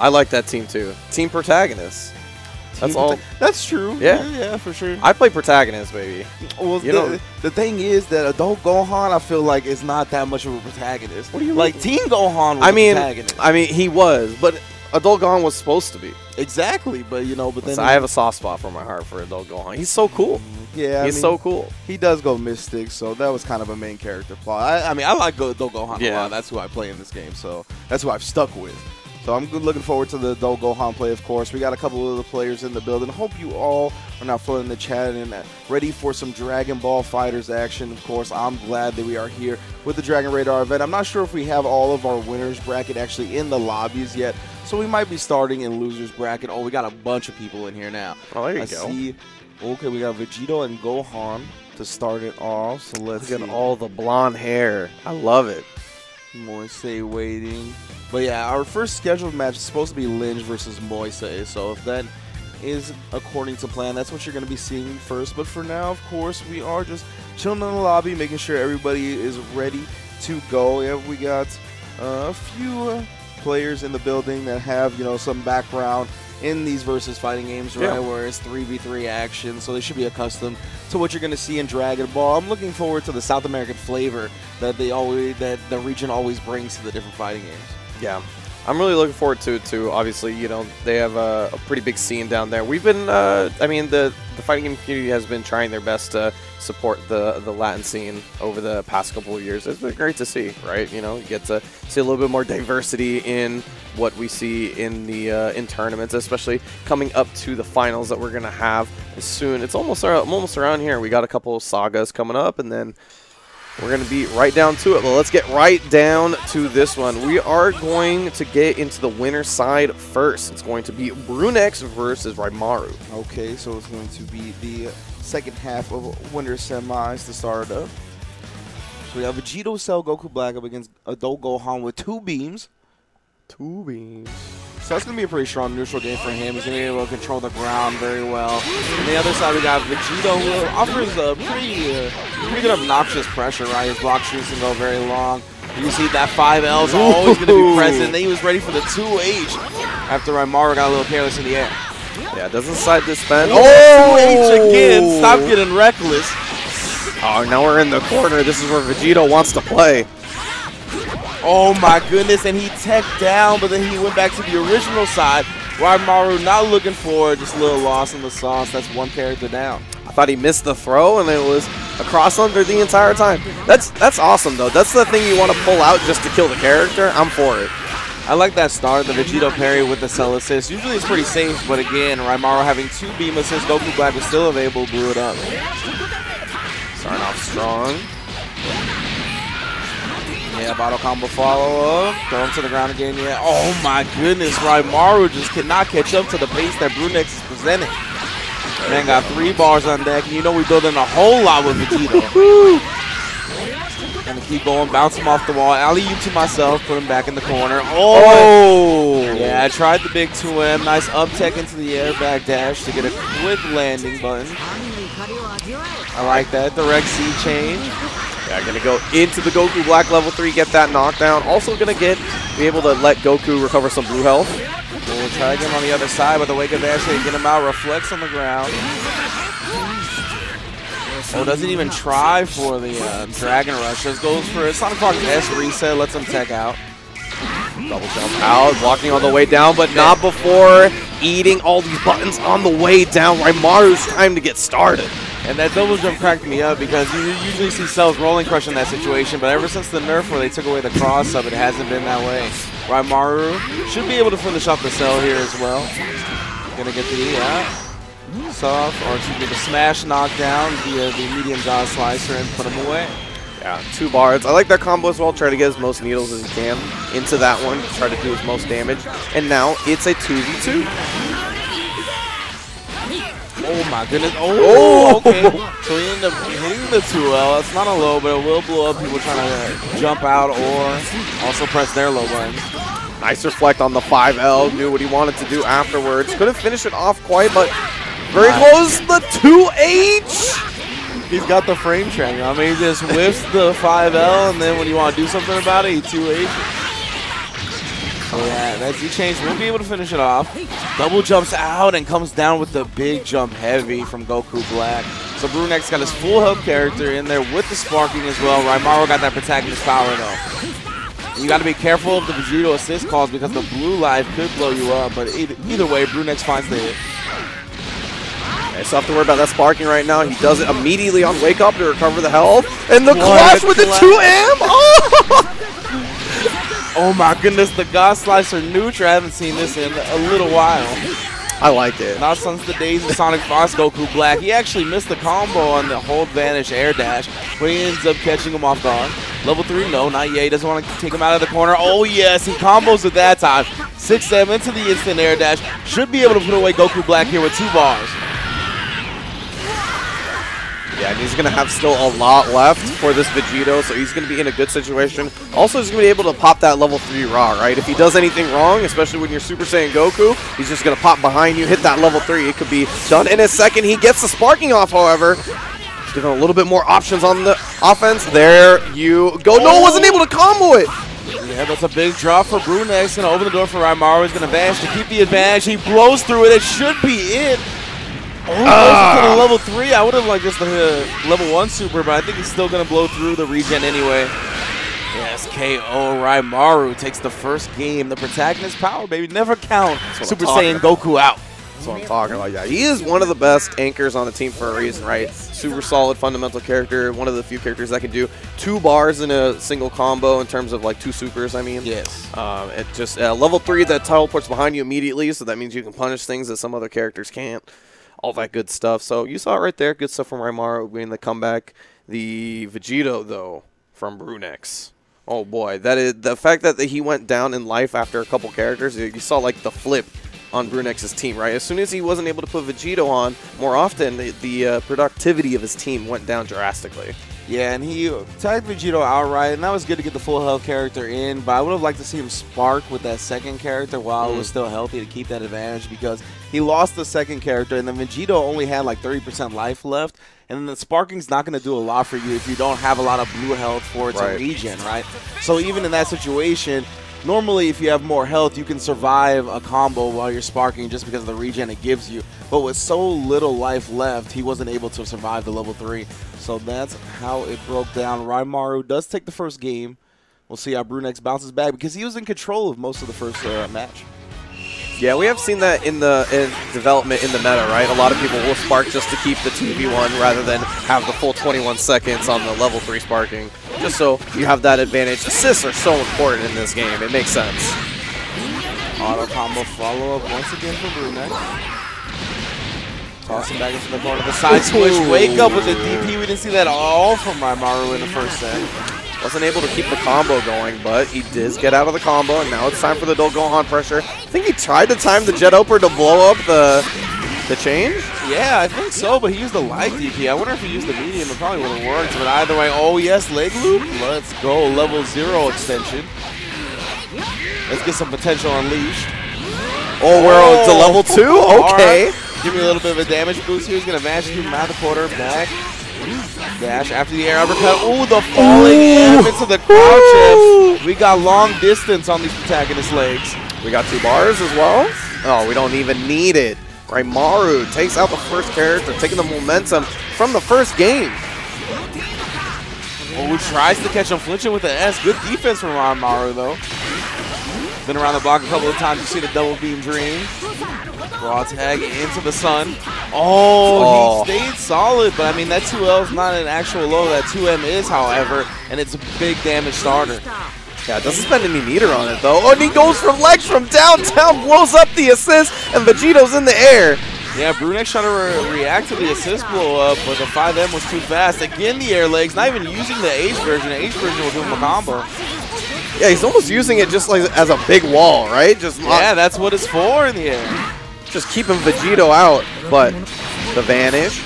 I like that team too. Team protagonist. That's all. That's true. Yeah. Yeah, for sure. I play protagonist, baby. Well, the thing is that adult Gohan, I feel like, is not that much of a protagonist. What do you like? T.Gohan was a protagonist. I mean, he was, but adult Gohan was supposed to be. Exactly, but but then I have a soft spot for my heart for adult Gohan. He's so cool. Yeah, he's so cool. He does go mystic, so that was kind of a main character flaw. I mean, I like adult Gohan a lot. That's who I play in this game, so that's who I've stuck with. So I'm looking forward to the adult Gohan play, of course. We got a couple of the players in the building. Hope you all are now floating in the chat and ready for some Dragon Ball FighterZ action. Of course, I'm glad that we are here with the Dragon Radar event. I'm not sure if we have all of our winners bracket actually in the lobbies yet, so we might be starting in losers bracket. Oh, we got a bunch of people in here now. Oh, there you go. See, okay, we got Vegito and Gohan to start it off. So let's get all the blonde hair. I love it. Moise waiting. But yeah, our first scheduled match is supposed to be Linj versus Moise. So if that is according to plan, that's what you're going to be seeing first. But for now, of course, we are just chilling in the lobby, making sure everybody is ready to go. Yeah, we got a few players in the building that have, some background in these versus fighting games, right? Where it's 3v3 action, so they should be accustomed to what you're going to see in Dragon Ball. I'm looking forward to the South American flavor that the region always brings to the different fighting games. Yeah, I'm really looking forward to it too. Obviously, they have a pretty big scene down there. We've been, I mean, the fighting game community has been trying their best to support the Latin scene over the past couple of years. It's been great to see, right? You get to see a little bit more diversity in what we see in the in tournaments, especially coming up to the finals that we're gonna have soon. It's almost around here. We got a couple of sagas coming up, and then we're going to be right down to it. Well, let's get right down to this one. We are going to get into the winner side first. It's going to be BruNex versus Rymaru. Okay, so it's going to be the second half of winner semis to start up. So we have Vegito Cell Goku Black up against adult Gohan with 2 beams. 2 beams. So that's going to be a pretty strong neutral game for him. He's going to be able to control the ground very well. On the other side, we got Vegito, who offers a pretty good obnoxious pressure, right? His block shoots can go very long. You see that 5L is always going to be present. Then he was ready for the 2H after Rymaru got a little careless in the air. Yeah, doesn't side dispense. Oh, 2H again. Stop getting reckless. Oh, now we're in the corner. This is where Vegito wants to play. Oh my goodness, and he teched down, but then he went back to the original side. Rymaru not looking for just a little loss in the sauce. That's one character down. I thought he missed the throw, and it was a cross under the entire time. That's awesome, though. That's the thing you want to pull out just to kill the character. I'm for it. I like that start, the Vegito parry with the cell assist. Usually it's pretty safe, but again, Rymaru having 2 beam assists, Goku Black is still available, blew it up. Starting off strong. Yeah, bottle combo follow-up. Throw him to the ground again. Yeah. Oh, my goodness. Rymaru just cannot catch up to the pace that BruNex is presenting. Man got 3 bars on deck. And we're building a whole lot with Vegito. Gonna keep going. Bounce him off the wall. Alley-oop to myself. Put him back in the corner. Oh! Yeah, I tried the big 2M. Nice up tech into the air. Back dash to get a quick landing button. I like that. Direct C change. Yeah, gonna go into the Goku Black level 3, get that knockdown. Also gonna be able to let Goku recover some blue health. We'll try again on the other side with the wake advance to get him out. Reflects on the ground. Oh, doesn't even try for the Dragon Rush. Just goes for a Sonic Fox S reset, lets him tech out. Double jump out, blocking on the way down, but not before eating all these buttons on the way down. Rymaru's time to get started. And that double jump cracked me up because you usually see Cells rolling crush in that situation, but ever since the nerf where they took away the cross up, it hasn't been that way. Rymaru should be able to finish off the cell here as well. Gonna get the soft, or excuse me, the smash knockdown via the medium jaw slicer and put him away. Yeah, 2 bars. I like that combo as well. Try to get as most needles as you can into that one. Try to do as most damage. And now it's a 2v2. Oh my goodness. Oh, okay. So he ended up hitting the 2L. That's not a low, but it will blow up people trying to jump out or also press their low buttons. Nice reflect on the 5L. Knew what he wanted to do afterwards. Couldn't finish it off quite, but very close. The 2H. He's got the frame tracking. I mean, he just whiffs the 5L, and then when you want to do something about it, he 2H. Yeah, that Z change won't be able to finish it off. Double jumps out and comes down with the big jump heavy from Goku Black. So BruNex got his full health character in there with the sparking as well. Rymaru got that protagonist power though. You got to be careful of the Vegito assist calls because the blue life could blow you up. But either way, BruNex finds the hit. Okay, so have to worry about that sparking right now. He does it immediately on wake up to recover the health. And the clash with the 2M! Oh! Oh my goodness, the God Slicer neutral. I haven't seen this in a little while. I like it. Not since the days of Sonic Frost Goku Black. He actually missed the combo on the hold vanish air dash, but he ends up catching him off guard. Level 3, no, not yet. He doesn't want to take him out of the corner. Oh yes, he combos it that time. 6-7 into the instant air dash. Should be able to put away Goku Black here with 2 bars. Yeah, and he's going to have still a lot left for this Vegito, so he's going to be in a good situation. Also, he's going to be able to pop that level 3 raw, right? If he does anything wrong, especially when you're Super Saiyan Goku, he's just going to pop behind you, hit that level 3. It could be done in a second. He gets the sparking off, however. Giving a little bit more options on the offense. There you go. No, wasn't able to combo it. Yeah, that's a big drop for BruNex. Going to open the door for Rymaru. He's going to vanish to keep the advantage. He blows through it. It should be it. Oh, to the level 3. I would have liked just the level 1 super, but I think he's still going to blow through the regen anyway. Yes, KO Rymaru takes the first game. The protagonist power, baby. Never count Super Saiyan Goku out. That's what I'm talking about. Yeah, he is one of the best anchors on the team for a reason, right? Super solid fundamental character. One of the few characters that can do 2 bars in a single combo in terms of like 2 supers, I mean. Yes. It just level 3 that teleports behind you immediately, so that means you can punish things that some other characters can't. All that good stuff. So you saw it right there. Good stuff from Rymaru winning the comeback. The Vegito, though, from BruNex. Oh, boy. That is the fact that he went down in life after a couple characters. You saw, like, the flip on BruNex's team, right? As soon as he wasn't able to put Vegito on more often, the productivity of his team went down drastically. Yeah, and he tagged Vegito outright, and that was good to get the full health character in, but I would have liked to see him spark with that second character while it was still healthy to keep that advantage, because he lost the second character, and then Vegito only had like 30% life left, and then the sparking's not going to do a lot for you if you don't have a lot of blue health for it to regen, right? So even in that situation, normally if you have more health, you can survive a combo while you're sparking just because of the regen it gives you. But with so little life left, he wasn't able to survive the level 3. So that's how it broke down. Rymaru does take the first game. We'll see how BruNex bounces back because he was in control of most of the first match. Yeah, we have seen that in development in the meta, right? A lot of people will spark just to keep the 2v1 rather than have the full 21 seconds on the level 3 sparking. Just so you have that advantage. Assists are so important in this game. It makes sense. Auto combo follow-up once again for BruNex. Tossing back into the corner. The side switch. Wake up with the DP. We didn't see that all from Rymaru in the first set. Wasn't able to keep the combo going, but he did get out of the combo, and now it's time for the T.Gohan pressure. I think he tried to time the Jet Oper to blow up the change? Yeah, I think so, but he used the light DP. I wonder if he used the medium. It probably would have worked, but either way, oh yes, leg loop. Let's go. Level 0 extension. Let's get some potential unleashed. Oh, we're to level 2? Okay. Right. Give me a little bit of a damage boost here. He's going to vanish him out the quarter, back. Dash after the air uppercut. Ooh, the falling F into the crouch F. We got long distance on these protagonist legs. We got 2 bars as well. Oh, we don't even need it. Rymaru takes out the first character, taking the momentum from the first game. Oh, tries to catch him flinching with the S. Good defense from Rymaru, though. Been around the block a couple of times. You see the double beam dream. Raw tag into the sun. Oh, he stayed solid, but I mean, that 2L is not an actual low. That 2M is, however, and it's a big damage starter. Yeah, it doesn't spend any meter on it, though. Oh, and he goes from legs from downtown, blows up the assist, and Vegito's in the air. Yeah, BruNex trying to react to the assist blow up, but the 5M was too fast. Again, the air legs, not even using the H version. The H version will give him a combo. Yeah, he's almost using it just like as a big wall, right? Yeah, that's what it's for in the air. Just keeping Vegito out, but the vanish,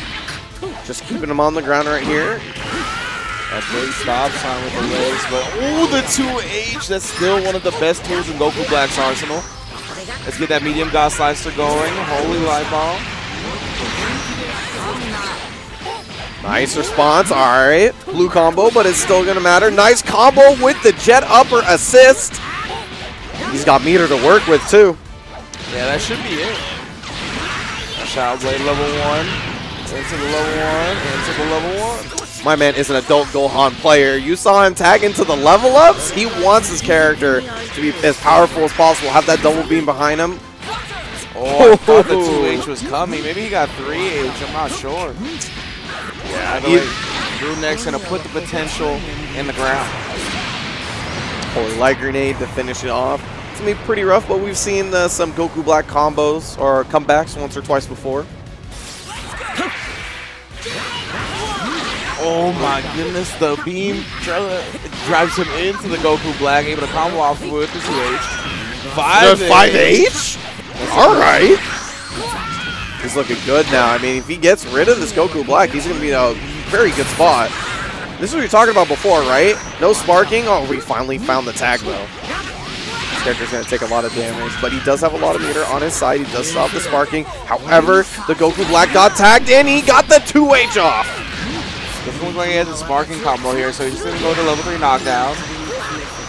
just keeping him on the ground right here. A big stop sign with the legs, but ooh, the 2H, that's still one of the best tools in Goku Black's arsenal. Let's get that medium God Slicer going. Holy light ball. Nice response. All right. Blue combo, but it's still going to matter. Nice combo with the Jet Upper assist. He's got meter to work with, too. Yeah, that should be it. Shadow Blade level 1. Into the level 1. Into the level 1. My man is an adult Gohan player. You saw him tag into the level ups. He wants his character to be as powerful as possible. Have that double beam behind him. Oh, I thought the 2H was coming. Maybe he got 3H. I'm not sure. Yeah, I believe BruNex going to put the potential in the ground. Holy light grenade to finish it off. It's going to be pretty rough, but we've seen some Goku Black combos or comebacks once or twice before. Oh my goodness, the beam drives him into the Goku Black, able to combo off with the 2H. 5H? Alright. He's looking good now. I mean, if he gets rid of this Goku Black, he's going to be in a very good spot. This is what you were talking about before, right? No sparking. Oh, we finally found the tag, though. This character's going to take a lot of damage, but he does have a lot of meter on his side. He does stop the sparking. However, the Goku Black got tagged in. He got the 2H off. Doesn't look like he has a sparking combo here, so he's just going to go to level 3 knockdown.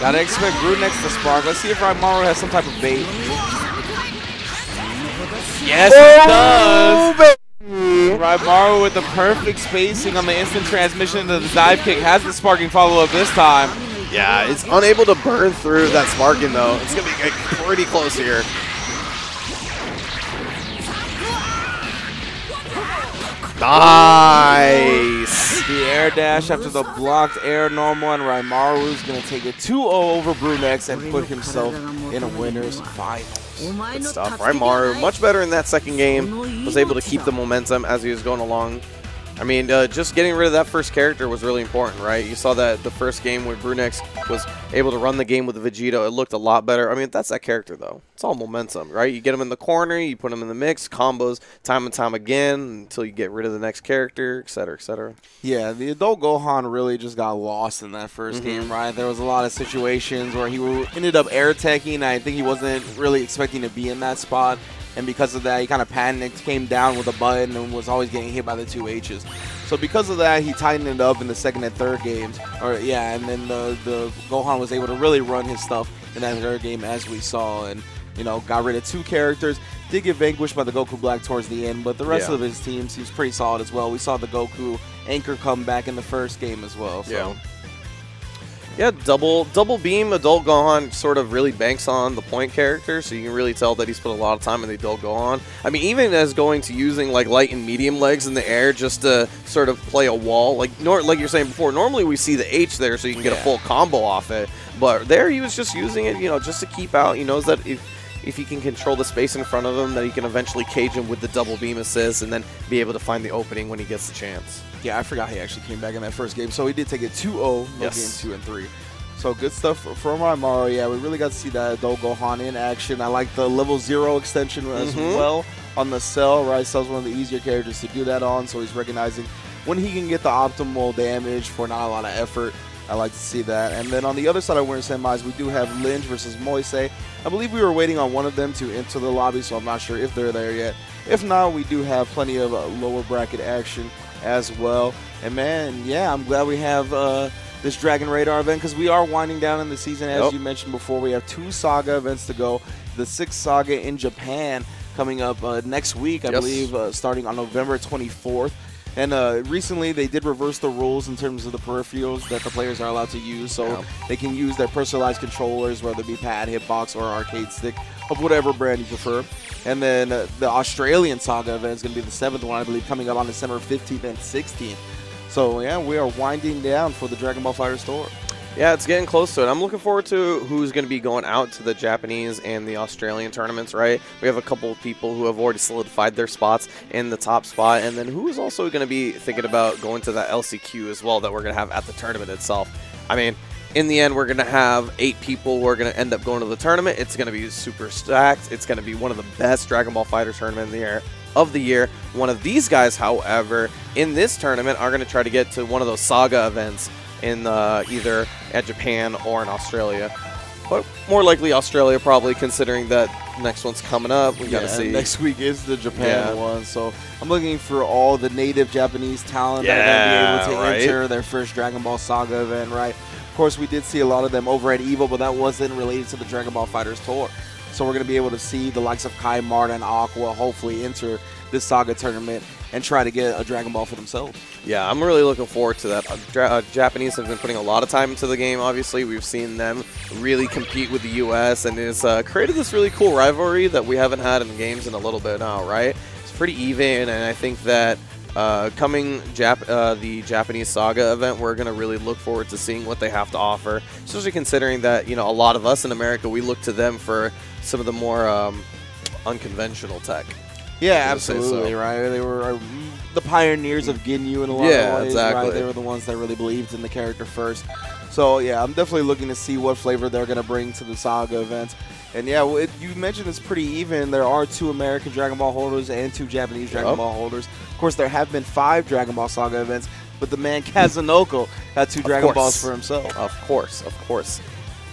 Gotta expect BruNex to spark. Let's see if Rymaru has some type of bait. Yes, he does! Rymaru with the perfect spacing on the instant transmission into the dive kick has the sparking follow-up this time. Yeah, it's unable to burn through that sparking, though. It's going to be pretty close here. Nice! The air dash after the blocked air normal, and Rymaru's going to take it 2-0 over BruNex and put himself in a winner's final. Good stuff. Rymaru, much better in that second game, was able to keep the momentum as he was going along. I mean, just getting rid of that first character was really important, right? You saw that the first game when BruNex was able to run the game with the Vegito, it looked a lot better. I mean, that's that character, though. It's all momentum, right? You get him in the corner, you put him in the mix, combos time and time again until you get rid of the next character, etc., etc. Yeah, the adult Gohan really just got lost in that first game, right? There was a lot of situations where he ended up air teching, and I think he wasn't really expecting to be in that spot. And because of that, he kind of panicked, came down with a button, and was always getting hit by the 2Hs. So because of that, he tightened it up in the second and third games. And then the Gohan was able to really run his stuff in that third game, as we saw, and got rid of 2 characters. Did get vanquished by the Goku Black towards the end, but the rest of his team seems pretty solid as well. We saw the Goku anchor come back in the first game as well. So. Yeah. Yeah, double beam adult Gohan sort of really banks on the point character, so you can really tell that he's put a lot of time in the adult Gohan. I mean, even as going to using like light and medium legs in the air just to sort of play a wall, like you're saying before, normally we see the H there so you can get a full combo off it, but there he was just using it, just to keep out. He knows that if he can control the space in front of him, that he can eventually cage him with the double beam assist and then be able to find the opening when he gets the chance. Yeah, I forgot he actually came back in that first game. So he did take it 2-0, game 2 and 3. So good stuff from Rymaru. Yeah, we really got to see that adult Gohan in action. I like the level 0 extension as well on the Cell, right? Cell's one of the easier characters to do that on, so he's recognizing when he can get the optimal damage for not a lot of effort. I like to see that. And then on the other side of Winter Semis, we do have Linj versus Moise. I believe we were waiting on one of them to enter the lobby, so I'm not sure if they're there yet. If not, we do have plenty of lower bracket action as well. And man, yeah, I'm glad we have this Dragon Radar event, because we are winding down in the season. As you mentioned before, we have 2 Saga events to go. The 6th Saga in Japan coming up next week, I believe, starting on November 24th. And recently, they did reverse the rules in terms of the peripherals that the players are allowed to use, so they can use their personalized controllers, whether it be pad, hitbox, or arcade stick, of whatever brand you prefer. And then the Australian Saga event is going to be the 7th one, I believe, coming up on December 15th and 16th. So, yeah, we are winding down for the Dragon Ball FighterZ store. Yeah, it's getting close to it. I'm looking forward to who's going to be going out to the Japanese and the Australian tournaments, right? We have a couple of people who have already solidified their spots in the top spot, and then who is also going to be thinking about going to that LCQ as well that we're going to have at the tournament itself. I mean, in the end, we're going to have 8 people who are going to end up going to the tournament. It's going to be super stacked. It's going to be one of the best Dragon Ball FighterZ tournaments of the year. One of these guys, however, in this tournament are going to try to get to one of those Saga events in either at Japan or in Australia, but more likely Australia, probably, considering that next one's coming up. We gotta see. Next week is the Japan one, so I'm looking for all the native Japanese talent that are gonna be able to enter their first Dragon Ball Saga event, right? course, we did see a lot of them over at EVO, but that wasn't related to the Dragon Ball FighterZ Tour. So we're going to be able to see the likes of Kai, Marta, and Aqua hopefully enter this Saga tournament and try to get a Dragon Ball for themselves. Yeah, I'm really looking forward to that. Japanese have been putting a lot of time into the game, obviously. We've seen them really compete with the U.S., and it's created this really cool rivalry that we haven't had in games in a little bit now, right? It's pretty even, and I think that coming the Japanese Saga event, we're going to really look forward to seeing what they have to offer, especially considering that, you know, a lot of us in America, we look to them for some of the more unconventional tech. Yeah, absolutely, right? They were the pioneers of Ginyu in a lot of ways, exactly. Right? They were the ones that really believed in the character first. So, yeah, I'm definitely looking to see what flavor they're going to bring to the Saga events. And, yeah, you mentioned it's pretty even. There are 2 American Dragon Ball holders and 2 Japanese Dragon Ball holders. Of course, there have been 5 Dragon Ball Saga events, but the man Kazunoko got 2 Dragon Balls for himself. Of course, of course.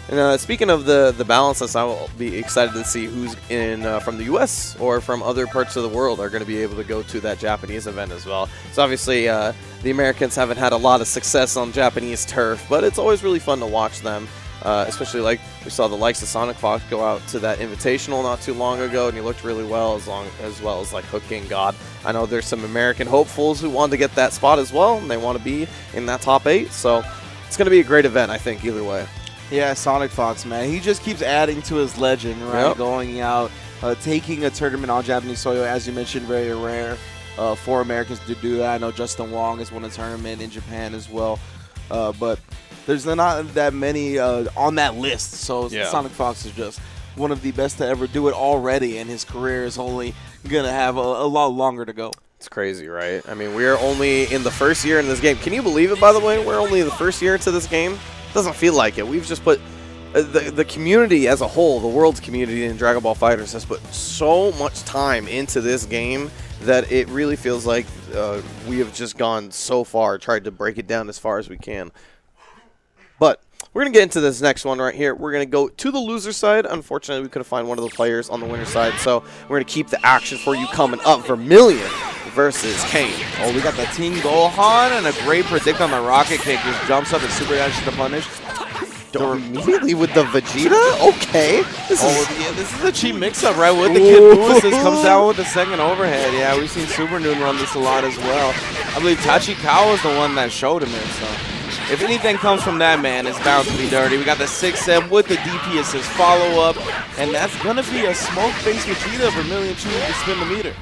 And speaking of the balances, I will be excited to see who's in from the U.S. or from other parts of the world are going to be able to go to that Japanese event as well. So obviously, the Americans haven't had a lot of success on Japanese turf, but it's always really fun to watch them. Especially like we saw the likes of Sonic Fox go out to that Invitational not too long ago, and he looked really well as well as like Hook King God. I know there's some American hopefuls who want to get that spot as well, and they want to be in that top 8. So it's going to be a great event, I think, either way. Yeah, Sonic Fox, man. He just keeps adding to his legend, right? Yep. Going out, taking a tournament on Japanese soil, as you mentioned, very rare for Americans to do that. I know Justin Wong has won a tournament in Japan as well. But there's not that many on that list. So Sonic Fox is just one of the best to ever do it already, and his career is only going to have a lot longer to go. It's crazy, right? I mean, we're only in the first year in this game. Can you believe it, by the way? We're only the first year into this game. Doesn't feel like it. We've just put the community as a whole, the world's community in Dragon Ball FighterZ has put so much time into this game that it really feels like we have just gone so far, tried to break it down as far as we can. But we're going to get into this next one right here. We're going to go to the loser side. Unfortunately, we couldn't find one of the players on the winner side, so we're going to keep the action for you coming up. Vermillion versus Kain. Oh, we got the T.Gohan and a great predict on the rocket kick. Just jumps up and super dashes the punish. Immediately with the Vegeta? Okay. This is a cheap mix-up, right? With the K.Buu, this comes down with the second overhead. Yeah, we've seen Super Noon run this a lot as well. I believe Tachikawa is the one that showed him it, so if anything comes from that, man, it's bound to be dirty. We got the 6-7 with the DP assist follow-up, and that's going to be a smoke-based Vegeta. Vermillion choosing to spin the meter.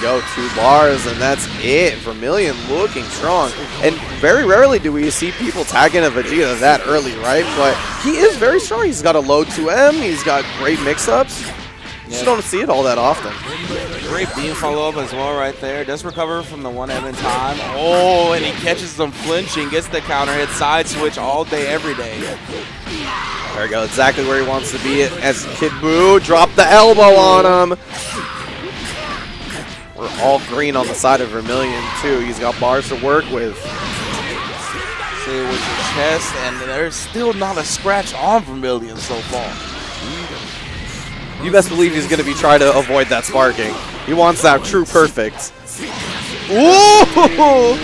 Go 2 bars, and that's it. Vermillion looking strong, and very rarely do we see people tagging a Vegeta that early, right? But he is very strong. He's got a low 2M. He's got great mix-ups. You just don't see it all that often. Great beam follow-up as well right there. Does recover from the 1M in time. Oh, and he catches them flinching, gets the counter hit, side switch all day, every day. There we go, exactly where he wants to be as K.Buu dropped the elbow on him. We're all green on the side of Vermillion, too. He's got bars to work with. See it with your chest, and there's still not a scratch on Vermillion so far. You best believe he's going to be trying to avoid that sparking. He wants that true perfect. Ooh!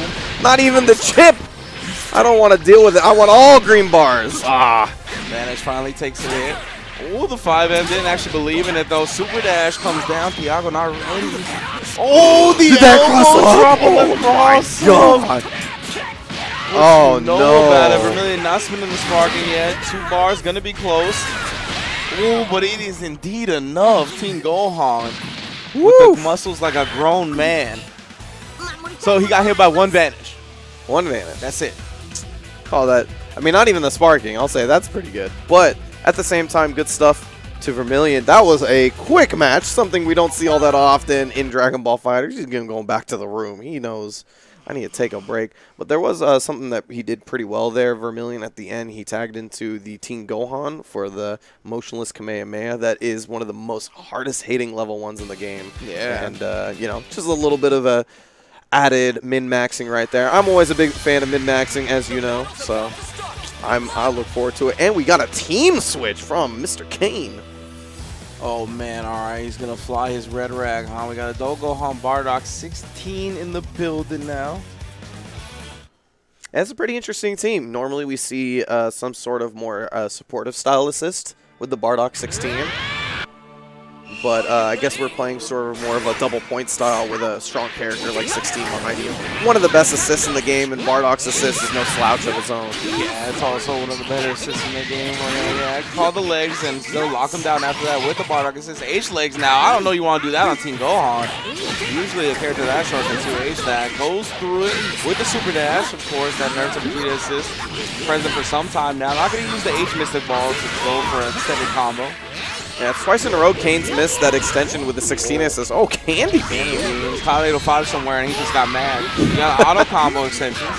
Not even the chip! I don't want to deal with it. I want all green bars. Ah. Vanish finally takes a hit. Ooh, the 5M didn't actually believe in it, though. Super dash comes down. Thiago not ready. Oh, the elbow drop on the cross. God. Oh, no. Bad. Vermillion not spinning the sparking yet. 2 bars, going to be close. Ooh, but it is indeed enough. T.Gohan with the muscles like a grown man. So he got hit by 1 vanish. 1 vanish. That's it. Call that. I mean, not even the sparking. I'll say that's pretty good. But at the same time, good stuff to Vermillion. That was a quick match, something we don't see all that often in Dragon Ball FighterZ. He's going back to the room. He knows I need to take a break. But there was something that he did pretty well there, Vermillion, at the end. He tagged into the Tien.Gohan for the motionless Kamehameha. That is one of the most hardest hitting level ones in the game. Yeah. And, you know, just a little bit of a added min-maxing right there. I'm always a big fan of min-maxing, as you know, so I look forward to it. And we got a team switch from Mr. Kain. Oh man, alright, he's gonna fly his red rag, huh? We got a T.Gohan Bardock 16 in the building now. That's a pretty interesting team. Normally we see some sort of more supportive style assist with the Bardock 16. But I guess we're playing sort of more of a double point style with a strong character like 16 behind you. One of the best assists in the game, and Bardock's assist is no slouch of his own. Yeah, it's also one of the better assists in the game. Yeah, call the legs and still lock him down after that with the Bardock assist. H legs now. I don't know you want to do that on T.Gohan. Usually a character that short can 2H that. Goes through it with the super dash, of course, that nerfs a Vegeta assist. Present for some time now. Not going to use the H Mystic Ball to go for an extended combo. Yeah, twice in a row, Kain's missed that extension with the 16 assist. Oh, Candy Beam. He was probably to 5 somewhere, and he just got mad. He got auto combo extensions. All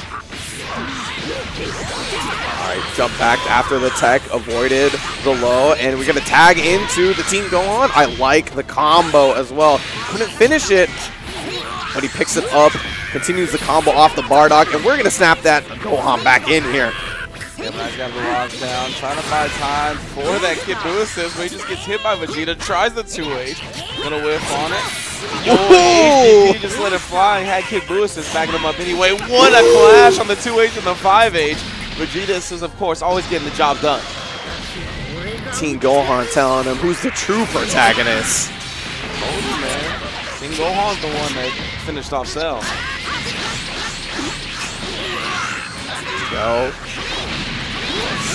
right, jump back after the tech, avoided the low, and we're going to tag into the T.Gohan. I like the combo as well. Couldn't finish it, but he picks it up, continues the combo off the Bardock, and we're going to snap that Gohan back in here. Yeah, but I got the lockdown, trying to buy time for that K.Buu assist, but he just gets hit by Vegeta, tries the 2H, gonna whiff on it. Oh, he just let it fly and had K.Buu assist backing him up anyway. What a clash on the 2H and the 5H. Vegeta assist, of course, always getting the job done. T.Gohan telling him who's the true protagonist. Told you, man. T.Gohan's the one that finished off Cell. Go.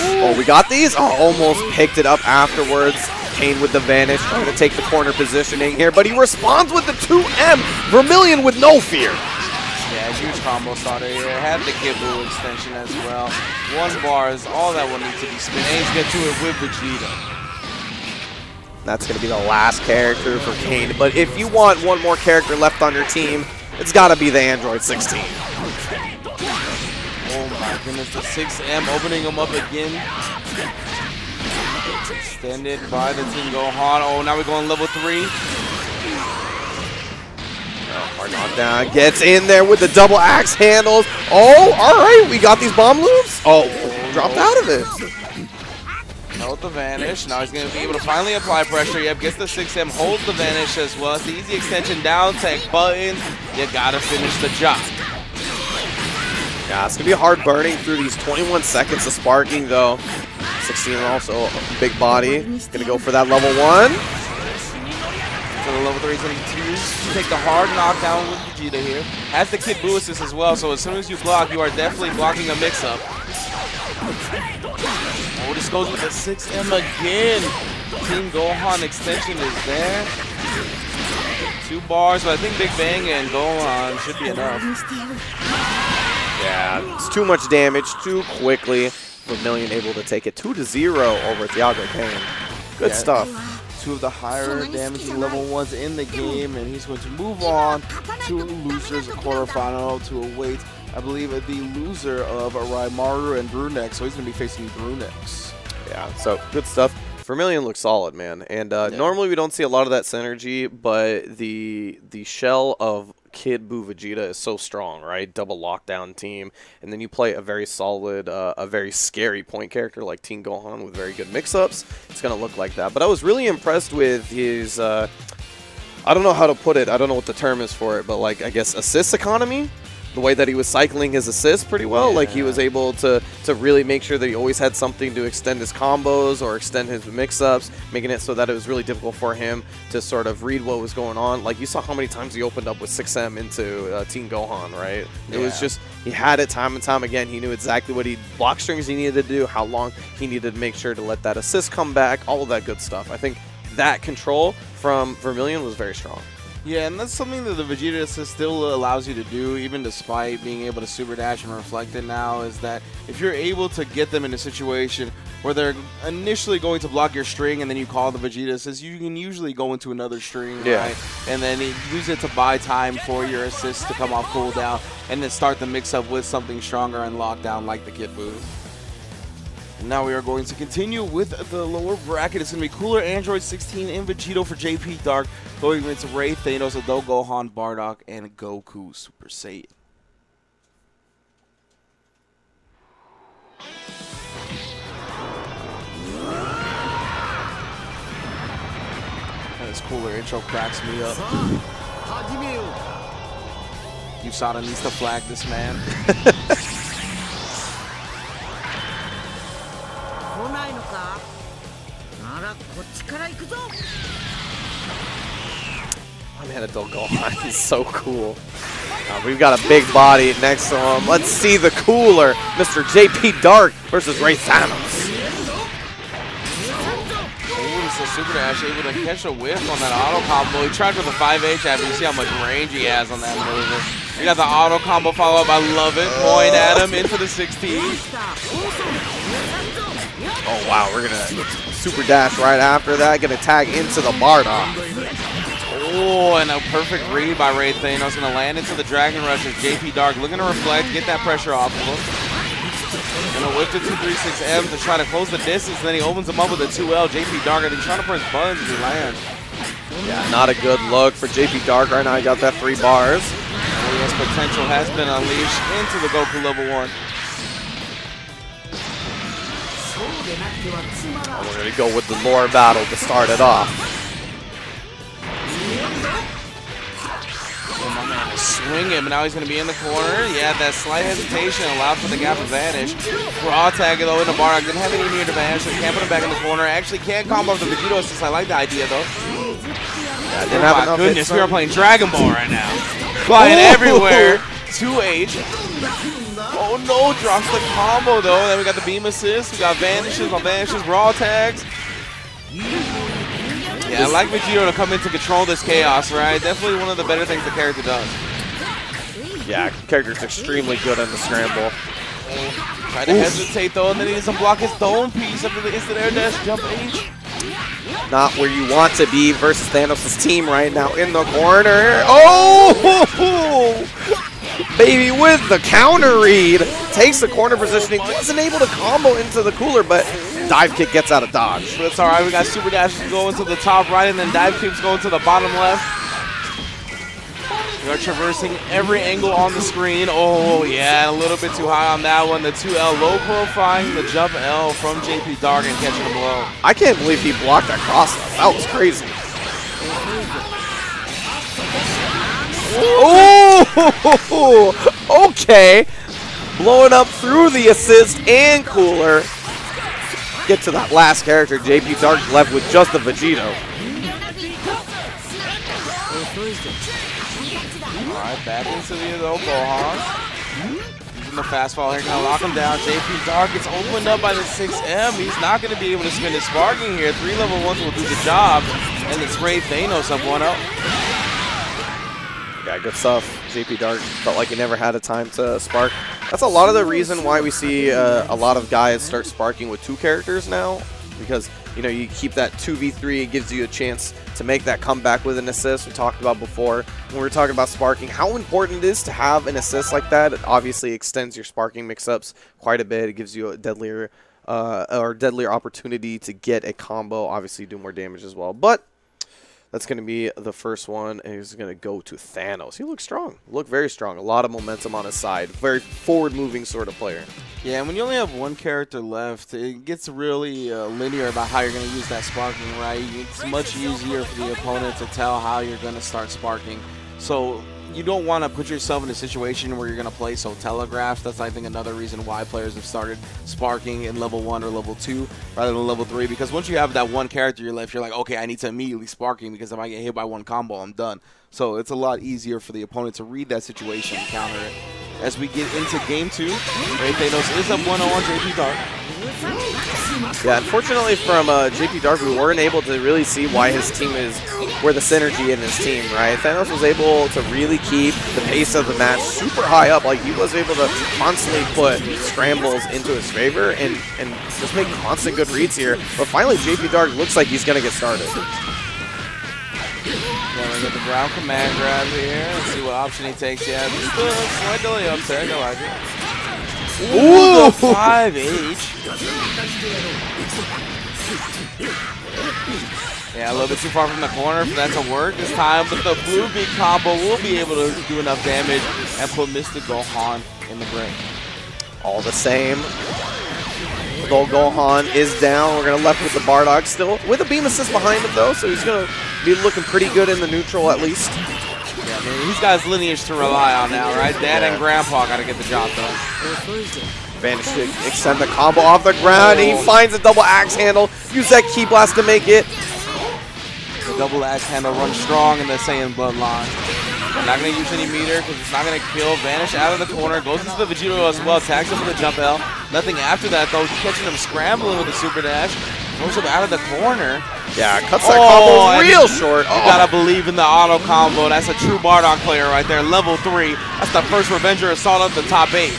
Oh, we got these? Oh, almost picked it up afterwards. Kain with the vanish, trying to take the corner positioning here, but he responds with the 2M. Vermillion with no fear. Yeah, huge combo starter here. Had the K.Buu extension as well. 1 bar is all that will need to be spent. And he's get to it with Vegeta. That's going to be the last character for Kain, but if you want one more character left on your team, it's got to be the Android 16. Oh my goodness, the 6M opening him up again. Extended by the T.Gohan. Oh, now we're going level 3. Hard knockdown. Gets in there with the double axe handles. Oh, all right. We got these bomb loops. Oh, dropped out of it. Held the vanish. Now he's going to be able to finally apply pressure. Yep, gets the 6M, holds the vanish as well. It's the easy extension down, tech buttons. You got to finish the job. Yeah, it's going to be hard burning through these 21 seconds of sparking, though. 16 also a big body. Going to go for that level 1. So the level 3 is going to use to take the hard knockdown with Vegeta here. Has the K.Buu assist as well, so as soon as you block, you are definitely blocking a mix-up. Oh, this goes with the 6M again. T.Gohan extension is there. 2 bars, but I think Big Bang and Gohan should be enough. Yeah, it's too much damage too quickly. Vermillion able to take it 2-0 over Thiago Kain. Good stuff. 2 of the higher damaging level 1s in the game, and he's going to move on to losers quarterfinal to await, I believe, the loser of Rymaru and BruNex. So he's going to be facing BruNex. Yeah, so good stuff. Vermillion looks solid, man. And normally we don't see a lot of that synergy, but the shell of K.Buu Vegeta is so strong, right? Double lockdown team. And then you play a very solid, a very scary point character like Tien.Gohan with very good mix-ups. It's going to look like that. But I was really impressed with his, I don't know how to put it. I don't know what the term is for it, but like, I guess, assist economy. The way that he was cycling his assists pretty well. Yeah. Like he was able to really make sure that he always had something to extend his combos or extend his mix-ups, making it so that it was really difficult for him to sort of read what was going on. Like you saw how many times he opened up with 6M into Tien.Gohan, right? It was just, he had it time and time again. He knew exactly what block strings he needed to do, how long he needed to make sure to let that assist come back, all of that good stuff. I think that control from Vermillion was very strong. Yeah, and that's something that the Vegeta assist still allows you to do, even despite being able to super dash and reflect it now, is that if you're able to get them in a situation where they're initially going to block your string and then you call the Vegeta assist, you can usually go into another string, right? And then use it to buy time for your assist to come off cooldown and then start the mix-up with something stronger and lockdown like the K.Buu. Now we are going to continue with the lower bracket. It's going to be Cooler Android 16 and Vegito for JP Dark, going into Ray, Thanos, T.Gohan, Bardock, and Goku Super Saiyan. this Cooler intro cracks me up. USADA needs to flag this man. Oh man, a Gohan is so cool. We've got a big body next to him. Let's see the Cooler, Mr. JP Dark versus Ray Thanos. So Super Dash able to catch a whiff on that auto combo. He tried with a 5H after. You see how much range he has on that maneuver. We got the auto combo follow up. I love it. Point at him into the 16. Oh wow, we're gonna Super Dash right after that. Gonna tag into the Bardock. Oh, and a perfect read by Ray Thanos. Gonna land into the Dragon Rush as JP Dark looking to reflect, get that pressure off of him. Gonna whip the 236M to try to close the distance, then he opens him up with a 2L. JP Dark, and he's trying to press buttons as he lands. Yeah, not a good look for JP Dark right now. He got that 3 bars. Oh yes, potential has been unleashed into the Goku level 1. Oh, we're gonna go with the lore battle to start it off. Oh, my man is swinging, but now he's going to be in the corner. Yeah, that slight hesitation allowed for the gap to vanish. Raw tag though in the bar. Didn't have any near advantage, so can't put him back in the corner. Actually can't combo the Vegito assist. I like the idea though. Yeah, didn't have enough goodness, we are playing Dragon Ball right now. Flying everywhere. 2H. Oh no, drops the combo though. Then we got the beam assist. We got vanishes on vanishes, raw tags. Yeah, I like Vegito to come in to control this chaos, right? Definitely one of the better things the character does. Yeah, character's extremely good on the scramble. Try to hesitate though, and then he needs to block his dome piece after the instant air dash jump H. Not where you want to be versus Thanos' team right now in the corner. Oh! Baby with the counter read. Takes the corner positioning. Wasn't able to combo into the Cooler, but dive kick gets out of dodge. But it's alright. We got Super Dashes going to the top right, and then dive kicks going to the bottom left. We are traversing every angle on the screen. Oh, yeah, a little bit too high on that one. The 2L low profiling the jump L from JP Dark and catching the blow. I can't believe he blocked that cross up. That was crazy. Oh, okay. Blowing up through the assist and Cooler. Get to that last character. JP Dark left with just the Vegito. Alright, back into the A.Gohan. Using the fast fall here, gonna lock him down. JP Dark gets opened up by the 6M. He's not gonna be able to spin his sparking here. 3 level 1s will do the job. And it's Ray Thanos up 1-0. Yeah, good stuff. JP Dark felt like he never had a time to spark. That's a lot of the reason why we see a lot of guys start sparking with 2 characters now, because you know you keep that 2v3. It gives you a chance to make that comeback with an assist. We talked about before when we were talking about sparking how important it is to have an assist like that. It obviously extends your sparking mix-ups quite a bit. It gives you a deadlier opportunity to get a combo. Obviously, do more damage as well, but. That's going to be the first one, and he's going to go to Thanos. He looks strong. Look very strong. A lot of momentum on his side. Very forward-moving sort of player. Yeah, and when you only have 1 character left, it gets really linear about how you're going to use that sparking, right? It's much easier for the opponent to tell how you're going to start sparking. So you don't want to put yourself in a situation where you're going to play so telegraphed. That's, I think, another reason why players have started sparking in level 1 or level 2 rather than level 3. Because once you have that 1 character you're left, you're like, okay, I need to immediately sparking because if I get hit by 1 combo, I'm done. So it's a lot easier for the opponent to read that situation and counter it. As we get into game 2, Ray Thanos is up 1-0 on JP Dark. Yeah, unfortunately from JP Dark, we weren't able to really see why his team is, where the synergy in his team, right? Thanos was able to really keep the pace of the match super high up. Like, he was able to constantly put scrambles into his favor and just make constant good reads here. But finally, JP Dark looks like he's going to get started. Gonna get the ground command grab here. Let's see what option he takes. Yeah, just a slight delay up there. I like it. Ooh, the 5H. Yeah, a little bit too far from the corner for that to work this time, but the blue beat combo will be able to do enough damage and put Mr. Gohan in the brink. All the same. Gohan is down. We're going to left with the Bardock still, with a beam assist behind him, though, so he's going to be looking pretty good in the neutral, at least. Yeah, man, he's got his lineage to rely on now, right? Dad and Grandpa got to get the job done. Vanish to extend the combo off the ground. He finds a double axe handle. Use that Ki Blast to make it. The double axe handle runs strong in the Saiyan bloodline. Not going to use any meter because it's not going to kill. Vanish out of the corner. Goes into the Vegito as well. Tags him with a jump L. Nothing after that, though. Catching him scrambling with the super dash. Throws him out of the corner. Yeah, cuts that combo real short. You got to believe in the auto combo. That's a true Bardock player right there. Level 3. That's the first Revenger assault up the top 8.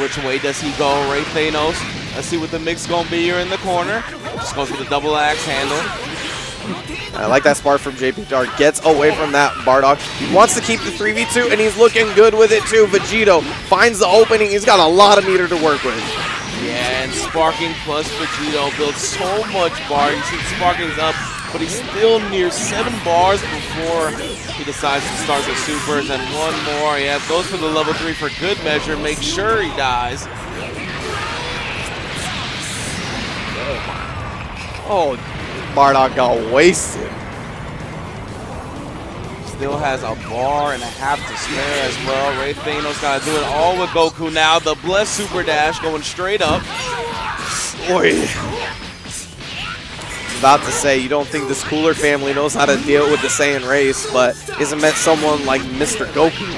Which way does he go? Ray Thanos. Let's see what the mix going to be here in the corner. Just goes with the double axe handle. I like that spark from JP Dark. Gets away from that Bardock. He wants to keep the 3v2, and he's looking good with it too. Vegito finds the opening. He's got a lot of meter to work with. Yeah, and Sparking plus Vegito builds so much bar. You see Sparking's up, but he's still near 7 bars before he decides to start the supers. And one more. Yeah, goes for the level 3 for good measure. Make sure he dies. Oh, Bardock got wasted. Still has a bar and a half to spare as well. Ray Thanos got to do it all with Goku now. The blessed super dash going straight up. Boy. About to say, you don't think this Cooler family knows how to deal with the Saiyan race, but isn't met someone like Mr. Goku.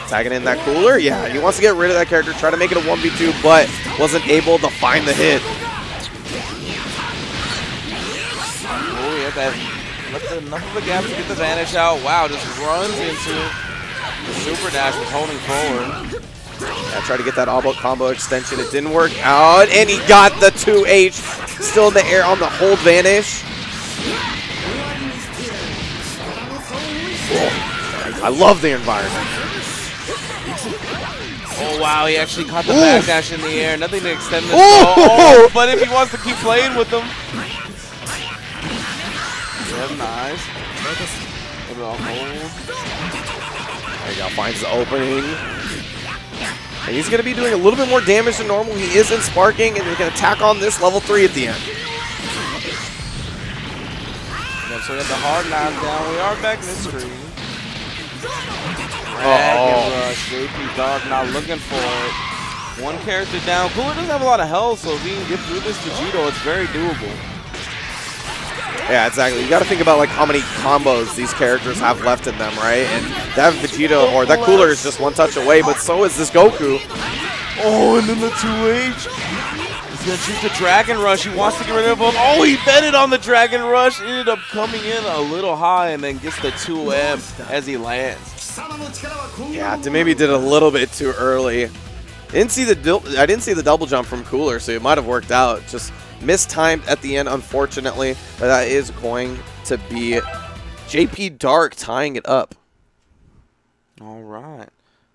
Tagging in that Cooler? Yeah, he wants to get rid of that character, try to make it a 1v2, but wasn't able to find the hit. Oh, yeah, that left enough of a gap to get the Vanish out. Wow, just runs into the super dash with holding forward. Yeah, tried to get that all-out combo extension. It didn't work out, and he got the 2H. Still in the air on the hold Vanish. Cool. I love the environment. Oh, wow, he actually caught the backdash in the air. Nothing to extend this. Oh, but if he wants to keep playing with them. Yeah, nice. There you go, finds the opening. And he's going to be doing a little bit more damage than normal. He isn't sparking, and he's going to tack on this level 3 at the end. Yep, so we have the hard knockdown. We are back mid-screen. Rush. JP Dark not looking for it. One character down. Cooler doesn't have a lot of health, so if he can get through this Vegito, it's very doable. Yeah, exactly. You got to think about like how many combos these characters have left in them, right? And that Vegito or that Cooler is just one touch away, but so is this Goku. Oh, and then the 2H. He's going to choose the Dragon Rush. He wants to get rid of him. Oh, he betted on the Dragon Rush. Ended up coming in a little high and then gets the 2M as he lands. Yeah, maybe did a little bit too early. I didn't see the double jump from Cooler, so it might have worked out. Just mistimed at the end, unfortunately. But that is going to be JP Dark tying it up. All right.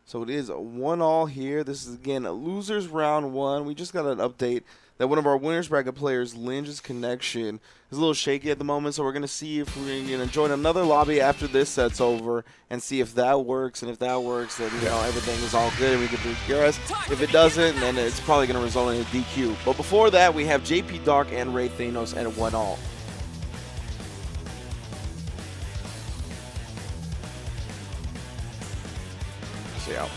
So it is a 1-all here. This is, again, a losers round 1. We just got an update that one of our winners bracket players, Linj's connection, is a little shaky at the moment. So we're going to see if we're going to join another lobby after this set's over and see if that works. And if that works, then, you know, everything is all good and we can progress. If it doesn't, then it's probably going to result in a DQ. But before that, we have JP Dark and Ray Thanos at 1-all. Yeah.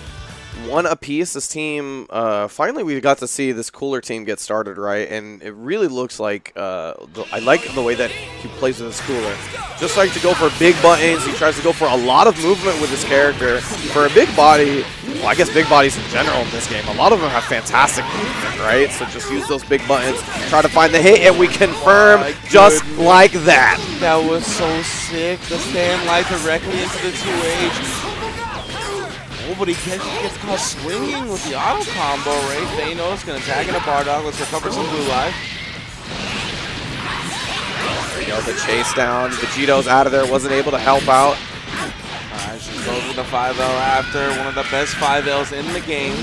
One apiece. This team, finally we got to see this Cooler team get started, right? And it really looks like, I like the way that he plays with this Cooler. Just like to go for big buttons. He tries to go for a lot of movement with his character. For a big body, well, I guess big bodies in general in this game, a lot of them have fantastic movement, right? So just use those big buttons, try to find the hit, and we confirm just like that. That was so sick. The stand light directly into the 2H. Oh, but he gets caught swinging with the auto combo. Ray Thanos going to tag in a Bardock. Let's recover some blue life. There you go, the chase down. Vegito's out of there, wasn't able to help out. Alright, she goes with the 5L after. One of the best 5Ls in the game.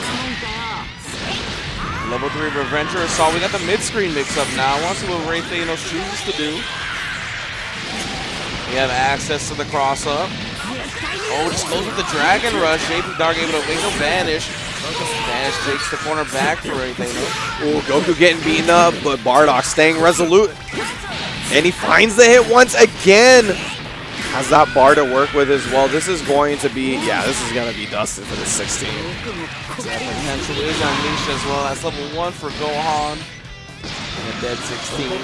Level 3 Revenger Assault. We got the mid-screen mix-up now. We'll see what Ray Thanos chooses to do. We have access to the cross-up. Oh, just goes with the Dragon Rush. JP Dark able to wait no Vanish. Vanish takes the corner back for everything. Ooh, Goku getting beaten up, but Bardock staying resolute. And he finds the hit once again. Has that bar to work with as well. This is going to be, yeah, this is going to be dusted for the 16. Potential is unleashed as well. That's level 1 for Gohan. And a dead 16.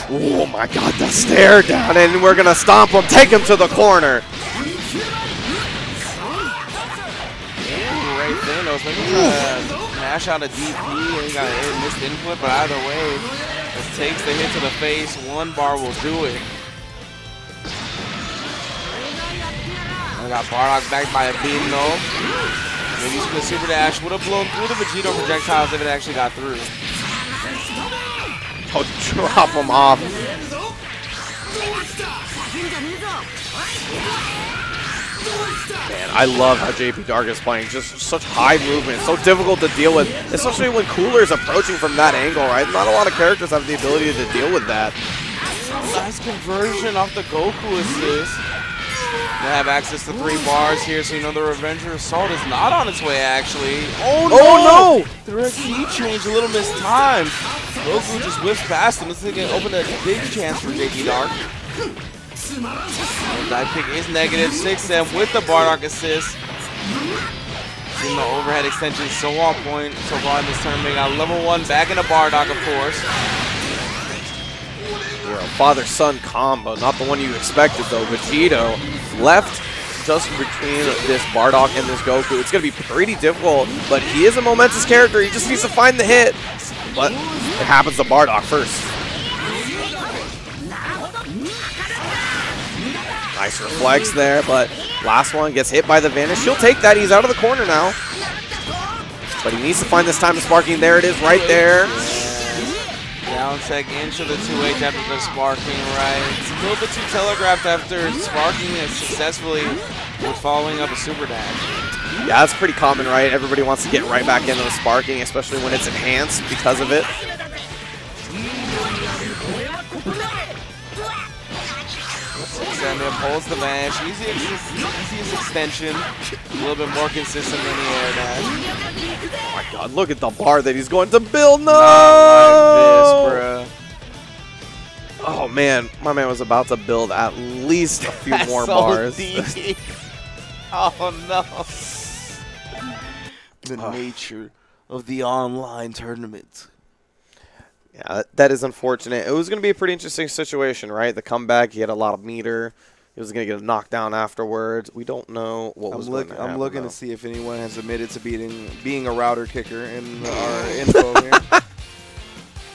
Oh my god, the stare down, and we're going to stomp him, take him to the corner. Right Thanos, maybe mash out a DP and he got a missed input, but either way, it takes the hit to the face. One bar will do it. I got Bardock backed by a beam though. Maybe the super dash would have blown through the Vegito projectiles if it actually got through. Oh, drop him off. Man, I love how JP Dark is playing. Just such high movement. So difficult to deal with, especially when Cooler is approaching from that angle, right? Not a lot of characters have the ability to deal with that. Nice conversion off the Goku assist. They have access to 3 bars here, so you know the Revenger Assault is not on its way, actually. Oh, no! Oh, no! The key change, a little mistimed. Goku just whiffs past him. This is going to open a big chance for JP Dark. And dive kick is negative. 6M with the Bardock assist. Seeing the overhead extension so on point so far in this tournament. Got level 1 back into Bardock, of course. Father-son combo, not the one you expected though. Vegito left just between this Bardock and this Goku. It's going to be pretty difficult, but he is a momentous character. He just needs to find the hit. But it happens to Bardock first. Nice reflex there, but last one gets hit by the Vanish. He'll take that. He's out of the corner now. But he needs to find this time to sparking. There it is right there. Down tech into the 2H after the sparking, right? It's a little bit too telegraphed after sparking it successfully with following up a super dash. Yeah, that's pretty common, right? Everybody wants to get right back into the sparking, especially when it's enhanced because of it. Samuel pulls the Vanish. Easiest extension. A little bit more consistent than the air dash. Oh my god, look at the bar that he's going to build. No! Not like this, bruh. Oh man, my man was about to build at least a few more bars. Oh no. The nature of the online tournament. Yeah, that is unfortunate. It was going to be a pretty interesting situation, right? The comeback, he had a lot of meter. He was going to get a knockdown afterwards. We don't know what was going to happen. I'm looking to see if anyone has admitted to being a router kicker in our info here.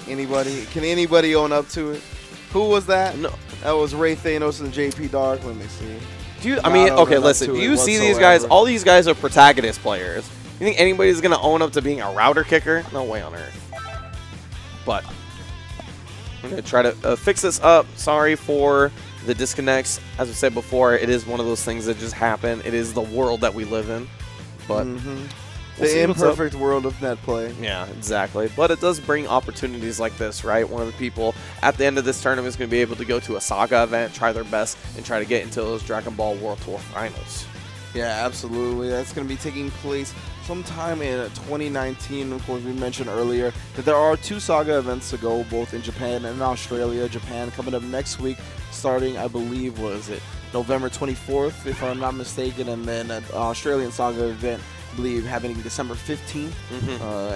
Anybody? Can anybody own up to it? Who was that? No. That was Ray Thanos and JP Dark. Let me see. Okay, listen. Do you see these guys? All these guys are protagonist players. You think anybody's going to own up to being a router kicker? No way on earth. But I'm going to try to fix this up. Sorry for the disconnects. As I said before, it is one of those things that just happen. It is the world that we live in. But the imperfect world of net play. Yeah, exactly. But it does bring opportunities like this, right? One of the people at the end of this tournament is going to be able to go to a Saga event, try their best, and try to get into those Dragon Ball World Tour finals. Yeah, absolutely. That's going to be taking place sometime in 2019. Of course, we mentioned earlier that there are 2 Saga events to go, both in Japan and Australia. Japan coming up next week, starting, I believe, November 24th, if I'm not mistaken, and then an Australian Saga event, I believe, happening December 15th.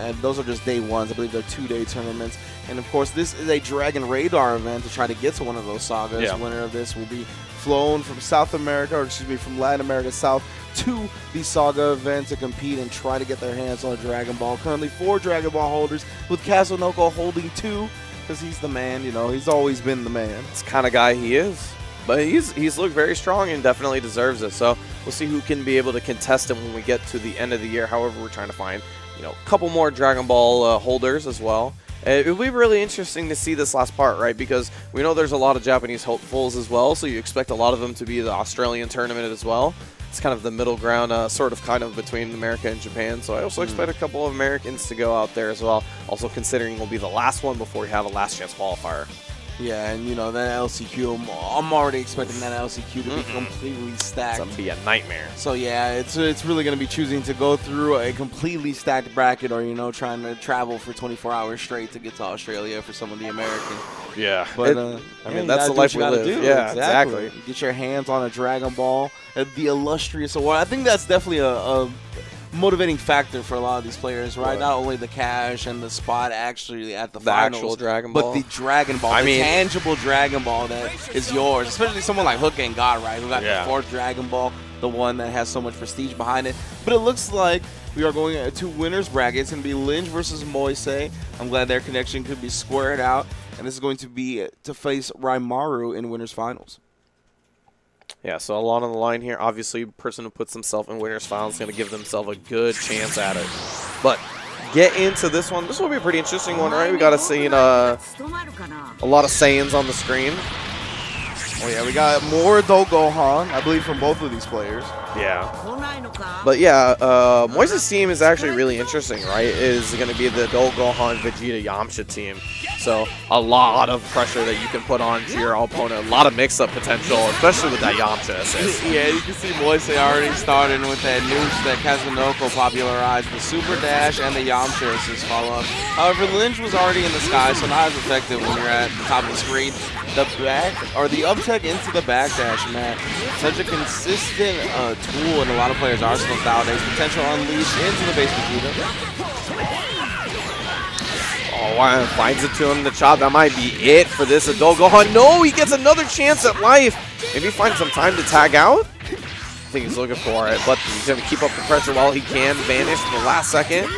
And those are just day ones. I believe they're 2-day tournaments. And, of course, this is a Dragon Radar event to try to get to one of those Sagas. Yeah. Winner of this will be flown from South America, or excuse me, from Latin America South to the Saga event to compete and try to get their hands on a Dragon Ball. Currently 4 Dragon Ball holders, with Kazunoko holding 2, because he's the man, you know, he's always been the man. It's the kind of guy he is. But he's looked very strong and definitely deserves it. So we'll see who can be able to contest him when we get to the end of the year. However, we're trying to find, you know, a couple more Dragon Ball holders as well. It will be really interesting to see this last part, right? Because we know there's a lot of Japanese hopefuls as well, so you expect a lot of them to be the Australian tournament as well. It's kind of the middle ground, kind of between America and Japan. So I also expect a couple of Americans to go out there as well. Also considering it will be the last one before we have a last chance qualifier. Yeah, and you know, that LCQ, I'm already expecting that LCQ to be completely stacked. It's going to be a nightmare. So yeah, it's really going to be choosing to go through a completely stacked bracket, or, you know, trying to travel for 24 hours straight to get to Australia for some of the Americans. Yeah. But I mean, that's the life we live. Yeah, exactly. Get your hands on a Dragon Ball, the illustrious award. I think that's definitely a motivating factor for a lot of these players, right? Not only the cash and the spot actually at the finals, actual Dragon Ball, but the Dragon Ball, the tangible Dragon Ball that is yours. Especially someone like Hook and God, right? Who got the 4th Dragon Ball, the one that has so much prestige behind it. But it looks like we are going to winners bracket. It's going to be Linj versus Moise. I'm glad their connection could be squared out, and this is going to be to face Rymaru in winners finals. Yeah, so a lot on the line here. Obviously, a person who puts himself in winners finals is going to give themselves a good chance at it. But get into this one. This will be a pretty interesting one, right? We got to see a lot of Saiyans on the screen. Oh yeah, we got more Gohan, I believe, from both of these players. Yeah. But yeah, Moise's team is actually really interesting, right? It is going to be the Gohan, Vegeta, Yamcha team. So a lot of pressure that you can put on to your opponent. A lot of mix-up potential, especially with that Yamcha assist. Yeah, you can see Moise already starting with that noosh that Kazunoko popularized, the Super Dash and the Yamcha assist follow-up. However, Linj was already in the sky, so not as effective when you're at the top of the screen. The back, or the uptech into the backdash, man. Such a consistent tool in a lot of players' arsenals nowadays. Potential unleashed into the base Vegeta. Oh, wow, finds it to him, the chop. That might be it for this adult Gohan. No, he gets another chance at life. Maybe find some time to tag out. I think he's looking for it, but he's going to keep up the pressure while he can. Vanish in the last second.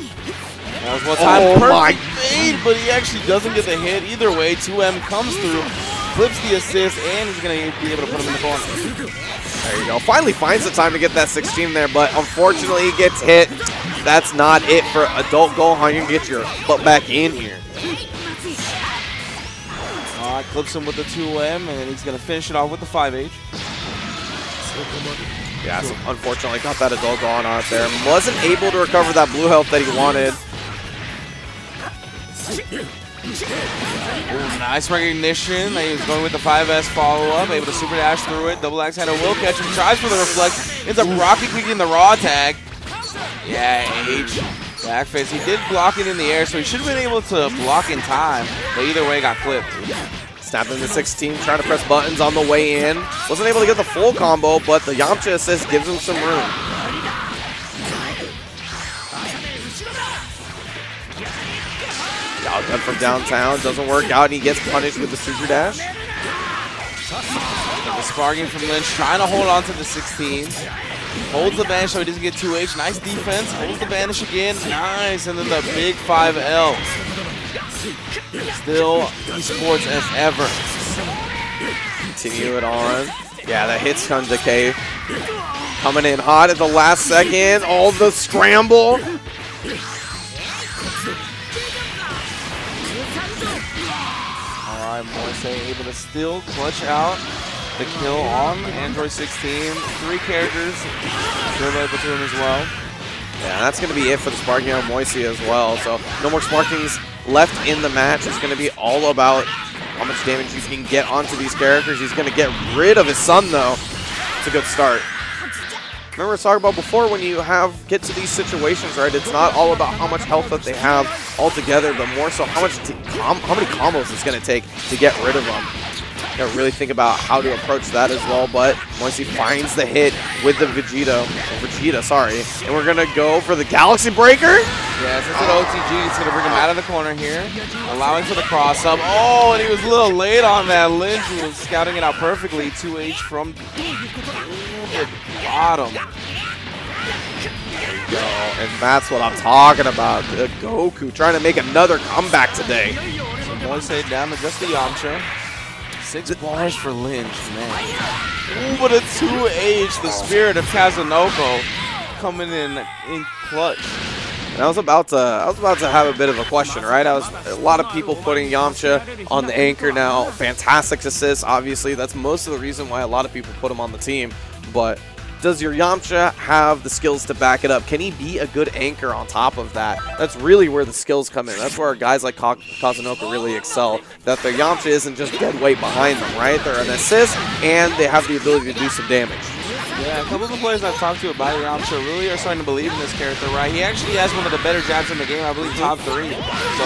That was one time. Perfect fade, but he actually doesn't get the hit. Either way, 2M comes through, flips the assist, and he's going to be able to put him in the corner. There you go. Finally finds the time to get that 16 there, but unfortunately he gets hit. That's not it for adult Gohan. You can get your butt back in here. All right, clips him with the 2M, and he's going to finish it off with the 5H. Yeah, so unfortunately got that adult Gohan out there. Wasn't able to recover that blue health that he wanted. Ooh, nice recognition. He was going with the 5S follow-up, able to super dash through it. Double axe handle will catch him, tries for the reflect, ends up rocket kicking the raw tag. Yeah, H. Backface. He did block it in the air, so he should have been able to block in time, but either way got clipped. Snapping the 16, trying to press buttons on the way in. Wasn't able to get the full combo, but the Yamcha assist gives him some room. Outgun from downtown, doesn't work out, and he gets punished with the super dash. The sparking from Linj, trying to hold on to the 16. Holds the banish so he doesn't get 2H. Nice defense. Holds the banish again. Nice. And then the big 5L. Still esports as ever. Continue it on. Yeah, that hits ton decay. Coming in hot at the last second. All the scramble. Moise able to still clutch out the kill on Android 16. 3 characters still available to him as well. Yeah, that's going to be it for the sparking on Moise as well. So no more sparkings left in the match. It's going to be all about how much damage you can get onto these characters. He's going to get rid of his son, though. It's a good start. Remember I was talking about before, when you get to these situations, right? It's not all about how much health that they have altogether, but more so how many combos it's going to take to get rid of them. You gotta really think about how to approach that as well. But Moise finds the hit with the Vegeta, sorry, and we're gonna go for the Galaxy Breaker. Yeah, since an OTG, it's gonna bring him out of the corner here, allowing for the cross up. Oh, and he was a little late on that. Linj was scouting it out perfectly. 2H from the bottom. There you go, and that's what I'm talking about. The Goku trying to make another comeback today. So Moise down to just the Yamcha. 6 bars for Linj, man. Ooh, but a 2H, the spirit of Kazunoko coming in clutch. And I was about to have a bit of a question, right? A lot of people putting Yamcha on the anchor now. Fantastic assist, obviously. That's most of the reason why a lot of people put him on the team. But does your Yamcha have the skills to back it up? Can he be a good anchor on top of that? That's really where the skills come in. That's where guys like Kazunoko really excel, that their Yamcha isn't just dead weight behind them, right? They're an assist, and they have the ability to do some damage. Yeah, a couple of the players I've talked to about Yamcha really are starting to believe in this character, right? He actually has one of the better jabs in the game, I believe top 3. So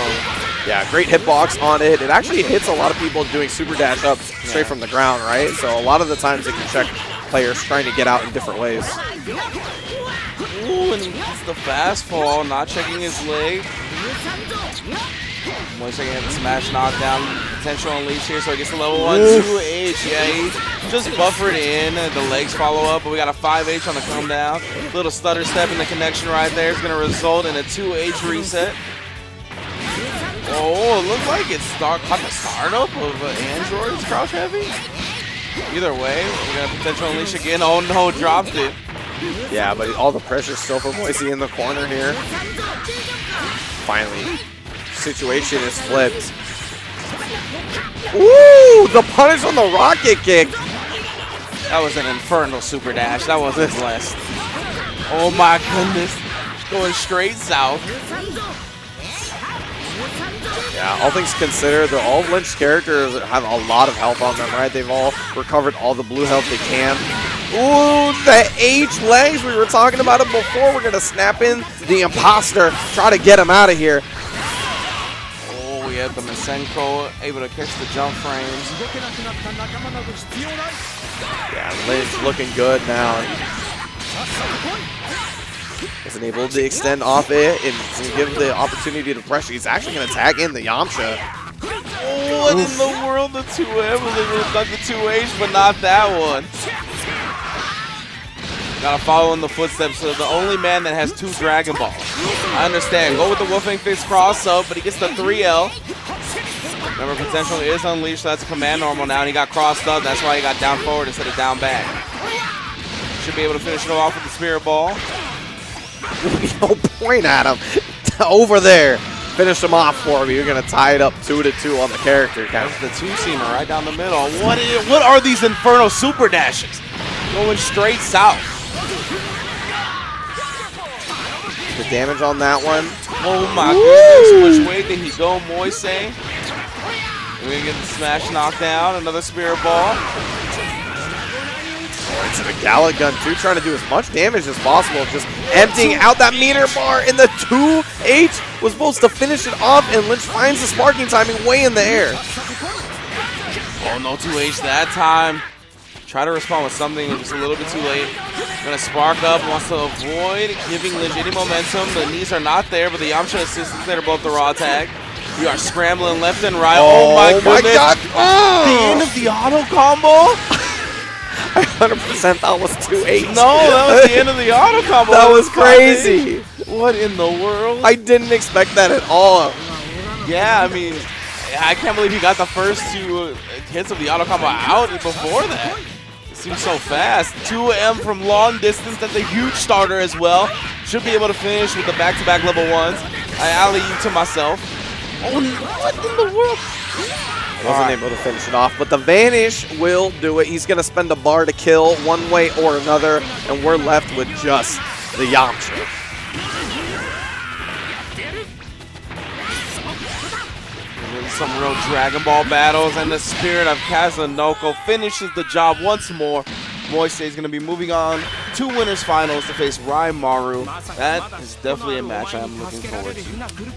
yeah, great hitbox on it. It actually hits a lot of people doing super dash up straight from the ground, right? So a lot of the times it can check players trying to get out in different ways. Ooh, and he gets the fast fall, not checking his leg. Moise gonna have the smash knockdown, potential unleash here, so he gets the level 1, 2H. Yeah, he just buffered in, the legs follow up, but we got a 5H on the come down. Little stutter step in the connection right there is gonna result in a 2H reset. Oh, it looked like it caught the startup of Android's crouch heavy. Either way, we're gonna potential unleash again. Oh no, dropped it. Yeah, but all the pressure still for Moise in the corner here. Finally, situation is flipped. Ooh, the punish on the rocket kick. That was an infernal super dash. That wasn't less. Oh my goodness, going straight south. Yeah, all things considered, all of Linj's characters have a lot of health on them, right? They've all recovered all the blue health they can. Ooh, the H legs, we were talking about it before. We're going to snap in the imposter, try to get him out of here. Oh, we have the Masenko able to catch the jump frames. Yeah, Linj looking good now. Isn't able to extend off it and to give the opportunity to pressure. He's actually going to tag in the Yamcha. Oh, what in the world? The 2M was able to duck the 2H, but not that one. Gotta follow in the footsteps of the only man that has 2 Dragon Balls. I understand. Go with the Wolfing Fist cross up, but he gets the 3L. Remember, potential is unleashed, so that's a command normal now, and he got crossed up. That's why he got down forward instead of down back. Should be able to finish it off with the Spirit Ball. No, point at him. Over there. Finish him off for me. You're going to tie it up 2-2 on the character count. That's the 2-seamer right down the middle. What are these infernal super dashes? Going straight south. The damage on that one. Oh my goodness. Which way did he go, Moise? We're going to get the smash knockdown. Another Spirit Ball. Into the Gala gun too, trying to do as much damage as possible, just emptying out that meter bar, and the 2H was supposed to finish it off, and Linj finds the sparking timing way in the air. Oh, no 2H that time. Try to respond with something, just a little bit too late. Gonna spark up, wants to avoid giving Linj any momentum. The knees are not there, but the Yamcha assistance there to blow up the raw tag. We are scrambling left and right. Oh my goodness. God. Oh. The end of the auto combo. I 100% thought was 2H. No, that was the end of the auto combo. That was crazy. What in the world? I didn't expect that at all. Yeah, I mean, I can't believe he got the first 2 hits of the auto combo out before that. It seems so fast. 2M from long distance. That's a huge starter as well. Should be able to finish with the back-to-back level 1s. I alley-oop to myself. Oh, what in the world? Wasn't able to finish it off, but the Vanish will do it. He's going to spend a bar to kill one way or another, and we're left with just the Yamcha. Some real Dragon Ball battles, and the spirit of Kazunoko finishes the job once more. Moise is going to be moving on to winners finals to face Rymaru. That is definitely a match I'm looking forward to.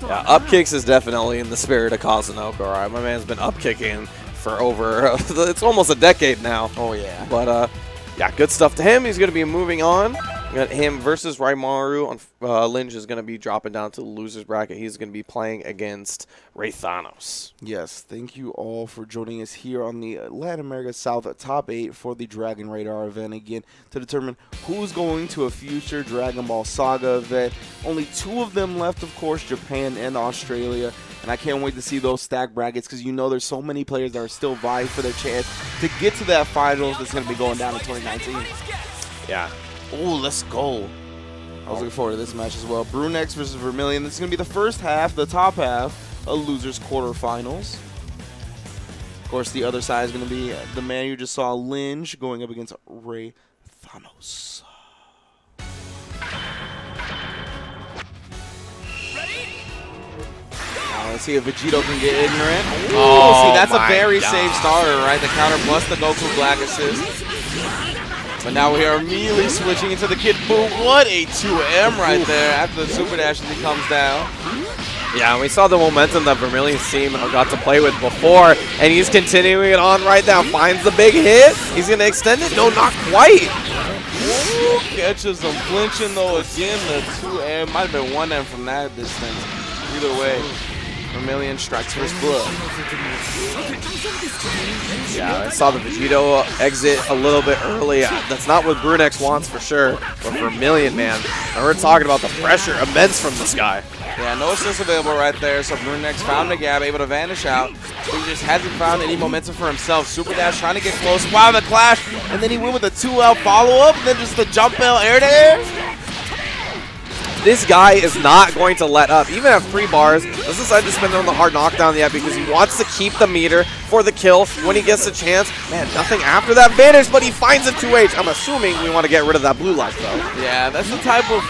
Yeah, up kicks is definitely in the spirit of Kazunoko. All right, my man's been up kicking for over it's almost a decade now. Oh yeah. But yeah, good stuff to him. He's going to be moving on. We got him versus Rymaru. On Linj is going to be dropping down to the losers bracket. He's going to be playing against Thanos. Yes, thank you all for joining us here on the Latin America South Top 8 for the Dragon Radar event again to determine who's going to a future Dragon Ball Saga event. Only 2 of them left, of course, Japan and Australia. And I can't wait to see those stacked brackets because you know there's so many players that are still vying for their chance to get to that finals that's going to be going down in 2019. Yeah. Oh, let's go. I was looking forward to this match as well. BruNex versus Vermillion. This is going to be the first half, the top half of losers quarterfinals. Of course, the other side is going to be the man you just saw, Linj, going up against Thanos. Thanos. Let's see if Vegito can get ignorant. Ooh, Oh, see, that's a my very God. safe starter, right? The counter plus the Goku Black assist. But now we are immediately switching into the K.Buu. What a 2M right there after the super dash as he comes down. Yeah, and we saw the momentum that Vermillion's team got to play with before, and he's continuing it on right now. Finds the big hit. He's going to extend it. No, not quite. Ooh, catches him flinching though again. The 2M might have been 1M from that distance. Either way, Vermillion strikes first blood. Yeah, I saw the Vegito exit a little bit early. That's not what BruNex wants for sure. But Vermillion, man, and we're talking about the pressure immense from this guy. Yeah, no assist available right there. So BruNex found the gap, able to vanish out. He just hasn't found any momentum for himself. Super dash trying to get close. Wow, the clash. And then he went with a 2L follow-up. And then just the jump L air to air. This guy is not going to let up. Even at 3 bars, doesn't decide to spend it on the hard knockdown yet because he wants to keep the meter for the kill when he gets a chance. Man, nothing after that vanish, but he finds a 2H. I'm assuming we want to get rid of that blue life, though. Yeah, that's the type of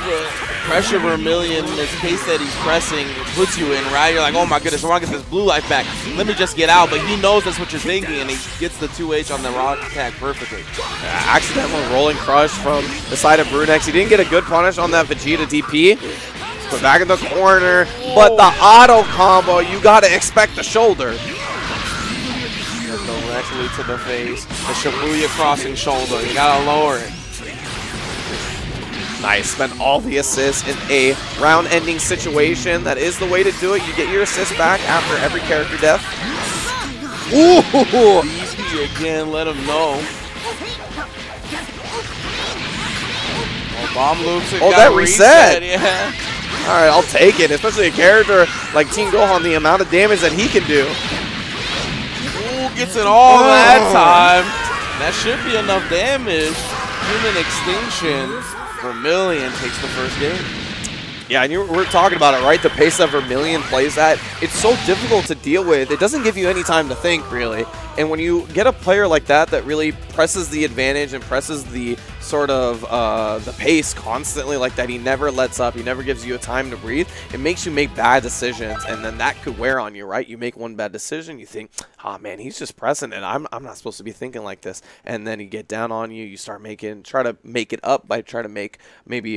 pressure Vermillion, this pace that he's pressing, puts you in, right? You're like, oh my goodness, I want to get this blue life back. Let me just get out. But he knows that's what you're thinking, and he gets the 2H on the rock attack perfectly. Accidental rolling crush from the side of BruNex. He didn't get a good punish on that Vegeta DP. Put back in the corner, but the auto combo, you got to expect the shoulder. Directly to the face. The Shibuya crossing shoulder. You got to lower it. Nice. Spent all the assists in a round-ending situation. That is the way to do it. You get your assists back after every character death. Ooh! DP again, let him know. Bomb loops. Oh, that reset. Yeah. All right, I'll take it. Especially a character like Tien.Gohan, the amount of damage that he can do. Ooh, gets it all that time. That should be enough damage. Human extinction. Vermillion takes the first game. Yeah, and we're talking about it, right? The pace that Vermillion plays at, it's so difficult to deal with. It doesn't give you any time to think, really. And when you get a player like that that really presses the advantage and presses the sort of the pace constantly like that, he never lets up, he never gives you a time to breathe, it makes you make bad decisions, and then that could wear on you, right? You make one bad decision, you think, oh man, he's just pressing it, I'm not supposed to be thinking like this, and then he get down on you, you start try to make it up by trying to make maybe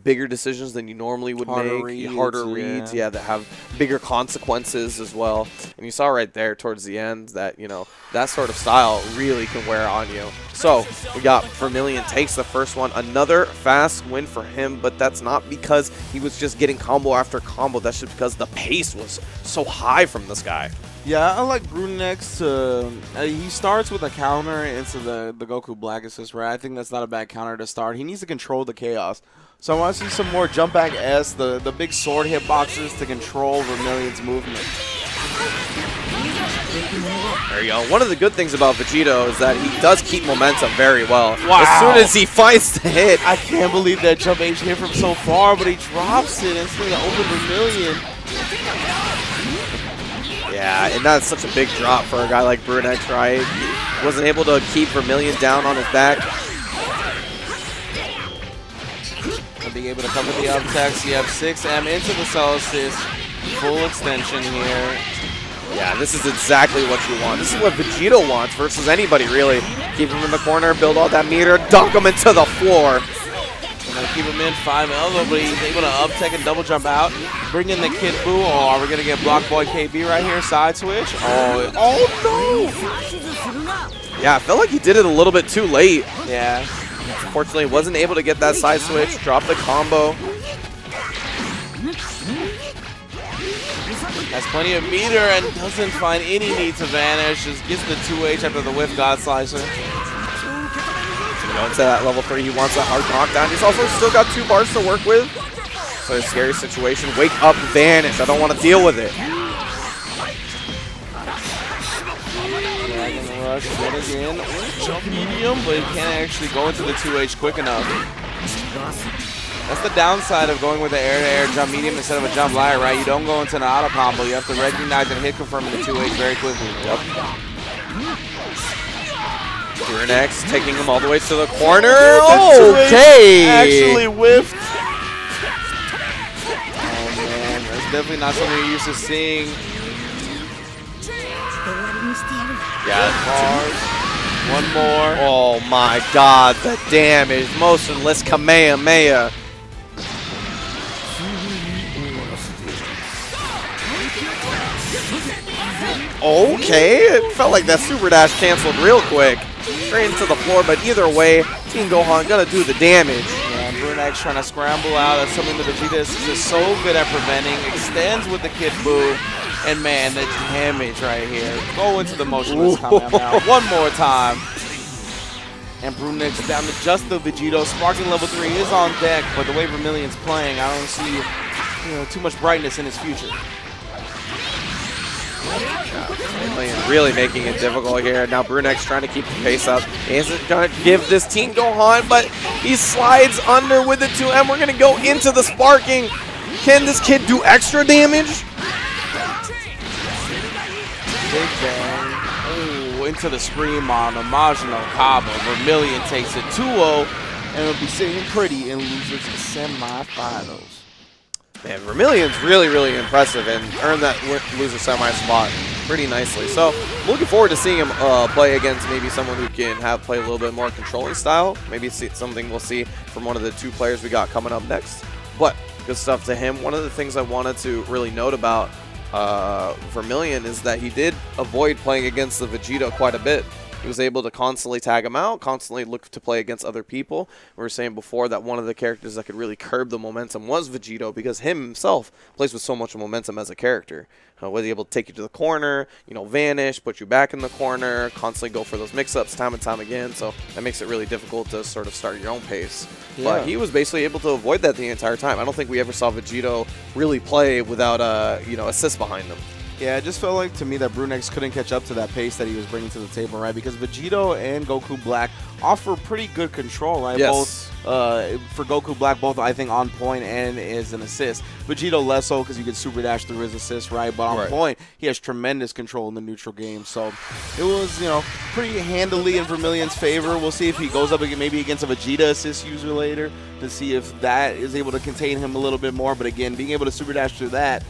bigger decisions than you normally would make, harder reads, yeah, that have bigger consequences as well. And you saw right there towards the end that, you know, that sort of style really can wear on you. So we got Vermillion takes the first one, another fast win for him, but that's not because he was just getting combo after combo, that's just because the pace was so high from this guy. Yeah, I like BruNex. He starts with a counter into the Goku Black assist, right? I think that's not a bad counter to start. He needs to control the chaos. So I want to see some more jump back S, the big sword hitboxes to control Vermillion's movement. There you go. One of the good things about Vegito is that he does keep momentum very well. Wow. As soon as he finds the hit. I can't believe that jump H hit from so far, but he drops it instead of open Vermillion. Yeah, and that's such a big drop for a guy like BruNex, right? He wasn't able to keep Vermillion down on his back. And being able to cover the up text, you have 6M into the cell assist. Full extension here. Yeah, this is exactly what you want. This is what Vegito wants versus anybody, really. Keep him in the corner, build all that meter, dunk him into the floor. Gonna keep him in 5L, but he's able to up-tech and double jump out. Bring in the K.Buu. Oh, are we gonna get Block Boy KB right here? Side switch. Oh no! Yeah, I felt like he did it a little bit too late. Yeah. Unfortunately, wasn't able to get that side switch, dropped the combo. Has plenty of meter and doesn't find any need to vanish. Just gets the 2H after the whiff God Slicer. Going to that level 3, he wants that hard knockdown. He's also still got 2 bars to work with. So a scary situation. Wake up, vanish. I don't want to deal with it. Dragon Rush yet again. Jump medium, but he can't actually go into the 2H quick enough. That's the downside of going with the air-to-air jump medium instead of a jump light, right? You don't go into an auto combo. You have to recognize and hit confirm in the 2H very quickly. Yep. BruNex taking him all the way to the corner. Okay. Okay. Actually whiffed. Oh man, that's definitely not something you're used to seeing. Yeah. Bars. One more. Oh my god, the damage. Motionless Kamehameha. Okay, it felt like that super dash canceled real quick. Straight into the floor, but either way, T.Gohan gonna do the damage. Yeah, BruNex trying to scramble out. That's something that Vegeta is just so good at preventing. Extends with the K.Buu. And man, the damage right here. Go into the motionless Kamehameha one more time. And BruNex down to just the Vegito. Sparking level 3 is on deck, but the way Vermillion's playing, I don't see too much brightness in his future. Vermillion really making it difficult here. Now BruNex trying to keep the pace up. He isn't going to give this Tien-Gohan, but he slides under with the 2M. We're going to go into the sparking. Can this kid do extra damage? Big bang. Oh, into the scream on Imagino Cabo. Vermillion takes it 2-0 and will be sitting pretty in losers semifinals. Man, Vermillion's really, really impressive and earned that loser semi spot pretty nicely. So, looking forward to seeing him play against maybe someone who can play a little bit more controlling style. Maybe see something we'll see from one of the 2 players we got coming up next. But good stuff to him. One of the things I wanted to really note about Vermillion is that he did avoid playing against the Vegito quite a bit. He was able to constantly tag him out, constantly look to play against other people. We were saying before that one of the characters that could really curb the momentum was Vegito, because himself plays with so much momentum as a character. Was he able to take you to the corner, vanish, put you back in the corner, constantly go for those mix-ups time and time again. So that makes it really difficult to sort of start your own pace. Yeah. But he was basically able to avoid that the entire time. I don't think we ever saw Vegito really play without assist behind him. Yeah, it just felt like to me that BruNex couldn't catch up to that pace that he was bringing to the table, right? Because Vegito and Goku Black offer pretty good control, right? Yes. Both, for Goku Black, both I think on point and is an assist. Vegito less so because you can super dash through his assist, right? But on point, he has tremendous control in the neutral game. So it was, pretty handily in Vermillion's favor. We'll see if he goes up again, maybe against a Vegeta assist user later to see if that is able to contain him a little bit more. But again, being able to super dash through that,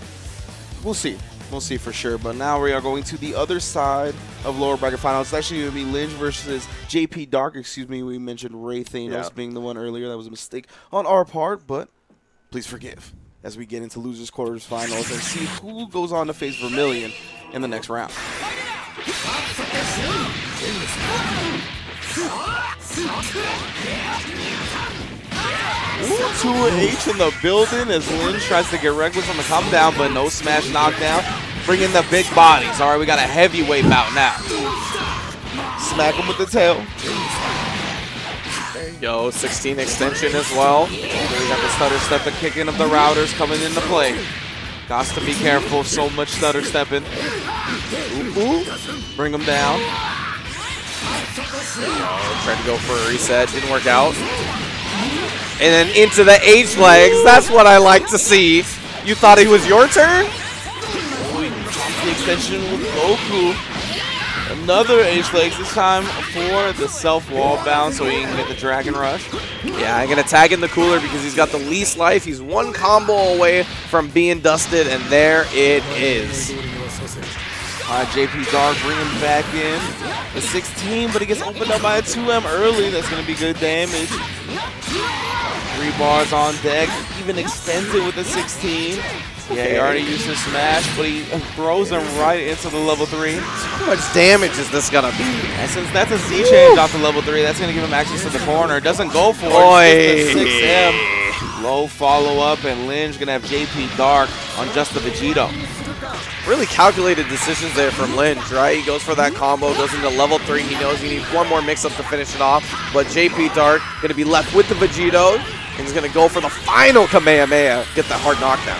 we'll see. We'll see for sure. But now we are going to the other side of lower bracket finals. It's actually going to be Linj versus JP Dark. Excuse me, we mentioned Ray Thanos being the one earlier. That was a mistake on our part, but please forgive as we get into losers quarters finals and see who goes on to face Vermillion in the next round. Ooh, 2H in the building as Linj tries to get reckless on the come down, but no smash knockdown. Bring in the big bodies. All right, we got a heavyweight bout now. Smack him with the tail. There you go, 16 extension as well. We got the stutter step, the kicking of the routers coming into play. Got to be careful, so much stutter stepping. Ooh. Bring him down. Tried to go for a reset, didn't work out. And then into the H legs. That's what I like to see. You thought it was your turn? The extension with Goku. Another H legs, this time for the self wall bound so he can get the Dragon Rush. Yeah, I'm going to tag in the cooler because he's got the least life. He's one combo away from being dusted, and there it is. JP Dark bringing him back in. The 16, but he gets opened up by a 2M early. That's going to be good damage. 3 bars on deck. Even extends it with the 16. Yeah, he already used his smash, but he throws him right into the level 3. How much damage is this going to be? And since that's a Z change off the level 3, that's going to give him access to the corner. Doesn't go for it. The 6M. Low follow-up, and Linj going to have JP Dark on just the Vegito. Really calculated decisions there from Linj, right? He goes for that combo, goes into level 3. He knows he needs one more mix-up to finish it off. But JP Dark going to be left with the Vegito, and he's going to go for the final Kamehameha, get that hard knockdown.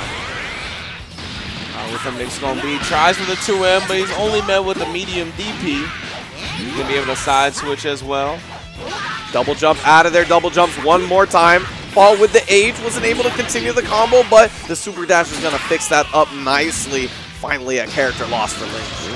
With the mix going to be, tries for the 2M, but he's only met with the medium DP. He's going to be able to side switch as well. Double jump out of there, double jumps one more time. Fall with the H, wasn't able to continue the combo, but the super dash is going to fix that up nicely. Finally, a character loss for Linj.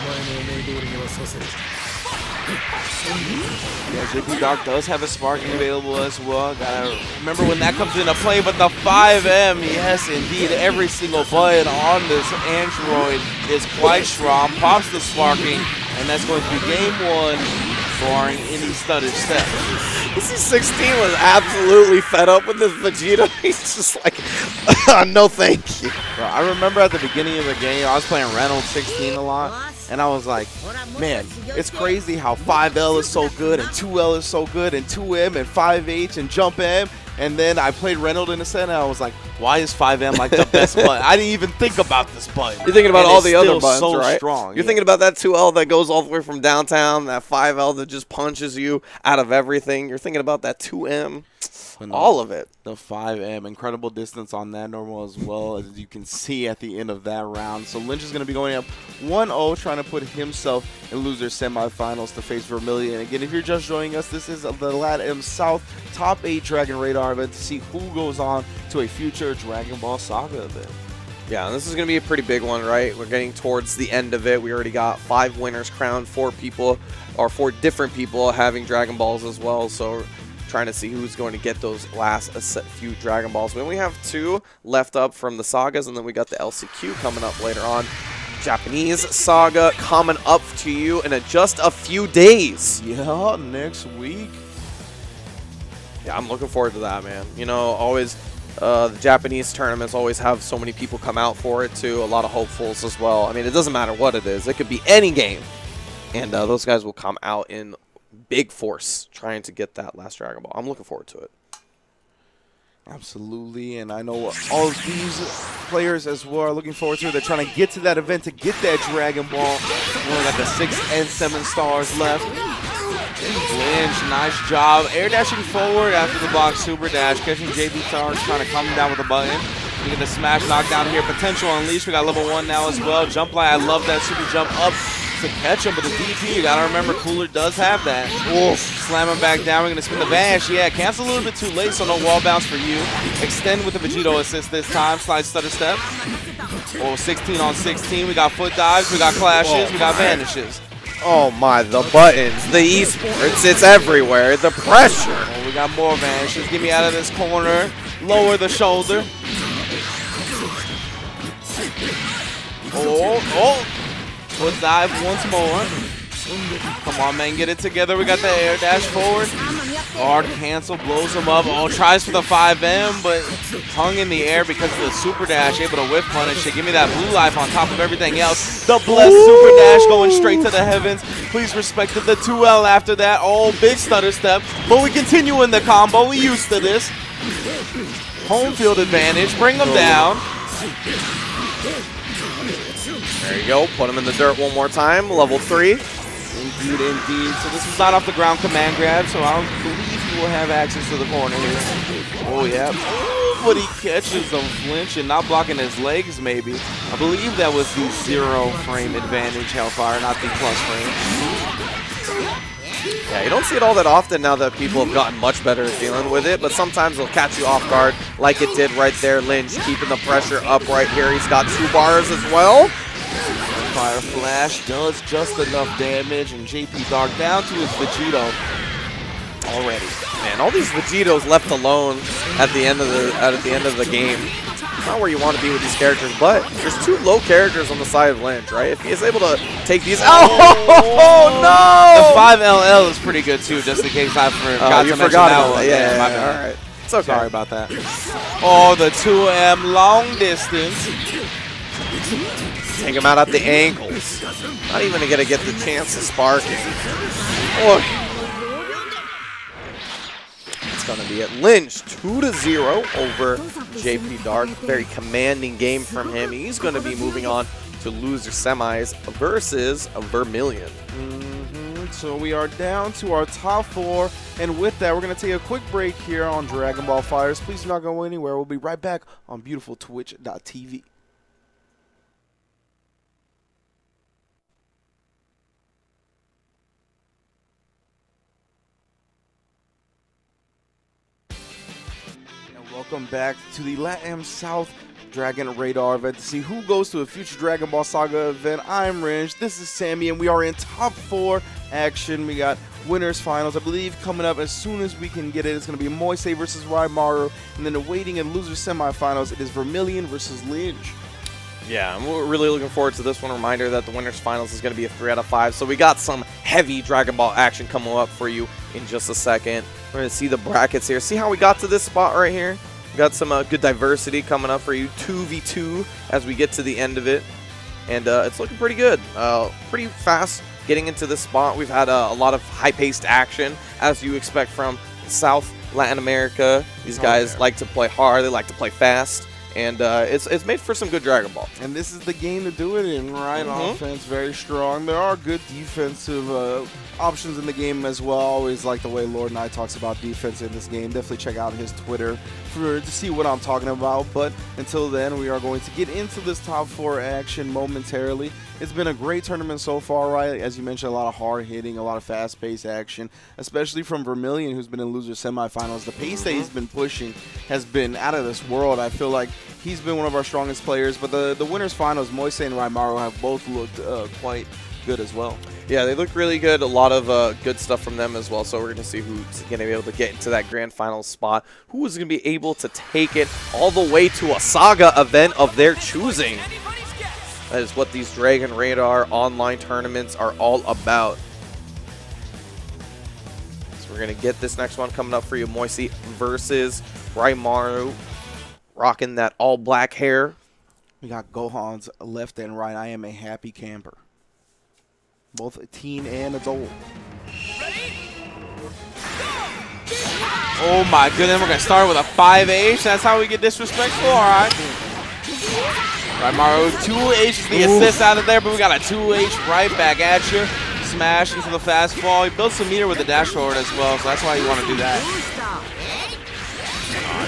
Yeah, JP Dark does have a sparking available as well. Gotta remember when that comes into play, but the 5M, yes indeed, every single button on this Android is quite strong. Pops the sparking, and that's going to be game 1, barring any stutter step. DC16 was absolutely fed up with this Vegeta. He's just like, no thank you. Bro, I remember at the beginning of the game, I was playing Reynolds 16 a lot, and I was like, man, it's crazy how 5L is so good, and 2L is so good, and 2M, and 5H, and Jump M. And then I played Reynolds in a set, and I was like, why is 5M like the best button? I didn't even think about this button. You're thinking about all the other buttons, so right? Strong, You're thinking about that 2L that goes all the way from downtown, that 5L that just punches you out of everything. You're thinking about that 2M, all of it. The 5M, incredible distance on that normal as well, as you can see at the end of that round. So Linj is going to be going up 1-0, trying to put himself in loser semifinals to face Vermillion. Again, if you're just joining us, this is the Latam South Top 8 Dragon Radar event to see who goes on to a future Dragon Ball Saga event. Yeah, this is going to be a pretty big one, right? We're getting towards the end of it. We already got 5 winners crowned, 4 people, or 4 different people having Dragon Balls as well. So trying to see who's going to get those last few Dragon Balls. We only have 2 left up from the sagas, and then we got the LCQ coming up later on. Japanese saga coming up to you in just a few days. Yeah, next week. Yeah, I'm looking forward to that, man. You know, always the Japanese tournaments always have so many people come out for it, too. A lot of hopefuls as well. I mean, it doesn't matter what it is. It could be any game. And those guys will come out in big force trying to get that last Dragon Ball. I'm looking forward to it. Absolutely, and I know all of these players as well are looking forward to it. They're trying to get to that event to get that Dragon Ball. We only got the 6 and 7 stars left. Linj, nice job. Air dashing forward after the block super dash, catching JP Dark, trying to come down with the button. We get the smash knockdown here. Potential unleashed. We got level 1 now as well. Jump line, I love that super jump up to catch him, but the DP, you gotta remember, Cooler does have that. Oof. Slam him back down. We're gonna spin the bash. Yeah, cancel a little bit too late, so no wall bounce for you. Extend with the Vegito assist this time. Slide stutter step. Oh, 16 on 16. We got foot dives, we got clashes, we got vanishes. Oh my, the buttons, the esports, it's everywhere. The pressure. Oh, we got more vanishes. Get me out of this corner. Lower the shoulder. Oh. Foot dive once more. Come on, man, get it together. We got the air dash forward. Hard cancel, blows him up. Oh, tries for the 5M, but hung in the air because of the super dash, able to whip punish it. Give me that blue life on top of everything else. The blessed super dash going straight to the heavens. Please respect the 2L after that. Oh, big stutter step. But we continue in the combo. We used to this. Home field advantage. Bring them down. There you go. Put him in the dirt one more time. Level 3. Indeed, indeed. So this is not off the ground command grab, so I don't believe he will have access to the corner here. Oh, yeah. Oh, but he catches him flinching, not blocking his legs, maybe. I believe that was the 0 frame advantage, Hellfire, not the plus frame. Yeah, you don't see it all that often now that people have gotten much better at dealing with it, but sometimes they'll catch you off guard like it did right there. Linj keeping the pressure up right here. He's got 2 bars as well. Fire Flash does just enough damage, and JP Dark down to his Vegito already. Man, all these Vegitos left alone at the end of the game. Not where you want to be with these characters, but there's 2 low characters on the side of Linj, right? If he is able to take these, oh no! The 5LL is pretty good too, just in case I forgot to mention that one. Yeah, all right. It's okay. Sorry about that. Oh, the 2M long distance. Take him out at the ankles. Not even going to get the chance to spark it. Oh. It's going to be at Linj, 2-0 over JP Dark. Very commanding game from him. He's going to be moving on to loser semis versus Vermillion. So we are down to our top 4, and with that, we're going to take a quick break here on Dragon Ball FighterZ. Please do not go anywhere. We'll be right back on beautiful Twitch.tv. Welcome back to the Latam South Dragon Radar event to see who goes to a future Dragon Ball Saga event. I'm Linj, this is Sammy, and we are in top 4 action. We got winners finals. I believe coming up as soon as we can get it, it's going to be Moise versus Rymaru, and then awaiting in loser semifinals, it is Vermillion versus Linj. Yeah, and we're really looking forward to this one. Reminder that the winners finals is going to be a 3 out of 5. So we got some heavy Dragon Ball action coming up for you in just a second. We're going to see the brackets here. See how we got to this spot right here? We got some good diversity coming up for you. 2v2 as we get to the end of it. And it's looking pretty good. Pretty fast getting into this spot. We've had a lot of high-paced action, as you expect from South Latin America. These guys like to play hard. They like to play fast. And it's made for some good Dragon Ball. And this is the game to do it in, right? Offense, very strong. There are good defensive options in the game as well. Always like the way Lord and I talks about defense in this game. Definitely check out his Twitter to see what I'm talking about. But until then, we are going to get into this top 4 action momentarily. It's been a great tournament so far, right? As you mentioned, a lot of hard hitting, a lot of fast-paced action, especially from Vermillion, who's been in loser semifinals. The pace that he's been pushing has been out of this world. I feel like he's been one of our strongest players. But the winners finals, Moise and Rymaru, have both looked quite good as well. Yeah, they look really good. A lot of good stuff from them as well. So we're going to see who's going to be able to get into that grand final spot. Who is going to be able to take it all the way to a Saga event of their choosing. That is what these Dragon Radar online tournaments are all about. So we're going to get this next one coming up for you. Moise versus Rymaru. Rocking that all black hair. We got Gohan's left and right. I am a happy camper. Both a teen and adult. Oh my goodness, we're going to start with a 5H. That's how we get disrespectful? All right. Rymaru, 2H, the assist out of there, but we got a 2H right back at you. Smash into the fastball. He built some meter with the dash forward as well, so that's why you want to do that.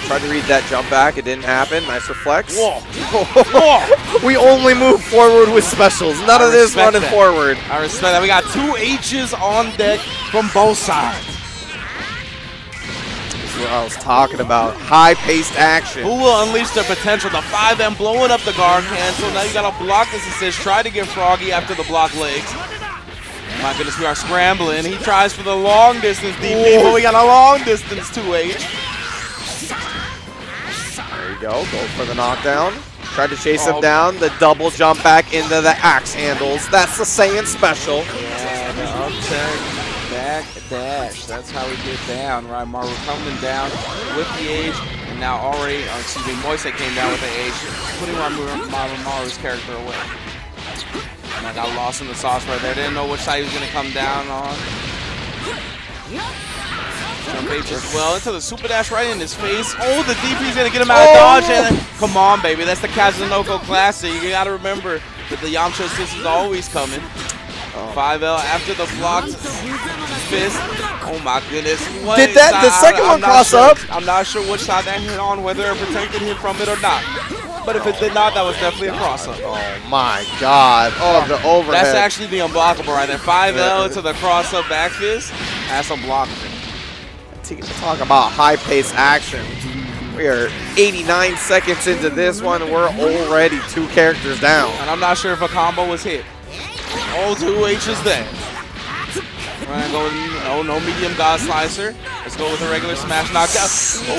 Tried to read that jump back. It didn't happen. Nice reflex. Whoa. Whoa. We only move forward with specials. None of this running forward. I respect that. We got 2 H's on deck from both sides. What I was talking about. High-paced action. Who will unleash their potential? The 5M blowing up the guard cancel. Now you got to block this assist. Try to get Froggy after the block legs. My goodness, we are scrambling. He tries for the long distance DP, but we got a long distance 2H. There you go. Go for the knockdown. Tried to chase him down. The double jump back into the axe handles. That's the Saiyan special. Yeah, the up back dash. That's how we get down. Rymaru coming down with the H, and now already, Moise came down with the H, putting Rymaru's character away. And I got lost in the sauce right there. Didn't know which side he was going to come down on. Jump H as well into the super dash right in his face. Oh, the DP's going to get him out of dodge. And come on, baby. That's the Kazunoko classic. You got to remember that the Yamcha assist is always coming. 5L after the blocked fist. Oh my goodness. What did that the second one cross up? I'm not sure which side that hit on, whether it protected him from it or not. But if it did not, that was definitely a cross up. Oh my god. Oh, the overhead. That's actually the unblockable right there. 5L into the cross up back fist. That's unblockable. Talk about high-paced action. We are 89 seconds into this one, and we're already 2 characters down. And I'm not sure if a combo was hit. Oh, 2H is there. We're gonna go with no medium God Slicer. Let's go with a regular smash knockdown.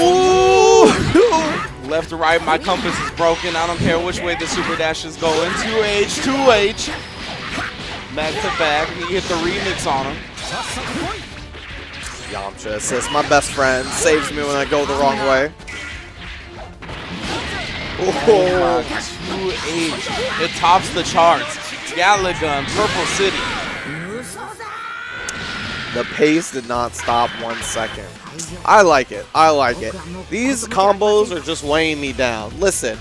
Ooh! Left to right, my compass is broken. I don't care which way the super dash is going. 2H, 2H. Back to back. He hit the remix on him. Yamcha assist, my best friend. Saves me when I go the wrong way. Oh, 2H. It tops the charts. Galagun, Purple City. The pace did not stop 1 second. I like it. I like it. These combos are just weighing me down. Listen,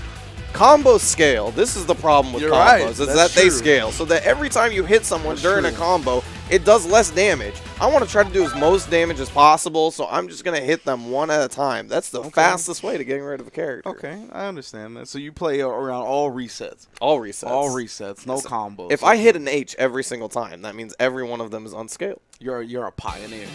combos scale. This is the problem with combos, is that they scale. So that every time you hit someone during a combo, it does less damage. I want to try to do as most damage as possible, so I'm just going to hit them one at a time. That's the fastest way to getting rid of a character. Okay, I understand that. So you play around all resets. All resets. All resets, no combos. If I hit an H every single time, that means every one of them is unscaled. You're a pioneer.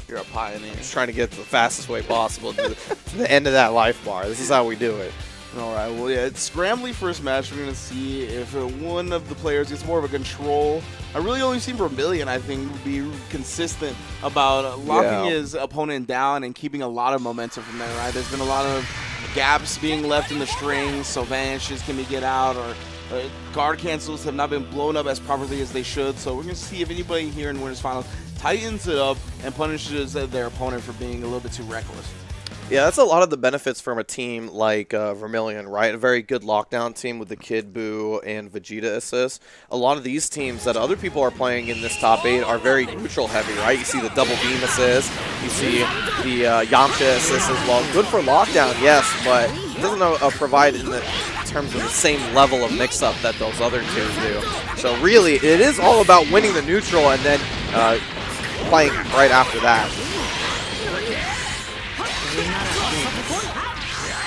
You're a pioneer. Just trying to get to the fastest way possible to the end of that life bar. This is how we do it. All right, well, yeah, it's scrambly first match. We're going to see if one of the players gets more of a control I really only seen Vermillion, I think, be consistent about locking his opponent down and keeping a lot of momentum from there, right? There's been a lot of gaps being left in the strings, so vanishes can get out, or guard cancels have not been blown up as properly as they should. So we're going to see if anybody here in Winners Finals tightens it up and punishes their opponent for being a little bit too reckless. Yeah, that's a lot of the benefits from a team like Vermillion, right? A very good lockdown team with the K.Buu and Vegeta assists. A lot of these teams that other people are playing in this top 8 are very neutral heavy, right? You see the double beam assist, you see the Yamcha assist as well. Good for lockdown, yes, but it doesn't provide in terms of the same level of mix-up that those other tiers do. So really, it is all about winning the neutral and then playing right after that.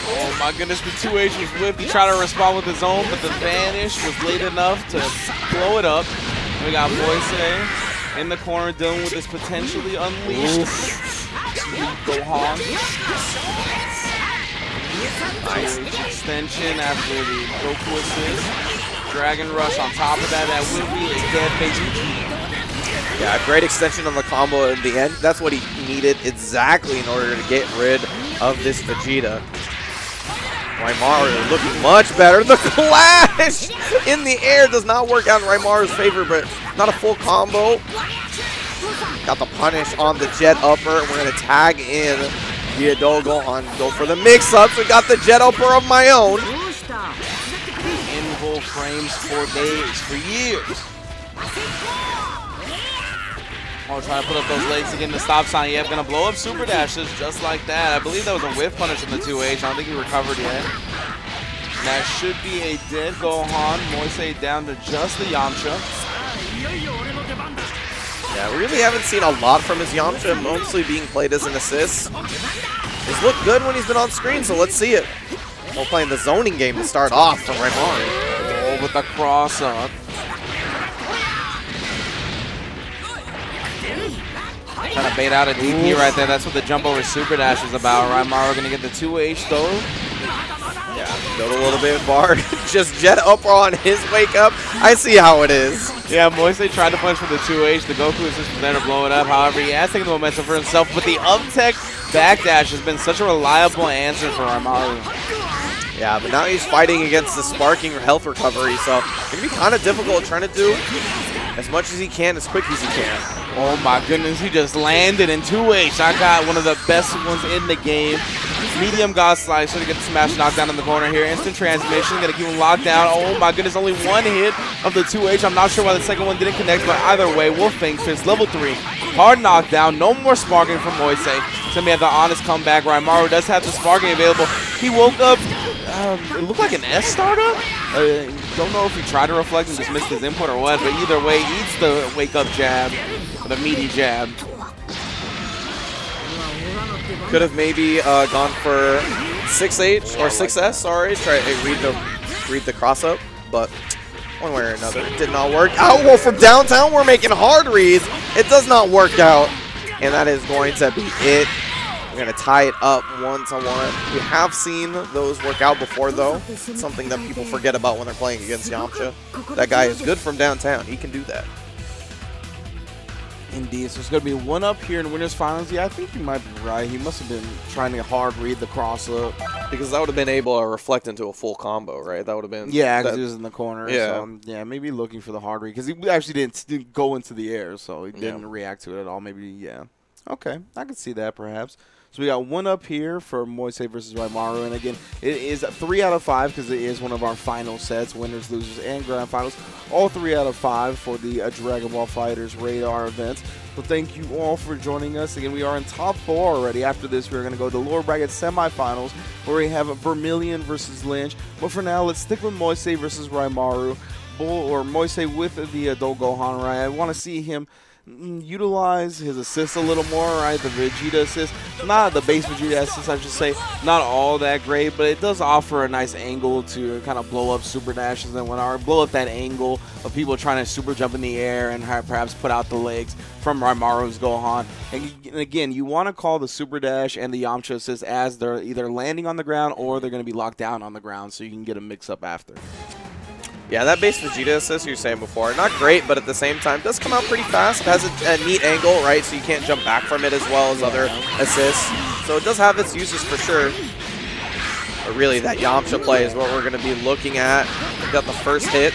Oh my goodness, the 2H was whipped. He tried to respond with his own, but the vanish was late enough to blow it up. We got Moise in the corner dealing with this potentially unleashed Gohan. Nice extension after the Goku assist. Dragon Rush on top of that. That will be a dead face Vegeta. Yeah, great extension on the combo in the end. That's what he needed exactly in order to get rid of this Vegeta. Rymaru looking much better. The clash in the air does not work out in Rymaru's favor, but not a full combo. Got the punish on the jet upper. We're going to tag in the A.Gohan. Go for the mix-ups. We got the jet upper of my own. In full frames for days, for years. Oh, trying to put up those legs to get in the stop sign. Yep, gonna blow up super dashes just like that. I believe that was a whiff punish in the 2H. I don't think he recovered yet. That should be a dead Gohan. Moise down to just the Yamcha. Yeah, we really haven't seen a lot from his Yamcha, mostly being played as an assist. He's looked good when he's been on screen, so let's see it. We're playing the zoning game to start off from Rymaru. Oh, with the cross up. Trying to bait out a DP right there. That's what the jump over super dash is about. Rymaru gonna get the 2H though. Yeah, build a little bit of Bard. Just jet up on his wake up. I see how it is. Yeah, Moise tried to punch for the 2H. The Goku assist was there to blow it up. However, he has taken the momentum for himself. But the up-tech backdash has been such a reliable answer for Rymaru. Yeah, but now he's fighting against the sparking health recovery, so it's going to be kind of difficult trying to do as much as he can, as quick as he can. Oh my goodness, he just landed in 2H. I got one of the best ones in the game. Medium God Slice, so to get the smash knockdown in the corner here. Instant transmission, gonna keep him locked down. Oh my goodness, only one hit of the 2H. I'm not sure why the second one didn't connect, but either way, Wolfang Fist, level 3. Hard knockdown, no more sparking from Moise. So we have the honest comeback. Rymaru does have the sparking available. He woke up, it looked like an S startup. Don't know if he tried to reflect and just missed his input or what, but either way, eats the wake-up jab, the meaty jab. Could have maybe gone for 6H or 6S, sorry. Try to read the cross-up, but one way or another, it did not work out. Well, from downtown, we're making hard reads. It does not work out, and that is going to be it. We're going to tie it up 1-1. We have seen those work out before, though. It's something that people forget about when they're playing against Yamcha. That guy is good from downtown. He can do that. Indeed, so it's going to be one up here in Winners Finals. Yeah, I think you might be right. He must have been trying to hard read the cross up. Because that would have been able to reflect into a full combo, right? That would have been... Yeah, because he was in the corner. Yeah. So, yeah, maybe looking for the hard read. Because he actually didn't go into the air, so he didn't react to it at all. Maybe, yeah. Okay, I could see that perhaps. So we got one up here for Moise versus Rymaru, and again, it is 3 out of 5 because it is one of our final sets, winners, losers, and grand finals. All 3 out of 5 for the Dragon Ball FighterZ Radar events. So thank you all for joining us. Again, we are in top 4 already. After this, we're going to go to lower bracket semifinals where we have Vermillion versus Linj. But for now, let's stick with Moise versus Rymaru. Moise with the adult Gohan, right? I want to see him utilize his assist a little more, right? The Vegeta assist, not the base Vegeta assist, I should say, not all that great, but it does offer a nice angle to kind of blow up super dashes and whatnot, blow up that angle of people trying to super jump in the air and perhaps put out the legs from Rymaru's Gohan. And again, you want to call the super dash and the Yamcha assist as they're either landing on the ground or they're going to be locked down on the ground, so you can get a mix up after. Yeah, that base Vegeta assist you were saying before, not great, but at the same time, does come out pretty fast. It has a neat angle, right, so you can't jump back from it as well as other assists. So it does have its uses for sure. But really, that Yamcha play is what we're going to be looking at. We got the first hit.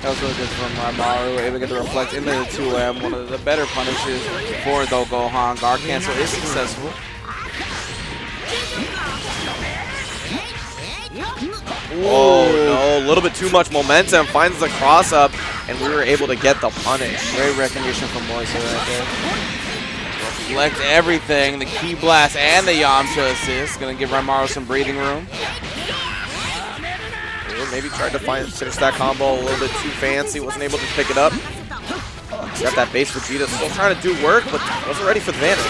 That was really good from Rymaru, able to get the reflect into the 2M. One of the better punishes for Gohan. Guard cancel is successful. Oh no, a little bit too much momentum. Finds the cross up, and we were able to get the punish. Great recognition from Moise right there. Reflect everything, the key blast and the Yamcha assist. Gonna give Rymaru some breathing room. Maybe tried to finish that combo a little bit too fancy. Wasn't able to pick it up. Got that base Vegeta still trying to do work, but wasn't ready for the vanish.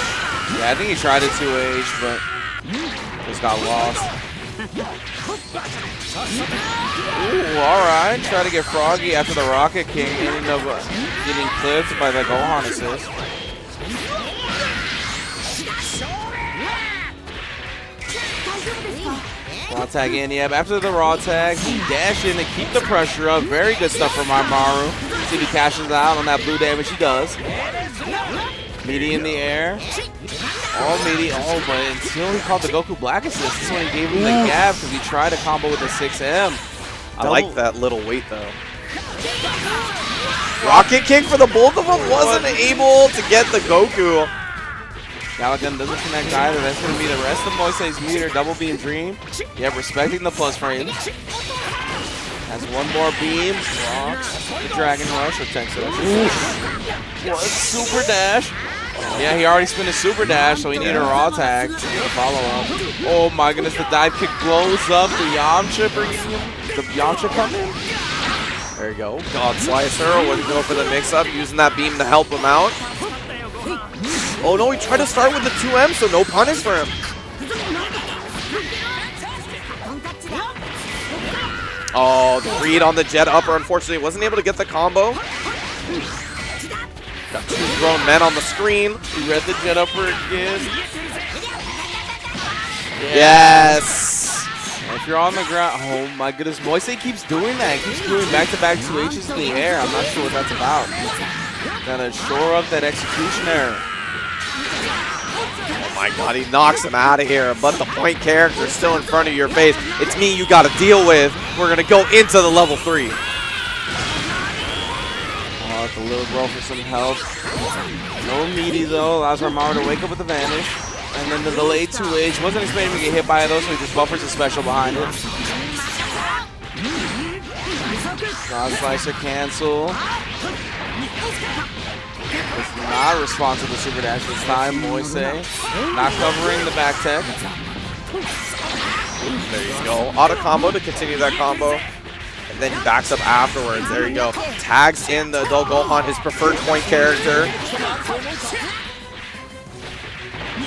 Yeah, I think he tried it 2H, but just got lost. Ooh, alright. Try to get Froggy after the Rocket King, ending up getting clipped by the Gohan assist. Raw tag in, yeah, but after the raw tag, he dashed in to keep the pressure up. Very good stuff from Rymaru. See if he cashes out on that blue damage. He does. Meaty in the air. All meaty. Oh, but until he called the Goku Black assist, this is when he gave him the gap because he tried to combo with the 6M. I like that little weight, though. Rocket kick for the both of them. Wasn't able to get the Goku. Galagan doesn't connect either. That's going to be the rest of Moise's meter. Double beam dream. Yeah, respecting the plus frame. Has one more beam. Rocks the Dragon Rush. Or Tech What? Super dash. Yeah, he already spent his super dash, so he needed a raw tag to get the follow-up. Oh my goodness, the dive kick blows up the Yamcha, bringing the Yamcha coming. There you go. God Slicer wouldn't go for the mix-up, using that beam to help him out. Oh no, he tried to start with the 2M, so no punish for him. Oh, the read on the jet upper, unfortunately, wasn't able to get the combo. Got two grown men on the screen. He read the jet upper again. Yes! If you're on the ground, oh my goodness, Moise keeps doing that. He keeps doing back-to-back 2Hs in the air. I'm not sure what that's about. Gotta shore up that execution error. Oh my god, he knocks him out of here, but the point character is still in front of your face. It's me you gotta deal with. We're gonna go into the level 3. Oh, the little bro for some help. No meaty though, allows Rymaru to wake up with the vanish. And then the delayed 2H. Wasn't expecting to get hit by it though, so he just buffers a special behind it. God Slicer cancel. It's not responsive to the super dash this time. Moise not covering the back tech. There you go. Auto combo to continue that combo. And then he backs up afterwards. There you go. Tags in the adult Gohan, his preferred point character.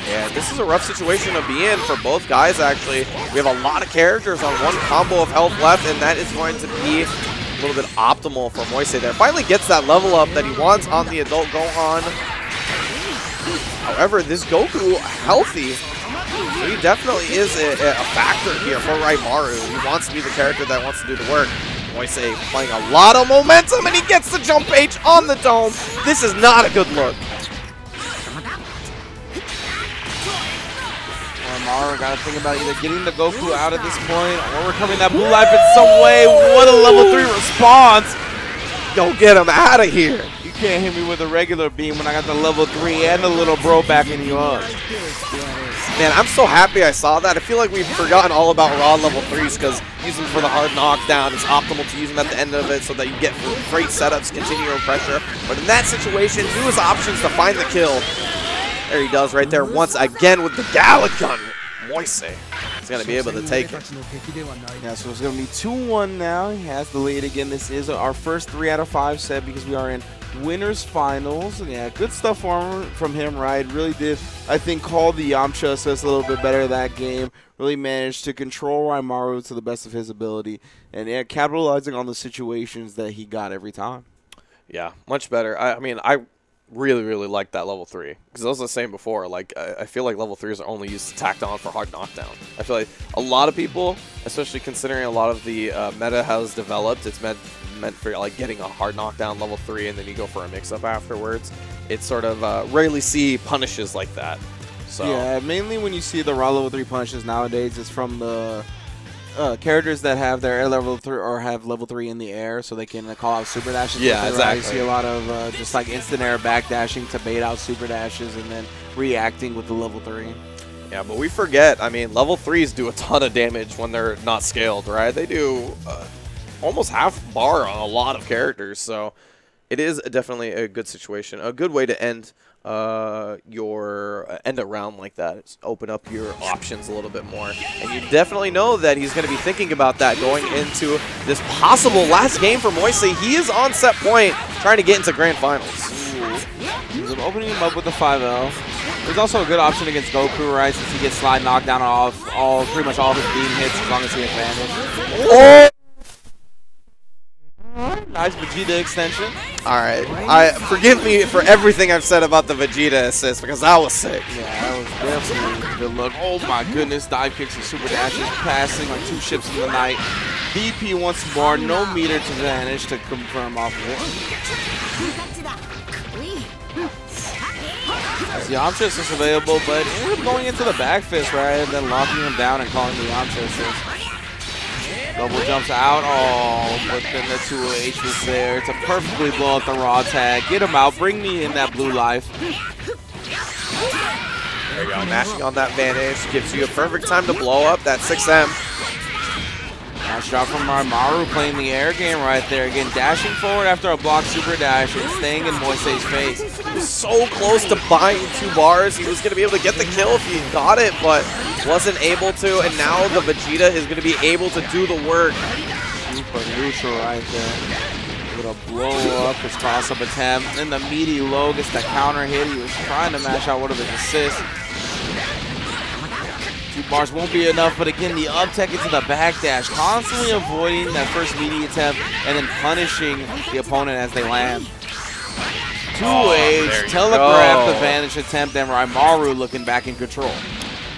Yeah, this is a rough situation to be in for both guys, actually. We have a lot of characters on one combo of health left, and that is going to be a little bit optimal for Moise there. Finally gets that level up that he wants on the adult Gohan. However, this Goku healthy, he definitely is a factor here for Rymaru. He wants to be the character that wants to do the work. Moise playing a lot of momentum, and he gets the jump H on the dome. This is not a good look. Rymaru got to think about either getting the Goku out at this point or recovering that blue life in some way. What a level 3 response. Go get him out of here. You can't hit me with a regular beam when I got the level 3 and the little bro backing you up. Man, I'm so happy I saw that. I feel like we've forgotten all about raw level 3s because using them for the hard knockdown is optimal to use them at the end of it so that you get great setups, continue your pressure. But in that situation, use options to find the kill. There he does right there once again with the Galagun. Moise is going to be able to take it. Yeah, so it's going to be 2-1 now. He has the lead again. This is our first 3 out of 5 set because we are in winners finals. Yeah, good stuff from him, right? Really did, I think, call the Yamcha assist a little bit better that game. Really managed to control Rymaru to the best of his ability. And yeah, capitalizing on the situations that he got every time. Yeah, much better. I mean, I really, really like that level 3. Because I was saying before, like, I feel like level 3s are only used to tacked on for hard knockdown. I feel like a lot of people, especially considering a lot of the meta has developed, it's meant for like getting a hard knockdown level 3 and then you go for a mix-up afterwards. It's sort of rarely see punishes like that. So yeah, mainly when you see the raw level 3 punishes nowadays, it's from the characters that have their air level 3 or have level 3 in the air, so they can call out super dashes. Yeah, exactly. You see a lot of just like instant air back dashing to bait out super dashes and then reacting with the level 3. Yeah, but we forget, I mean, level 3s do a ton of damage when they're not scaled, right? They do almost half bar on a lot of characters, so it is definitely a good situation. A good way to end end a round like that is open up your options a little bit more. And you definitely know that he's going to be thinking about that going into this possible last game for Moise. He is on set point trying to get into grand finals. He's opening him up with the 5L. There's also a good option against Goku, right? Since he gets slide knockdown off pretty much all of his beam hits as long as he has advantage. Oh! Nice Vegeta extension. Alright, forgive me for everything I've said about the Vegeta assist because that was sick. Yeah, that was definitely a good look. Oh my goodness, dive kicks and super dashes, passing like 2 ships in the night. DP once more, no meter to vanish to confirm off of it. As the Yamcha assist available, but ended up going into the back fist, right? And then locking him down and calling the Yamcha assist. Double jumps out. Oh, but then the 2H was there to perfectly blow up the raw tag. Get him out. Bring me in that blue life. There you go. Mashing on that vanish gives you a perfect time to blow up that 6M. Nice shot from Rymaru playing the air game right there. Again, dashing forward after a block super dash and staying in Moise's face. He was so close to buying 2 bars. He was going to be able to get the kill if he got it, but wasn't able to. And now the Vegeta is going to be able to do the work. Super neutral right there. Able to blow up his cross-up attempt. And the meaty low gets the counter hit. He was trying to mash out one of his assists. 2 bars won't be enough, but again, the up tech into the back dash, constantly avoiding that first meaty attempt and then punishing the opponent as they land. 2H, telegraph the vanish attempt, and Rymaru looking back in control.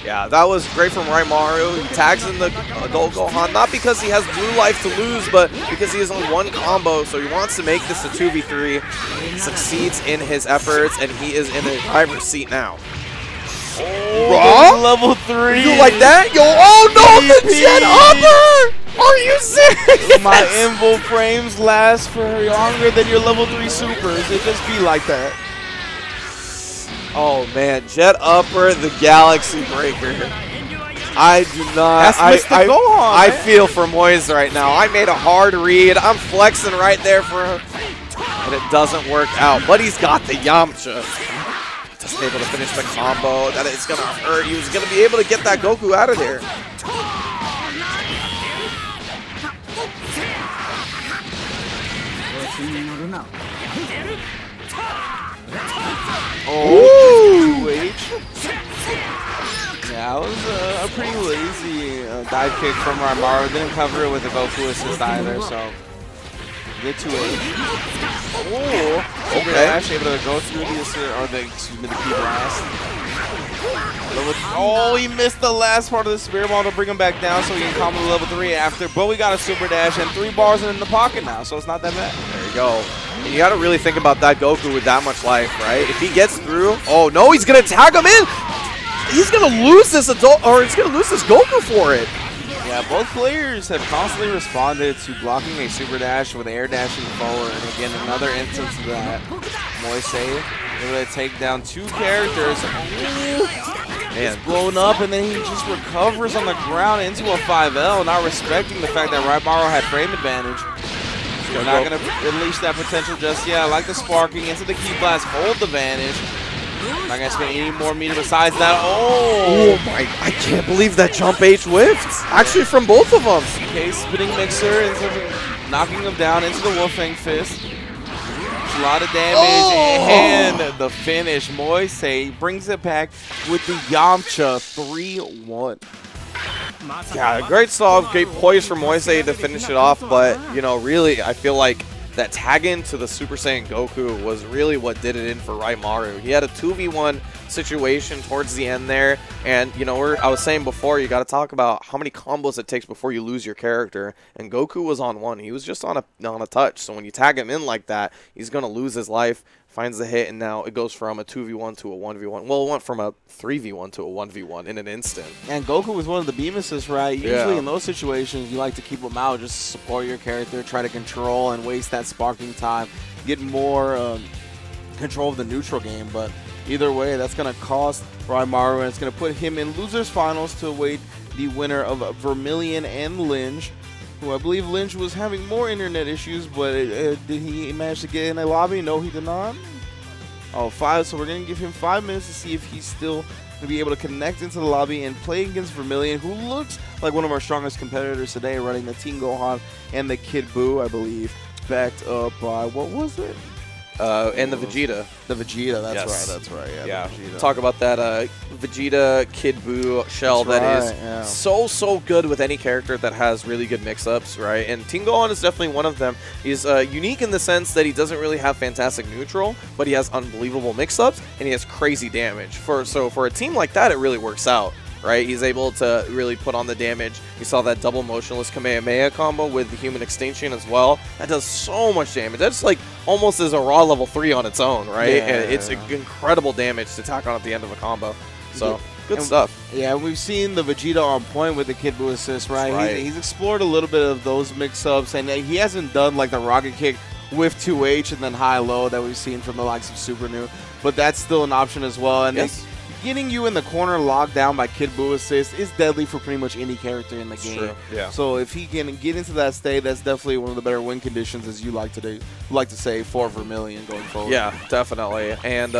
Yeah, that was great from Rymaru. He tags in the adult Gohan, not because he has blue life to lose, but because he is on 1 combo, so he wants to make this a 2v3. Succeeds in his efforts, and he is in the driver's seat now. Oh, level 3. You like that? Yo, oh no, the Jet Upper! Are you serious? My invo frames last for longer than your level 3 supers. It just be like that. Oh man, Jet Upper, the Galaxy Breaker. I do not. I feel for Moise right now. I made a hard read. I'm flexing right there for him, and it doesn't work out. But he's got the Yamcha. Just able to finish the combo. That it's gonna hurt. He was gonna be able to get that Goku out of there. Oh, 2H. Yeah, that was a pretty lazy dive kick from Rymaru. Didn't cover it with a Goku assist either, so get 2H. Oh, okay. Actually able to go through the assist, or the key blast. Oh, he missed the last part of the spirit ball to bring him back down so he can combo the level 3 after. But we got a super dash and 3 bars in the pocket now, so it's not that bad. There you go. And you got to really think about that Goku with that much life, right? If he gets through, oh no, he's going to tag him in. He's going to lose this adult, or he's going to lose this Goku for it. Yeah, both players have constantly responded to blocking a super dash with air dashing forward. And again, another instance of that. Moise able to take down 2 characters. It's blown up, and then he just recovers on the ground into a 5L, not respecting the fact that Rymaru had frame advantage. They're not going to unleash that potential just yet. I like the sparking into the key blast, hold the vanish. Not going to spend any more meter besides that. Oh my, I can't believe that jump H whiffed. Actually, from both of them. Okay, spinning mixer, knocking him down into the Wolfang fist. A lot of damage, and the finish. Moise brings it back with the Yamcha 3-1. Yeah, great solve, great poise from Moise to finish it off, but, you know, really, I feel like that tag into the Super Saiyan Goku was really what did it in for Rymaru. He had a 2v1 situation towards the end there, and you know, I was saying before, you got to talk about how many combos it takes before you lose your character, and Goku was on one. He was just on a touch, so when you tag him in like that, he's going to lose his life. Finds the hit, and now it goes from a 2v1 to a 1v1. Well, it went from a 3v1 to a 1v1 in an instant. And Goku was one of the beam assists, right? Usually in those situations, you like to keep them out, just support your character, try to control and waste that sparking time, get more control of the neutral game. But either way, that's going to cost Rymaru, and it's going to put him in losers finals to await the winner of Vermillion and Linj. Who I believe Linj was having more internet issues, but did he manage to get in a lobby? No, he did not. Oh, 5, so we're going to give him 5 minutes to see if he's still going to be able to connect into the lobby and play against Vermillion, who looks like one of our strongest competitors today, running the T.Gohan and the K.Buu, I believe, backed up by, what was it? And the Vegeta. The Vegeta, that's Yes. right, that's right. Yeah, Vegeta. talk about that Vegeta K.Buu shell That's that right, is so good with any character that has really good mix-ups, right? And Tien is definitely one of them. He's unique in the sense that he doesn't really have fantastic neutral, but he has unbelievable mix-ups, and he has crazy damage. So for a team like that, it really works out. Right, he's able to really put on the damage. You saw that double motionless Kamehameha combo with the human extinction as well. That does so much damage. That's like almost as a raw level 3 on its own, right? Yeah, and it's incredible damage to tack on at the end of a combo. So good stuff. Yeah, we've seen the Vegeta on point with the K.Buu assist, right? Right. He's explored a little bit of those mix-ups, and he hasn't done like the rocket kick with 2H and then high-low that we've seen from the likes of Super New, but that's still an option as well. And Yes. getting you in the corner locked down by K.Buu assist is deadly for pretty much any character in the game. True. Yeah. So if he can get into that state, that's definitely one of the better win conditions, as you like to say, for Vermillion going forward. Yeah, definitely. And,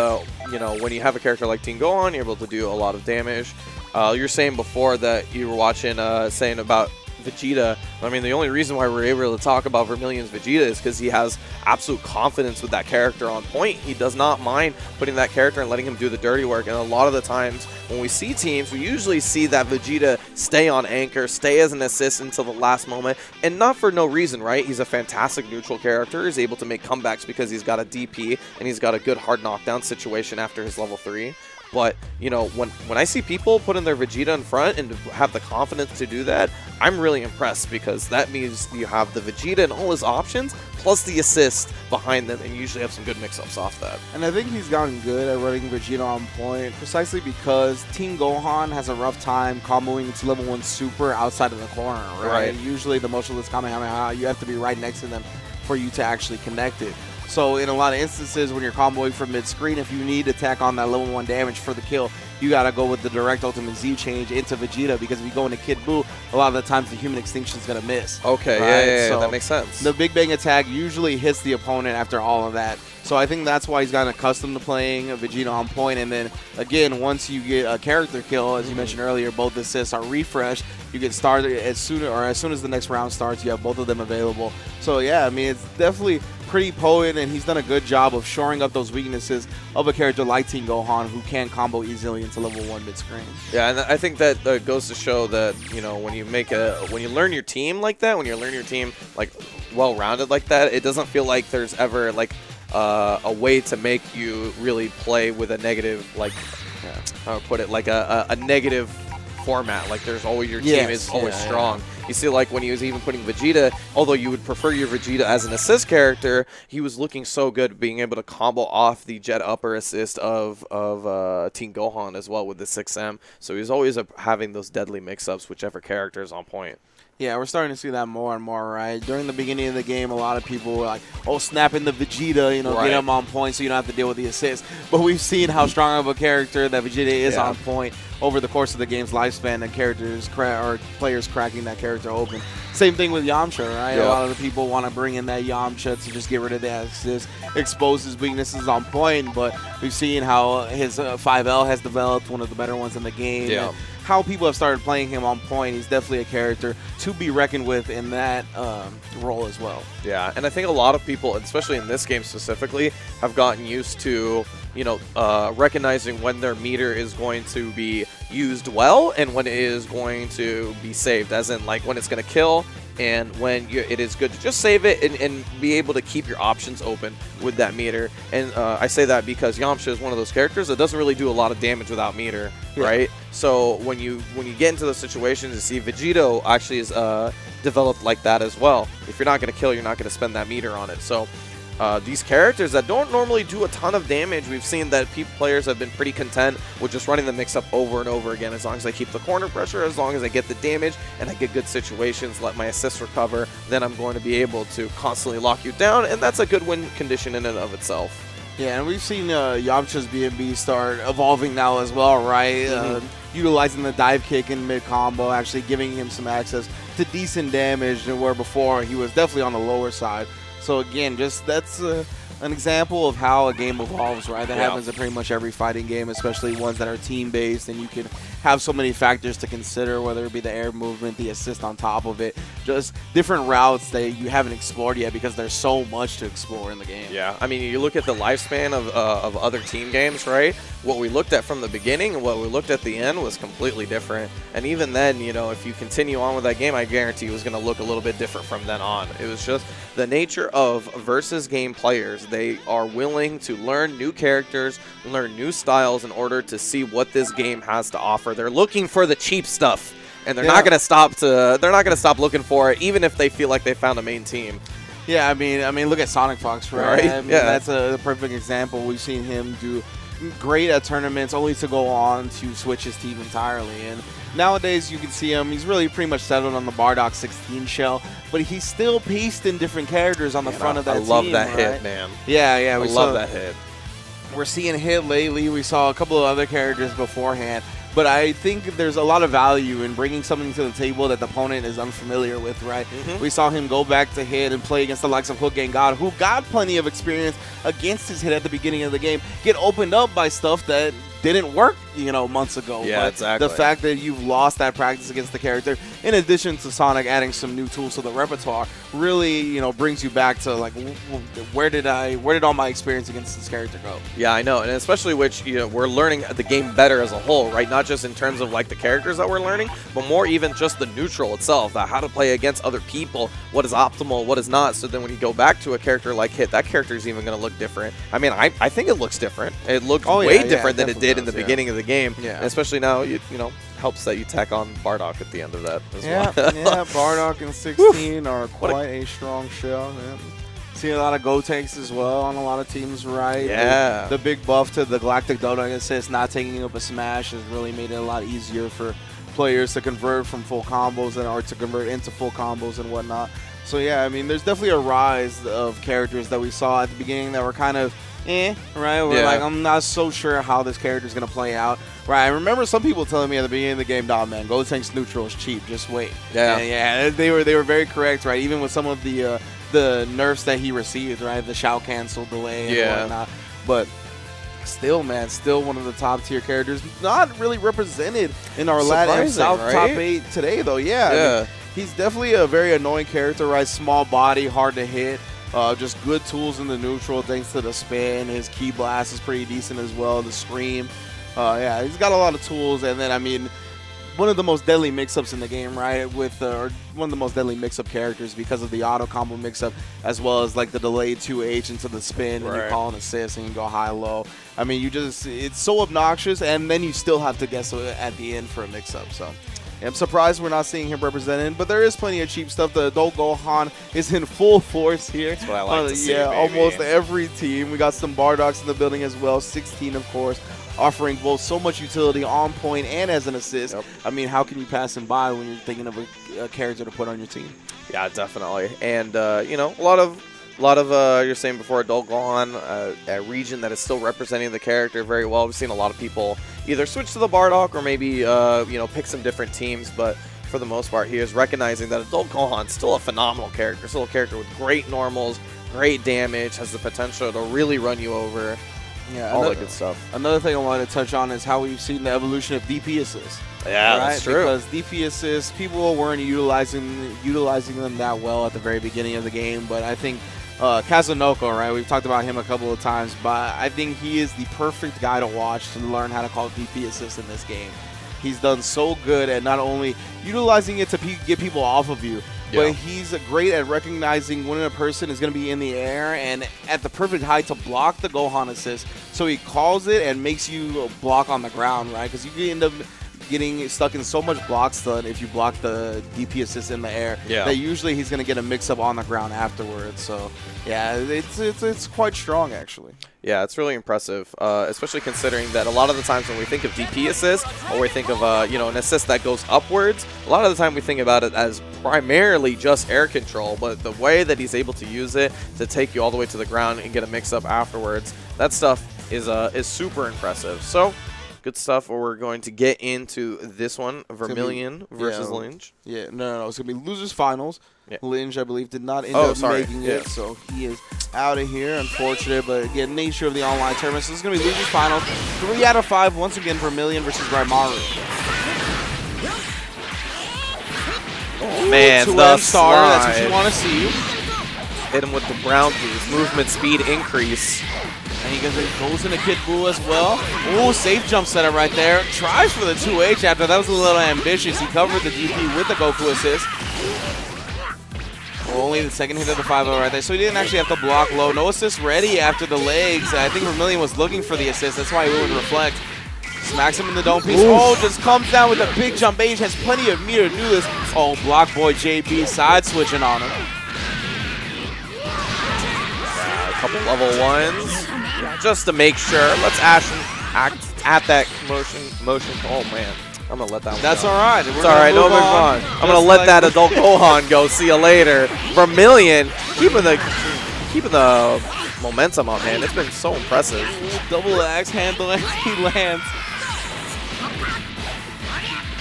you know, when you have a character like Tien-Gohan, you're able to do a lot of damage. You're saying before that you were watching, saying about Vegeta. I mean, the only reason why we're able to talk about Vermillion's Vegeta is because he has absolute confidence with that character on point. He does not mind putting that character and letting him do the dirty work. And a lot of the times when we see teams, we usually see that Vegeta stay on anchor, stay as an assist until the last moment, and not for no reason, right? He's a fantastic neutral character. He's able to make comebacks because he's got a DP and he's got a good hard knockdown situation after his level 3. But, you know, when I see people putting their Vegeta in front and have the confidence to do that, I'm really impressed, because that means you have the Vegeta and all his options, plus the assist behind them, and you usually have some good mix-ups off that. And I think he's gotten good at running Vegeta on point, precisely because Tien-Gohan has a rough time comboing into level 1 super outside of the corner, right? Usually the motionless Kamehameha, you have to be right next to them for you to actually connect it. So in a lot of instances, when you're comboing from mid-screen, if you need to tack on that level 1 damage for the kill, you got to go with the direct ultimate Z change into Vegeta, because if you go into K.Buu, a lot of the times the human extinction is going to miss. Okay, right? yeah, So that makes sense. the Big Bang attack usually hits the opponent after all of that. So I think that's why he's gotten accustomed to playing Vegeta on point. And then, again, once you get a character kill, as you mentioned earlier, both assists are refreshed. You get started as soon as the next round starts, you have both of them available. So, yeah, I mean, it's definitely pretty potent, and he's done a good job of shoring up those weaknesses of a character like Tien-Gohan, who can combo easily into level 1 mid-screen. Yeah, and I think that goes to show that, you know, when you learn your team like that, when you learn your team like well-rounded like that, it doesn't feel like there's ever like a way to make you really play with a negative, like, how to put it, like a negative format. Like, there's always, your team is always strong. You see, like, when he was even putting Vegeta, although you would prefer your Vegeta as an assist character, he was looking so good being able to combo off the jet upper assist of Tien-Gohan as well with the 6M. So he's always having those deadly mix-ups, whichever character is on point. Yeah, we're starting to see that more and more, right? During the beginning of the game, a lot of people were like, oh, snapping the Vegeta, you know, get him on point so you don't have to deal with the assist. But we've seen how strong of a character that Vegeta is on point over the course of the game's lifespan, and characters or players cracking that character open. Same thing with Yamcha, right? A lot of the people want to bring in that Yamcha to just get rid of that assist, expose his weaknesses on point, but we've seen how his 5L has developed, one of the better ones in the game. Yeah. And how people have started playing him on point. He's definitely a character to be reckoned with in that role as well. Yeah, and I think a lot of people, especially in this game specifically, have gotten used to, you know, recognizing when their meter is going to be used well and when it is going to be saved. As in, like, when it's going to kill, And when it is good to just save it and be able to keep your options open with that meter. And I say that because Yamcha is one of those characters that doesn't really do a lot of damage without meter, right? So when you get into those situations, you see Vegito actually is developed like that as well. If you're not going to kill, you're not going to spend that meter on it. So these characters that don't normally do a ton of damage, we've seen that players have been pretty content with just running the mix-up over and over again. As long as I keep the corner pressure, as long as I get the damage, and I get good situations, let my assists recover, then I'm going to be able to constantly lock you down, and that's a good win condition in and of itself. Yeah, and we've seen Yamcha's B&B start evolving now as well, right? Utilizing the dive kick in mid-combo, actually giving him some access to decent damage, where before he was definitely on the lower side. So again, just that's an example of how a game evolves, right? That happens in pretty much every fighting game, especially ones that are team-based, and you can have so many factors to consider, whether it be the air movement, the assist on top of it, just different routes that you haven't explored yet because there's so much to explore in the game. Yeah, I mean, you look at the lifespan of other team games, right? What we looked at from the beginning and what we looked at the end was completely different. And even then, you know, if you continue on with that game, I guarantee it was going to look a little bit different from then on. It was just the nature of versus game players. They are willing to learn new characters, learn new styles in order to see what this game has to offer. They're looking for the cheap stuff, and they're not going to stop looking for it, even if they feel like they found a main team. Yeah, I mean, look at Sonic Fox, right? I mean, that's a perfect example. We've seen him do great at tournaments, only to go on to switch his team entirely. And nowadays, you can see him. He's really pretty much settled on the Bardock 16 shell, but he's still pasting different characters on the front of that team. I love that hit, man. Yeah, I love that hit. We're seeing hit lately. We saw a couple of other characters beforehand. But I think there's a lot of value in bringing something to the table that the opponent is unfamiliar with, right? We saw him go back to hit and play against the likes of Hook and God, who got plenty of experience against his hit at the beginning of the game, get opened up by stuff that didn't work, you know, months ago. Yeah, but exactly. The fact that you've lost that practice against the character, in addition to Sonic adding some new tools to the repertoire, really, you know, brings you back to like, where did all my experience against this character go? Yeah, I know, and especially which, you know, we're learning the game better as a whole, right? Not just in terms of like the characters that we're learning, but more even just the neutral itself, how to play against other people, what is optimal, what is not. So then when you go back to a character like Hit, that character is even going to look different. I mean, I think it looks different. It looked way different than it did in the beginning of the game. Yeah. And especially now, you know, helps that you tack on Bardock at the end of that as well. Yeah, Bardock and 16 are quite a strong shell. Yeah. See a lot of go takes as well on a lot of teams, right? Yeah. The big buff to the Galactic Dodo assist, not taking up a smash, has really made it a lot easier for players to convert from full combos or to convert into full combos and whatnot. So yeah, I mean, there's definitely a rise of characters that we saw at the beginning that were kind of right? We're like, I'm not so sure how this character is going to play out. Right, I remember some people telling me at the beginning of the game, "Nah, man, Gotenks neutral is cheap. Just wait." Yeah, they were very correct, right? Even with some of the nerfs that he received, right? The Shao cancel delay and whatnot. But still, man, still one of the top tier characters. Not really represented in our Latam South top 8 today, though. I mean, he's definitely a very annoying character, right? Small body, hard to hit. Just good tools in the neutral thanks to the spin. His key blast is pretty decent as well. The scream. Yeah, he's got a lot of tools. And then, I mean, one of the most deadly mix-ups in the game, right? With one of the most deadly mix-up characters because of the auto combo mix-up, as well as like the delayed 2H into the spin, and you call an assist and you go high-low. I mean, it's so obnoxious, and then you still have to guess at the end for a mix-up. So I'm surprised we're not seeing him represented, but there is plenty of cheap stuff. The adult Gohan is in full force here. That's what I like to see, yeah, baby. Almost every team. We got some Bardocks in the building as well. 16, of course, offering both so much utility on point and as an assist. I mean, how can you pass him by when you're thinking of a character to put on your team? Yeah, definitely. And, you know, a lot of you're saying before, adult Gohan, a region that is still representing the character very well. We've seen a lot of people either switch to the Bardock or maybe, you know, pick some different teams. But for the most part, he is recognizing that adult Gohan is still a phenomenal character. Still a character with great normals, great damage, has the potential to really run you over. Yeah, all that good stuff. Another thing I wanted to touch on is how we've seen the evolution of DP assists. Yeah, that's true. Because DP assists, people weren't utilizing them that well at the very beginning of the game, but I think Kazunoko, right? We've talked about him a couple of times, but I think he is the perfect guy to watch to learn how to call DP assist in this game. He's done so good at not only utilizing it to get people off of you, but he's great at recognizing when a person is going to be in the air and at the perfect height to block the Gohan assist. So he calls it and makes you block on the ground, right? Because you can end up getting stuck in so much block stun if you block the DP assist in the air that usually he's going to get a mix-up on the ground afterwards. So, yeah, it's quite strong, actually. Yeah, it's really impressive, especially considering that a lot of the times when we think of DP assist or we think of you know, an assist that goes upwards, a lot of the time we think about it as primarily just air control, but the way that he's able to use it to take you all the way to the ground and get a mix-up afterwards, that stuff is super impressive. So, good stuff. We're going to get into this one, Vermillion versus Linj. Yeah, no, it's going to be losers finals. Yeah. Linj, I believe, did not end up making it, so he is out of here. Unfortunate, but again, nature of the online tournament. So this is going to be losers finals. 3 out of 5, once again, Vermillion versus Rymaru. Oh, man, the star, that's what you want to see. Hit him with the brown boost, movement speed increase. And he goes into K.Buu as well. Ooh, safe jump setup right there. Tries for the 2H after. That was a little ambitious. He covered the DP with the Goku assist. Only the second hit of the 5-0 right there. So he didn't actually have to block low. No assist ready after the legs. I think Vermillion was looking for the assist. That's why he went reflect. Smacks him in the dome piece. Oh, just comes down with a big jump. Age has plenty of meter to do this. Oh, block boy JB side switching on him. A couple level 1s. Just to make sure. Let's act at that motion. Oh, man. I'm going to let that one That's go. all right. It's all right. No big fun. I'm going to let that adult Gohan go. See you later. Vermillion keeping the momentum up, man. It's been so impressive. Double axe handle as he lands.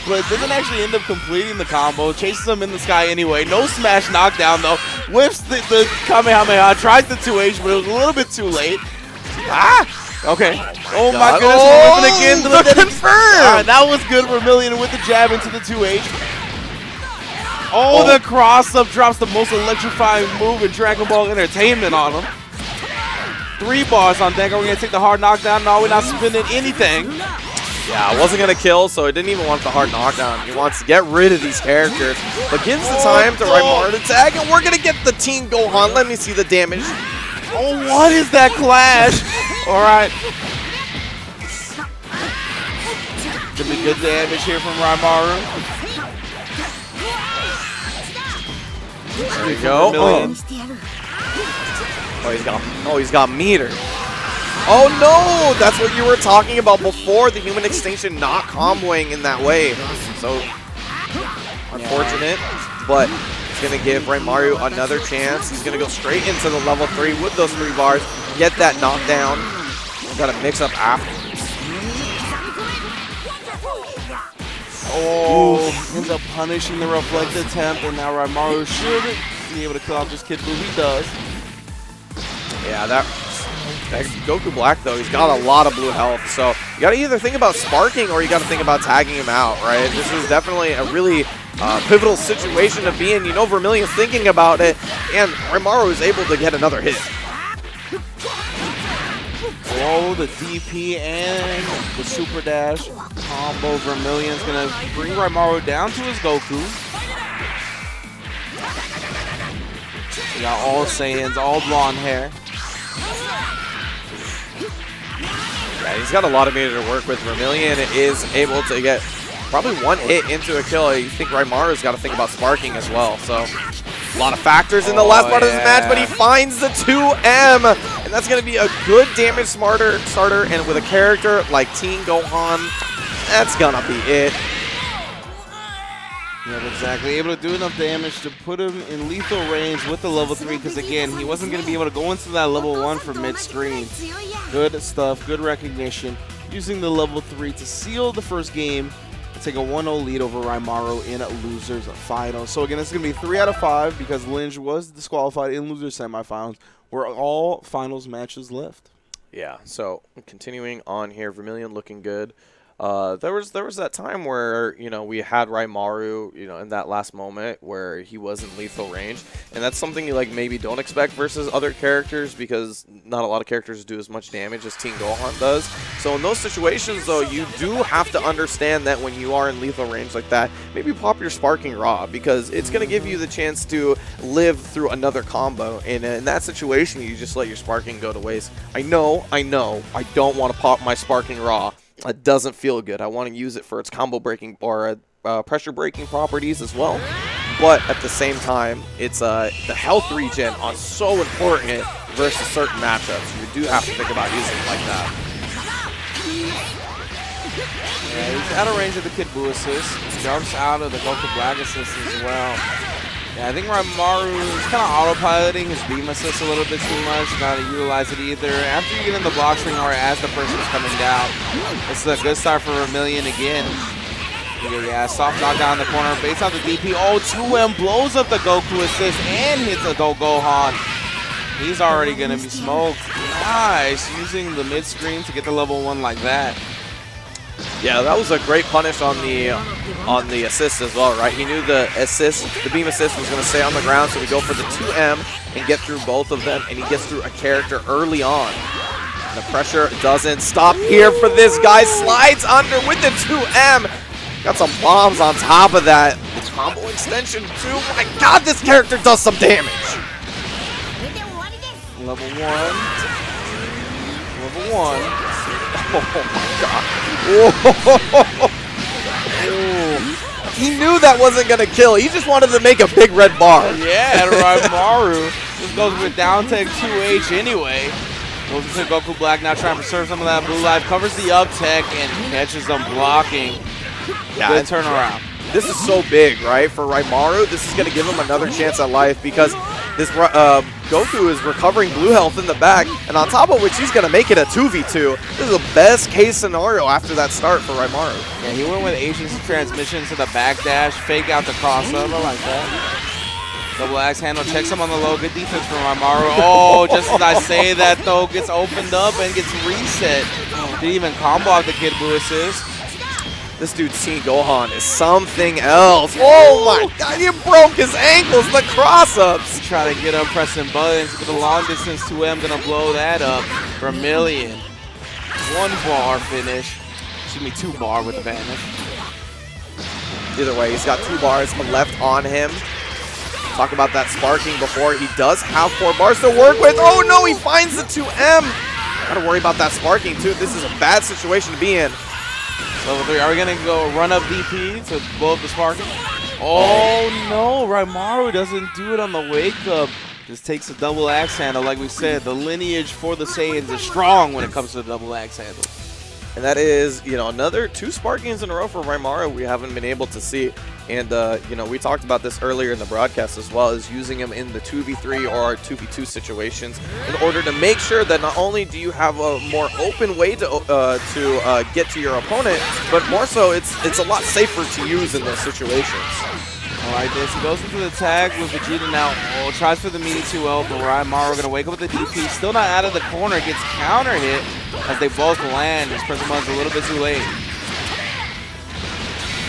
But doesn't actually end up completing the combo. Chases him in the sky anyway. No smash knockdown, though. Whips the Kamehameha. Tries the 2H, but it was a little bit too late. Ah! Okay. Oh my goodness, we're whipping again to the confirm. All right, that was good. Vermillion with the jab into the 2H. Oh, the cross-up drops the most electrifying move in Dragon Ball Entertainment on him. 3 bars on deck. Are we going to take the hard knockdown? No, we're not spinning anything. Yeah, I wasn't going to kill, so it didn't even want the hard knockdown. He wants to get rid of these characters, but gives the time to Rymaru to tag, and we're going to get the T.Gohan. Let me see the damage. Oh, what is that clash? All right. Gonna be good damage here from Rymaru. There you go. He's got meter. Oh no! That's what you were talking about before, the human extinction not comboing in that way. So unfortunate, but it's gonna give Rymaru another chance. He's gonna go straight into the level 3 with those 3 bars, get that knockdown. Got to mix up after. Oh, ends up punishing the reflect attempt, and now Rymaru should be able to kill off this K.Buu. He does. Yeah, that Goku Black, though, he's got a lot of blue health, so you got to either think about sparking or you got to think about tagging him out, right? This is definitely a really pivotal situation to be in. You know Vermillion's thinking about it, and Rymaru is able to get another hit. Oh, the DP and the super dash combo. Vermillion's going to bring Rymaru down to his Goku. We got all Saiyans, all blonde hair. Yeah, he's got a lot of meter to work with. Vermillion is able to get probably 1 hit into a kill. You think Rymaru's got to think about sparking as well. So a lot of factors in the last part of this match, but he finds the 2M, and that's going to be a good damage starter. And with a character like T.Gohan, that's going to be it. Yeah, exactly. Able to do enough damage to put him in lethal range with the level 3, because again, he wasn't going to be able to go into that level 1 from mid-screen. Good stuff, good recognition. Using the level 3 to seal the first game and take a 1-0 lead over Rymaru in losers finals. So again, this is going to be 3 out of 5 because Linj was disqualified in losers semifinals, where all finals matches left. Yeah, so continuing on here, Vermillion looking good. there was that time where, you know, we had Rymaru, you know, in that last moment where he was in lethal range, and that's something you like maybe don't expect versus other characters, because not a lot of characters do as much damage as T.Gohan does. So in those situations though, you do have to understand that when you are in lethal range like that, maybe pop your Sparking Raw, because it's going to give you the chance to live through another combo, and in that situation you just let your Sparking go to waste. I know, I don't want to pop my Sparking Raw. It doesn't feel good. I want to use it for its combo breaking or pressure breaking properties as well. But at the same time, it's the health regen on so important versus certain matchups. You do have to think about using it like that. Yeah, he's out of range of the K.Buu assist. Jumps out of the Goku Black assist as well. Yeah, I think Rymaru is kind of autopiloting his beam assist a little bit too much. Not to utilize it either. After you get in the block string or as the person is coming down, this is a good start for Vermillion again. Yeah, soft knockdown in the corner, baits out the DP. Oh, 2M blows up the Goku assist and hits a Gohan. He's already going to be smoked. Nice, using the mid screen to get the level 1 like that. Yeah, that was a great punish on the assist as well, right? He knew the beam assist was going to stay on the ground, so we go for the 2M and get through both of them, and he gets through a character early on. And the pressure doesn't stop here for this guy. Slides under with the 2M. Got some bombs on top of that. The combo extension too. Oh my god, this character does some damage. Level 1. Level 1. Oh my god. He knew that wasn't going to kill. He just wanted to make a big red bar. Yeah, Rymaru just goes with down tech 2H anyway. Goes into Goku Black, now trying to preserve some of that blue life. Covers the up tech and catches them blocking. Yeah, good turnaround. This is so big, right? For Rymaru, this is going to give him another chance at life, because this Goku is recovering blue health in the back, and on top of which he's going to make it a 2v2. This is the best case scenario after that start for Rymaru. Yeah, he went with agency transmission to the backdash, fake out the crossover like that. Double axe handle, checks him on the low. Good defense from Rymaru. Oh, just as I say that though, gets opened up and gets reset. Didn't even combo out the K.Buu assist. This dude T.Gohan is something else. Oh my god, he broke his ankles, the cross-ups. Trying to get up, pressing buttons with the long distance 2M, gonna blow that up. Vermillion. 1 bar finish. Excuse me, 2 bar with the vanish. Either way, he's got 2 bars left on him. Talk about that sparking before. He does have 4 bars to work with. Oh no, he finds the 2M. Gotta worry about that sparking too. This is a bad situation to be in. Level 3, are we gonna go run up DP to blow up the sparking? Oh no, Rymaru doesn't do it on the wake up. Just takes a double axe handle. Like we said, the lineage for the Saiyans is strong when it comes to the double axe handle. And that is, you know, another 2 sparkings in a row for Rymaru we haven't been able to see. And, you know, we talked about this earlier in the broadcast as well, as using him in the 2v3 or 2v2 situations in order to make sure that not only do you have a more open way to get to your opponent, but more so it's a lot safer to use in those situations. All right, this he goes into the tag with Vegeta now. Oh, tries for the meaty 2L, but Rymaru gonna wake up with the DP. Still not out of the corner, gets counter hit as they both land. This person runs a little bit too late.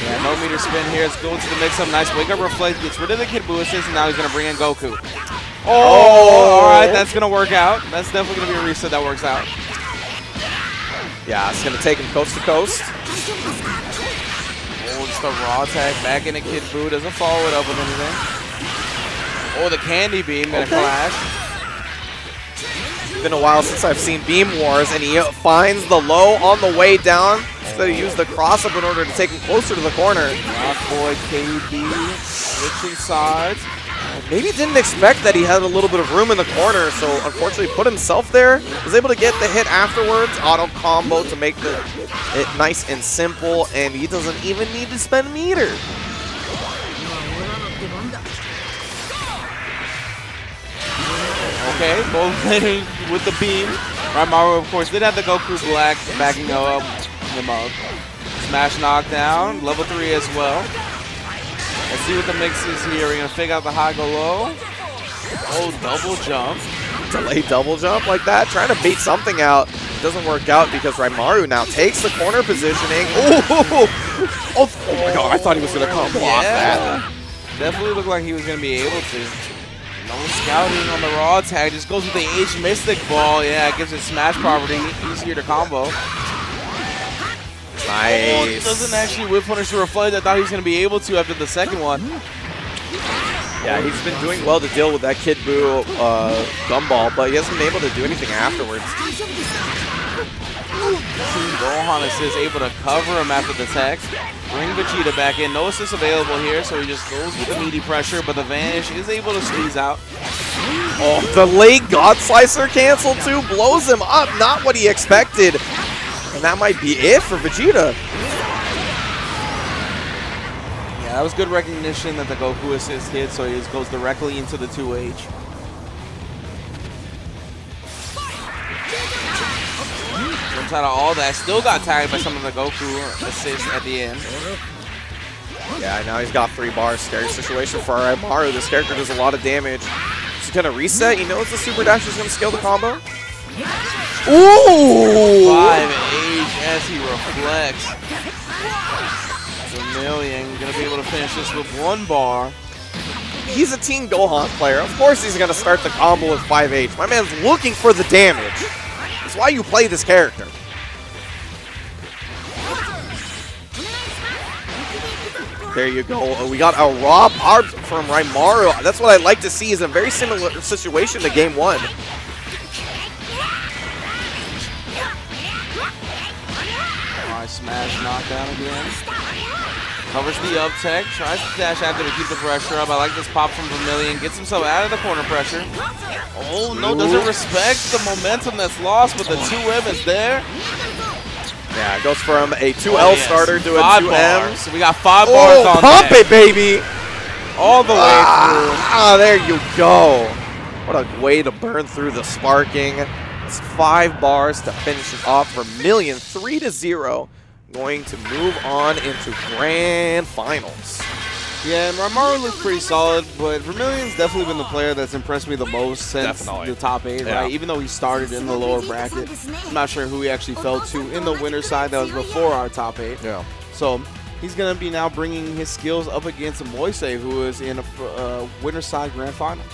Yeah, no meter spin here. Let's go into the mix-up. Nice wake-up reflect. Gets rid of the K.Buu assist, and now he's going to bring in Goku. Oh, all right. That's going to work out. That's definitely going to be a reset that works out. Yeah, it's going to take him coast to coast. Oh, just a raw attack back into K.Buu. Doesn't follow it up with anything. Oh, the candy beam going to clash. It's been a while since I've seen Beam Wars, and he finds the low on the way down. Instead of use the cross-up in order to take him closer to the corner. Rock boy K.Buu switching sides. Maybe didn't expect that he had a little bit of room in the corner, so unfortunately put himself there. Was able to get the hit afterwards. Auto combo to make it nice and simple, and he doesn't even need to spend meter. Okay, both players with the beam. Rymaru, of course, did have the Goku Black backing him up. Smash knockdown, level 3 as well. Let's see what the mix is here. We're going to figure out the high go low. Oh, double jump. Delayed double jump like that, trying to beat something out. doesn't work out because Rymaru now takes the corner positioning. Oh my god, I thought he was going to come block that. Definitely looked like he was going to be able to. No scouting on the raw tag, just goes with the H Mystic Ball. Yeah, it gives it smash property, easier to combo. Nice. Doesn't actually whip punish the reflect. I thought he was going to be able to after the second one. Yeah, he's been doing well to deal with that K.Buu gumball, but he hasn't been able to do anything afterwards. T.Gohan is able to cover him after the tech. Bring Vegeta back in. No assist available here, so he just goes with the meaty pressure, but the Vanish is able to squeeze out. Oh, the late God Slicer cancel too blows him up. Not what he expected. And that might be it for Vegeta. Yeah, that was good recognition that the Goku assist hit, so he just goes directly into the 2H. Jumps out of all that. Still got tagged by some of the Goku assists at the end. Yeah, now he's got 3 bars. Scary situation for Rymaru. This character does a lot of damage. He's going to reset. He knows the super dash is going to scale the combo. Ooh! 5H as he reflects. Vermillion going to be able to finish this with 1 bar. He's a Tien.Gohan player. Of course he's going to start the combo with 5H. My man's looking for the damage. That's why you play this character. There you go. We got a raw power from Rymaru. That's what I'd like to see, is a very similar situation to Game 1. Alright, smash knockdown again. Covers the up tech, tries to dash after to keep the pressure up. I like this pop from Vermillion. Gets himself out of the corner pressure. Oh no, doesn't respect the momentum that's lost, but the 2M is there. Yeah, it goes from a 2L starter to a 2M. So we got 5 bars on pump it, baby! All the way through. Ah, there you go. What a way to burn through the sparking. It's 5 bars to finish it off. Vermillion 3-0. Going to move on into Grand Finals. Yeah, and Rymaru looks pretty solid, but Vermillion's definitely been the player that's impressed me the most since the top 8, right? Even though he started in the lower bracket, I'm not sure who he actually fell to in the winner's side. That was before our top 8. Yeah. So he's going to be now bringing his skills up against Moise, who is in a winner's side Grand Finals.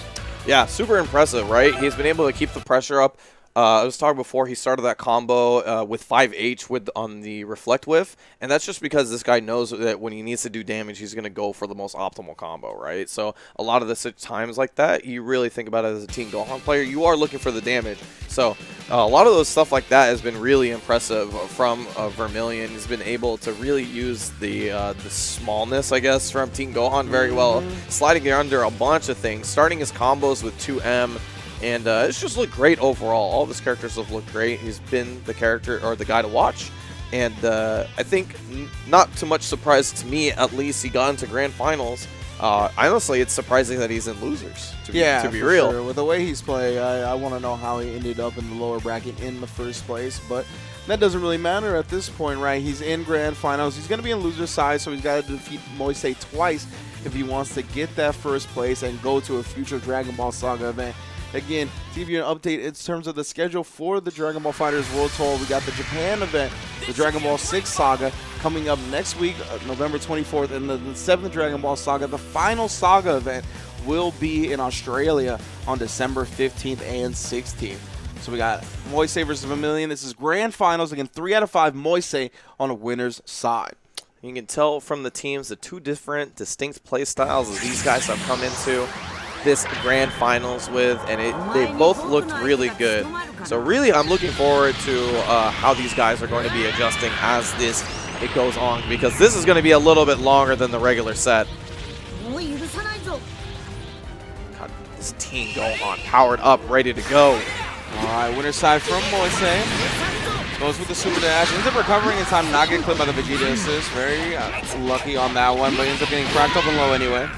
Yeah, super impressive, right? He's been able to keep the pressure up. I was talking before, he started that combo with 5H on the Reflect Whiff, and that's just because this guy knows that when he needs to do damage, he's going to go for the most optimal combo, right? So a lot of the times like that, you really think about it as a Tien.Gohan player, you are looking for the damage. So a lot of those stuff like that has been really impressive from Vermillion. He's been able to really use the smallness, I guess, from Tien.Gohan very well, sliding under a bunch of things, starting his combos with 2M. And it's just looked great overall. All of his characters have looked great. He's been the character or the guy to watch. And I think not too much surprise to me, at least, he got into Grand Finals. Honestly, it's surprising that he's in losers, to be real. Sure. With the way he's playing, I want to know how he ended up in the lower bracket in the first place. But that doesn't really matter at this point, right? He's in Grand Finals. He's going to be in loser side, so he's got to defeat Moise twice if he wants to get that first place and go to a future Dragon Ball Saga event. Again, to give you an update in terms of the schedule for the Dragon Ball FighterZ World Tour, we got the Japan event, the Dragon Ball 6 Saga, coming up next week, November 24th, and the 7th Dragon Ball Saga. The final Saga event will be in Australia on December 15th and 16th. So we got Moise versus Vermillion. This is Grand Finals. Again, 3 out of 5 Moise on a winner's side. You can tell from the teams the 2 different distinct play styles that these guys have come into this Grand Finals with, and they both looked really good. So really, I'm looking forward to how these guys are going to be adjusting as it goes on, because this is going to be a little bit longer than the regular set. God, this Tien.Gohan powered up, ready to go. All right, winner side from Moise. Goes with the super dash, ends up recovering in time, not getting clipped by the Vegeta assist. Very lucky on that one, but ends up getting cracked up and low anyway.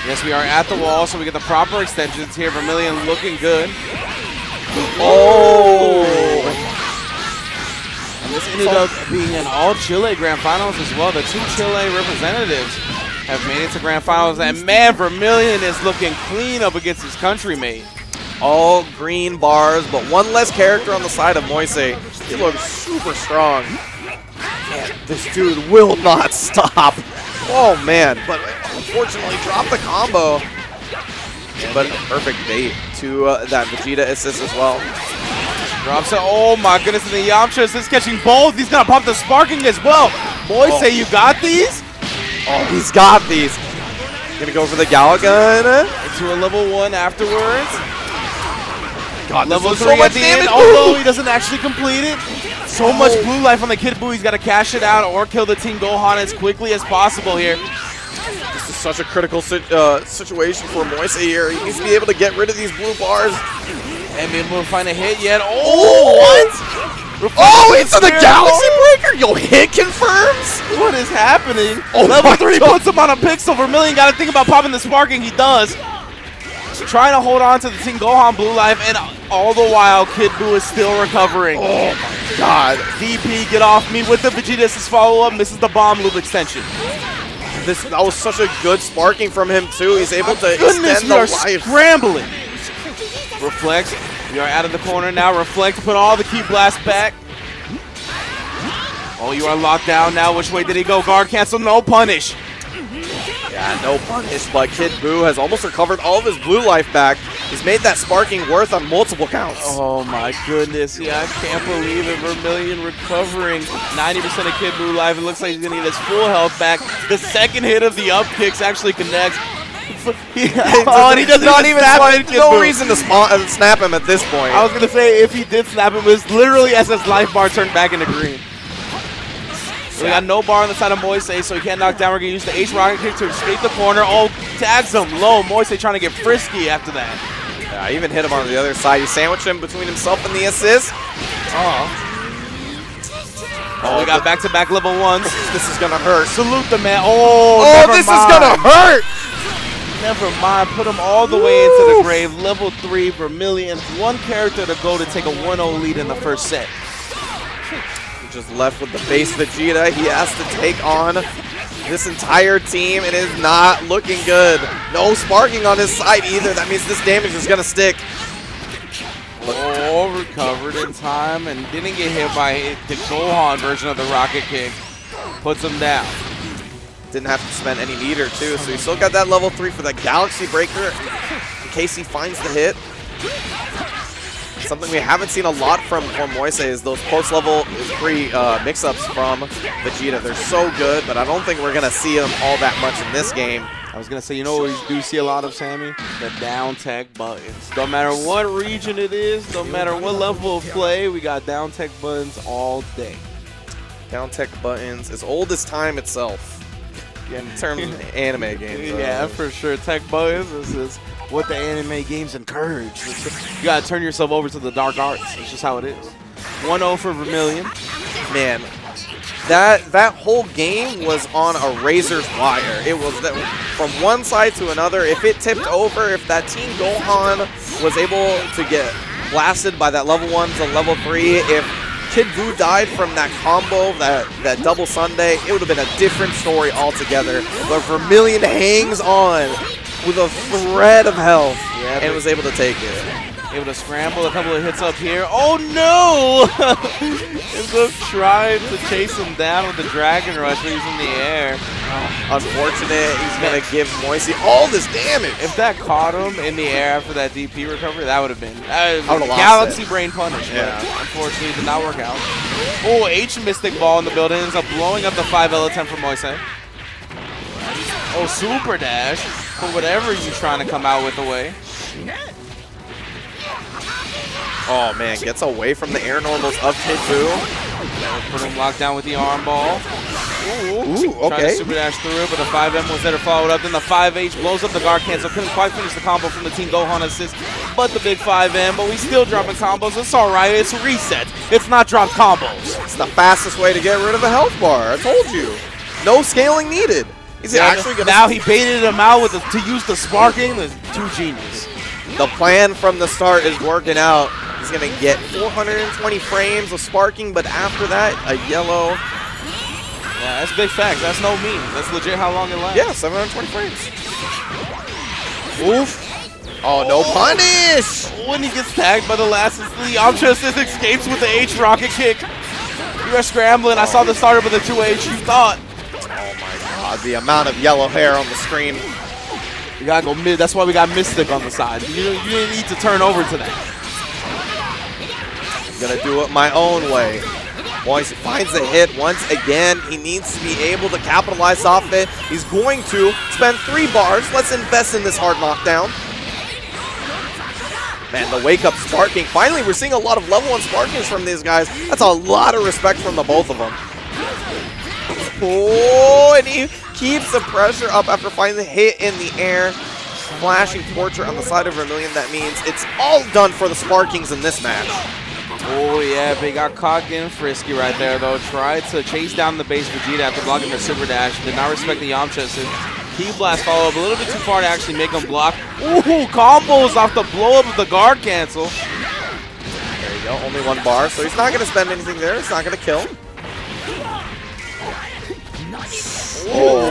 Yes, we are at the wall, so we get the proper extensions here. Vermillion looking good. Oh! And this ended up being an all-Chile Grand Finals as well. The 2 Chile representatives have made it to Grand Finals, and man, Vermillion is looking clean up against his countrymate. All green bars, but one less character on the side of Moise. He looks super strong. Man, this dude will not stop. Oh man, but unfortunately dropped the combo. But perfect bait to that Vegeta assist as well. Drops it. Oh my goodness, and the Yamcha is just catching both. He's gonna pump the sparking as well. Moise, you got these? Oh, he's got these. Gonna go for the Galaga. Into a level 1 afterwards. God, level 3 so much at the damage. end, although he doesn't actually complete it. So much blue life on the K.Buu. He's got to cash it out or kill the T.Gohan as quickly as possible here. This is such a critical situation for Moise here. He needs to be able to get rid of these blue bars. And be able to find a hit yet. Oh, what? Oh, it's the Galaxy Breaker! Yo, hit confirms? What is happening? Oh, level 3 puts him on a pixel. Vermillion got to think about popping the sparking. He does. Trying to hold on to the T.Gohan blue life, and all the while, K.Buu is still recovering. Oh my god. DP, get off me with the Vegeta assist follow-up, misses the bomb loop extension. That was such a good sparking from him too. He's able to extend the life. Scrambling. Reflect. We are out of the corner now. Reflect, put all the key blast back. Oh, you are locked down now. Which way did he go? Guard cancel, no punish. Yeah, no punish, but K.Buu has almost recovered all of his blue life back. He's made that sparking worth on multiple counts. Oh my goodness, yeah, I can't believe it. Vermillion recovering 90% of K.Buu life. It looks like he's gonna get his full health back. The second hit of the up kicks actually connects. Oh, and he doesn't even have no reason to snap him at this point. I was gonna say, if he did snap him, it was literally as his life bar turned back into green. We got no bar on the side of Moise, so he can't knock down. We're going to use the H rocket kick to escape the corner. Oh, tags him low. Moise trying to get frisky after that. Yeah, I even hit him on the other side. He sandwiched him between himself and the assist. Oh, we got back-to-back level 1s. This is going to hurt. Salute the man. Oh, this is going to hurt. Never mind. Put him all the way into the grave. Level 3, Vermillion. One character to go to take a 1-0 lead in the first set. Just left with the base Vegeta. He has to take on this entire team. It is not looking good. No sparking on his side either. That means this damage is going to stick. Oh, recovered in time and didn't get hit by the Gohan version of the rocket kick. Puts him down. Didn't have to spend any meter too, so he still got that level 3 for the Galaxy Breaker in case he finds the hit. Something we haven't seen a lot from Moise is those post-level 3 mix-ups from Vegeta. They're so good, but I don't think we're going to see them all that much in this game. I was going to say, you know what we do see a lot of, Sammy? The down tech buttons. No matter what region it is, no matter what level of play, we got down tech buttons all day. Down tech buttons, as old as time itself. In terms of anime games. Yeah, for sure. Tech buttons, this is what the anime games encourage. You gotta turn yourself over to the dark arts. It's just how it is. 1-0 for Vermillion. Man, that whole game was on a razor's wire. It was that from one side to another. If it tipped over, if that Tien.Gohan was able to get blasted by that level 1 to level 3, if K.Buu died from that combo, that double Sunday, it would have been a different story altogether. But Vermillion hangs on with a thread of health and was able to take it. Able to scramble a couple of hits up here. Oh no! Ends up trying to chase him down with the Dragon Rush, but he's in the air. Unfortunate, he's going to give Moise all this damage. If that caught him in the air after that DP recovery, that would have been Galaxy Brain Punish. Yeah. But unfortunately, it did not work out. Oh, H Mystic Ball in the building. Ends up blowing up the 5L attempt from Moise. Oh, Super Dash. Put whatever you're trying to come out with away. Oh man, gets away from the air normals of K.Buu. Put him locked down with the arm ball. Ooh, okay. Trying to super dash through it, but the 5M was there to follow it up. Then the 5H blows up the guard cancel. Couldn't quite finish the combo from the Tien.Gohan assist, but the big 5M. But we still dropping combos. It's all right. It's reset. It's not dropped combos. It's the fastest way to get rid of a health bar. I told you. No scaling needed. He's actually gonna now he baited him out with to use the sparking. It's too genius. The plan from the start is working out. He's going to get 420 frames of sparking, but after that, a yellow. Yeah, that's big facts. That's no meme. That's legit how long it lasts. Yeah, 720 frames. Oof. Oh, no punish. when he gets tagged by the last instantly, Yamcha escapes with the H rocket kick. You were scrambling. I saw the starter with the 2H. You thought. Oh my god, the amount of yellow hair on the screen. You gotta go mid. That's why we got Mystic on the side. You didn't need to turn over to that. I'm gonna do it my own way. Moise finds a hit once again. He needs to be able to capitalize off it. He's going to spend 3 bars. Let's invest in this hard knockdown. Man, the wake-up sparking. Finally, we're seeing a lot of level 1 sparkings from these guys. That's a lot of respect from the both of them. Oh, and he keeps the pressure up after finding the hit in the air. Flashing torture on the side of Vermillion. That means it's all done for the sparkings in this match. Oh, yeah, but he got caught getting frisky right there, though. Tried to chase down the base Vegeta after blocking the super dash. Did not respect the Yamcha. K.Buu follow up a little bit too far to actually make him block. Ooh, combos off the blow up of the guard cancel. There you go, only 1 bar, so he's not going to spend anything there. It's not going to kill. Oh,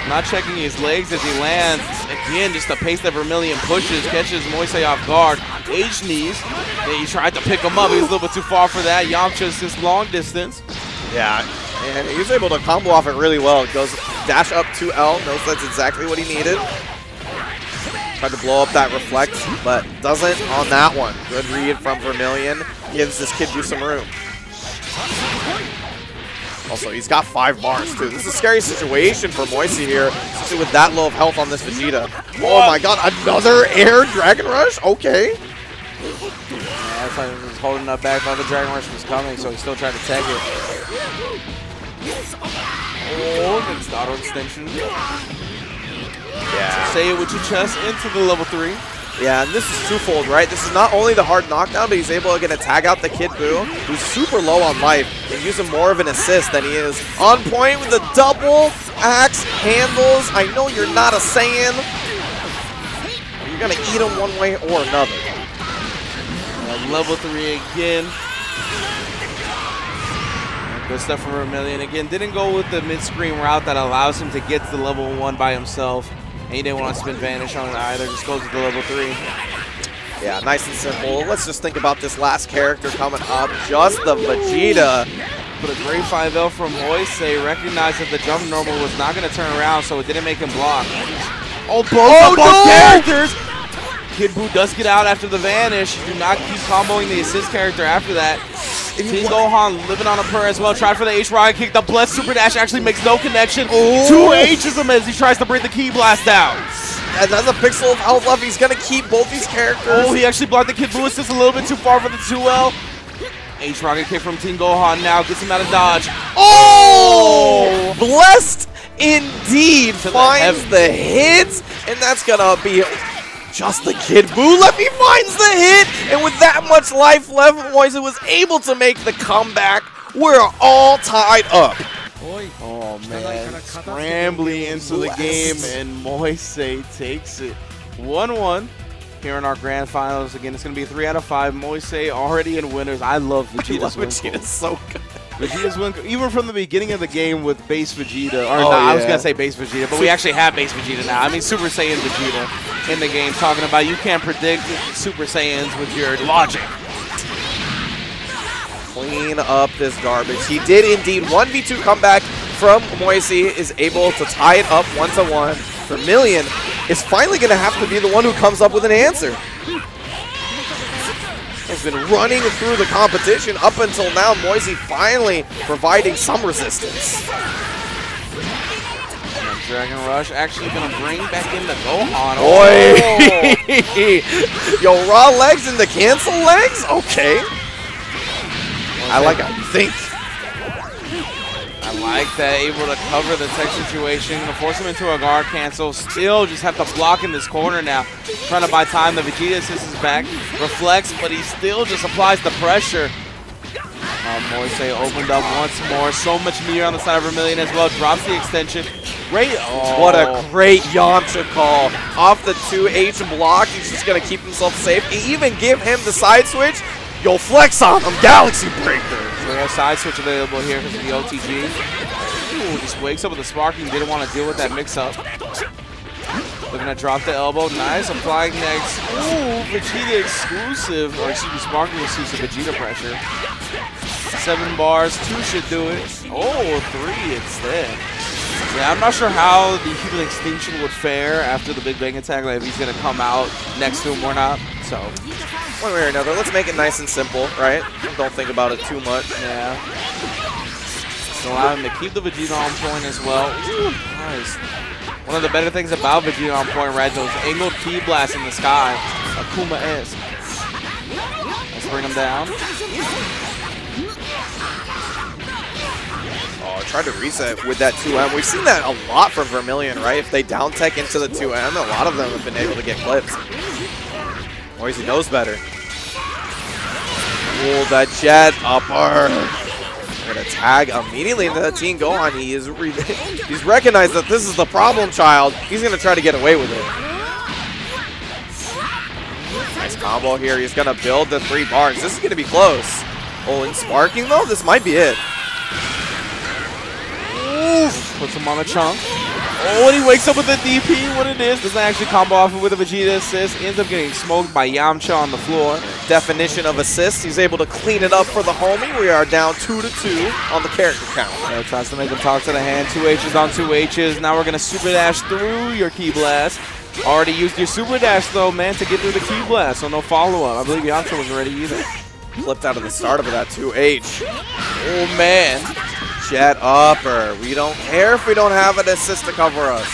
not checking his legs as he lands. Again, just the pace that Vermillion pushes, catches Moise off guard. H knees. And he tried to pick him up. He was a little bit too far for that. Yamcha's just long distance. Yeah, and he was able to combo off it really well. It goes dash up 2L, knows that's exactly what he needed. Tried to blow up that reflect, but doesn't on that one. Good read from Vermillion. Gives this K.Buu some room. Also, he's got 5 bars, too. This is a scary situation for Moise here, especially with that low of health on this Vegeta. Oh my god, another air Dragon Rush? Okay. Yeah, it's like he was holding up back while the Dragon Rush was coming, so he still tried to tag it. Oh, against the auto extension. Yeah. Say it with your chest into the level 3. Yeah, and this is twofold, right? This is not only the hard knockdown, but he's able to tag out the K.Buu, who's super low on life, and use him more of an assist than he is. On point with the double axe handles. I know you're not a Saiyan. You're going to eat him one way or another. Level 3 again. Good stuff from Vermillion. Again, didn't go with the mid-screen route that allows him to get to the level 1 by himself. And he didn't want to spin Vanish on it either. Just goes with the level 3. Yeah, nice and simple. Let's just think about this last character coming up. Just the Vegeta. But a great 5L from Moise. Recognized that the jump normal was not going to turn around, so it didn't make him block. Oh, both characters! K.Buu does get out after the Vanish. Do not keep comboing the assist character after that. T.Gohan living on a prayer as well. Tried for the H rocket kick. The blessed super dash actually makes no connection. Oh. 2 H's him as he tries to bring the Ki blast down. And that's a pixel of health left. He's going to keep both these characters. Oh, he actually blocked the K.Buu assist a little bit too far for the 2L. H rocket kick from Tien.Gohan now gets him out of dodge. Oh! Blessed indeed finds the hit. And that's going to be just the K.Buu left. He finds the hit, and with that much life left, Moise was able to make the comeback. We're all tied up. Oh man, scrambling into the game, and Moise takes it 1-1 here in our grand finals. Again, it's going to be 3 out of 5. Moise already in winners. I love Vegeta's win. Vegeta's so good. Vegeta's win, even from the beginning of the game with base Vegeta, or I was going to say base Vegeta, but we actually have base Vegeta now. I mean Super Saiyan Vegeta in the game, talking about you can't predict Super Saiyans with your logic. Clean up this garbage. He did indeed. 1v2 comeback from Moise is able to tie it up 1-1. Vermillion is finally going to have to be the one who comes up with an answer. Has been running through the competition up until now. Moise finally providing some resistance. Dragon Rush actually going to bring back in the Gohan. Boy! Oh. Yo, raw legs into cancel legs? Okay. I like how you think. I like that, able to cover the tech situation, going to force him into a guard cancel. Still just have to block in this corner now. Trying to buy time. The Vegeta assist is back. Reflects, but he still just applies the pressure. Moise opened up once more. So much meter on the side of Vermillion as well. Drops the extension. Great. Oh. What a great Yamcha call. Off the 2H block, he's just going to keep himself safe. He even give him the side switch. Yo, flex on him, Galaxy Breaker. So we have side switch available here because of the OTG. Ooh, just wakes up with the sparking. Didn't want to deal with that mix-up. Looking to drop the elbow. Nice. Applying next. Ooh, Vegeta exclusive, or excuse me, Sparking exclusive Vegeta pressure. 7 bars. 2 should do it. Oh, 3 instead. Yeah, I'm not sure how the Human Extinction would fare after the Big Bang attack, like if he's going to come out next to him or not. So, one way or another, let's make it nice and simple, right? Don't think about it too much. Yeah. So allow him to keep the Vegeta on point as well. Ooh, nice. One of the better things about Vegeta on point, right? Those angled T-blasts in the sky. Akuma-esque. Let's bring him down. Oh, tried to reset with that 2M. We've seen that a lot from Vermillion, right? If they down tech into the 2M, a lot of them have been able to get clipped. Moise knows better. Oh, that jet upper. Gonna tag immediately into the Tien-Gohan. He's recognized that this is the problem child. He's gonna try to get away with it. Nice combo here. He's gonna build the 3 bars. This is gonna be close. Oh, and sparking though, this might be it. Oof. Puts him on a chunk. Oh, and he wakes up with the DP. What it is, doesn't actually combo off with a Vegeta assist. Ends up getting smoked by Yamcha on the floor. Definition of assist. He's able to clean it up for the homie. We are down 2-2 on the character count. Tries to make him talk to the hand. 2 H's on 2 H's. Now we're going to super dash through your Ki Blast. Already used your super dash, though, man, to get through the Ki Blast, so no follow-up. I believe Yamcha wasn't ready either. Flipped out of the startup of that 2H. Oh, man. Jet upper. We don't care if we don't have an assist to cover us.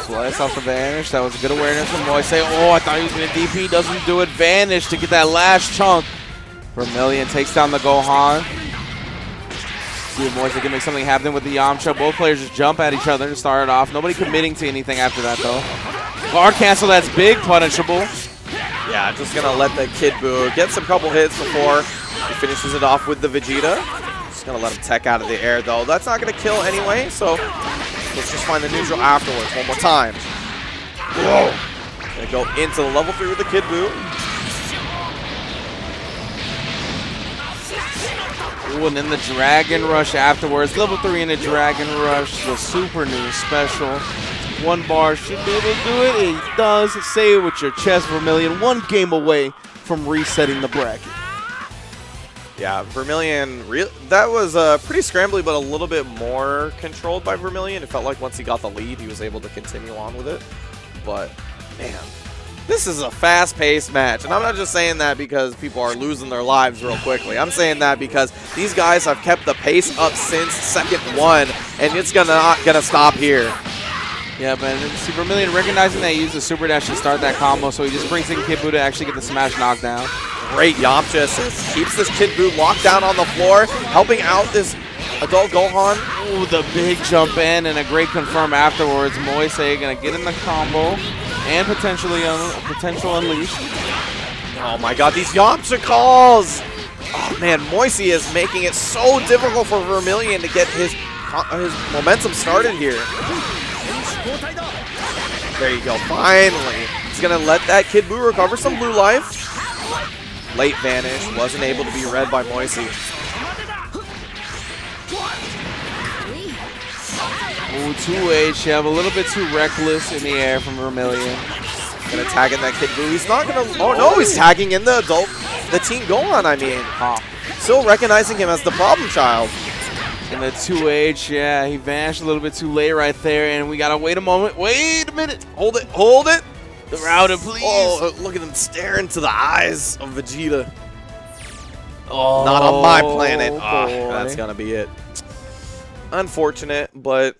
Slice off the Vanish. That was a good awareness from Moise. Oh, I thought he was going to DP. Doesn't do it. Vanish to get that last chunk. Vermillion takes down the Gohan. See if Moise can make something happen with the Yamcha. Both players just jump at each other to start it off. Nobody committing to anything after that, though. Guard cancel. That's big punishable. Yeah, just going to let the K.Buu get some couple hits before he finishes it off with the Vegeta. Just going to let him tech out of the air, though. That's not going to kill anyway, so let's just find the neutral afterwards one more time. Whoa. Going to go into the level 3 with the K.Buu. Ooh, and then the Dragon Rush afterwards. Level 3 in the Dragon Rush. The super new special. 1 bar should be able to do it. It does. Say it with your chest, Vermillion. 1 game away from resetting the bracket. Yeah, Vermillion, that was pretty scrambly, but a little bit more controlled by Vermillion. It felt like once he got the lead, he was able to continue on with it. But, man, this is a fast-paced match. And I'm not just saying that because people are losing their lives real quickly. I'm saying that because these guys have kept the pace up since second 1, and it's not gonna stop here. Yeah, but see, Vermillion recognizing that he used the super dash to start that combo, so he just brings in K.Buu to actually get the smash knockdown. Great Yamcha assist. Keeps this K.Buu locked down on the floor, helping out this adult Gohan. Ooh, the big jump in and a great confirm afterwards. Moise gonna get in the combo and potential unleash. Oh my god, these Yamcha calls! Oh man, Moise is making it so difficult for Vermillion to get his momentum started here. There you go, finally. He's gonna let that K.Buu recover some blue life. Late Vanish, wasn't able to be read by Moise. Ooh, 2H, have a little bit too reckless in the air from Vermillion. Gonna tag in that K.Buu. He's not gonna, oh no, he's tagging in the Tien-Gohan, I mean. Still recognizing him as the problem child. And the 2H, yeah, he vanished a little bit too late right there, and we gotta wait a moment. Wait a minute. Hold it, hold it. The router, please. Oh, look at him stare into the eyes of Vegeta. Oh, not on my planet. Oh, that's gonna be it. Unfortunate, but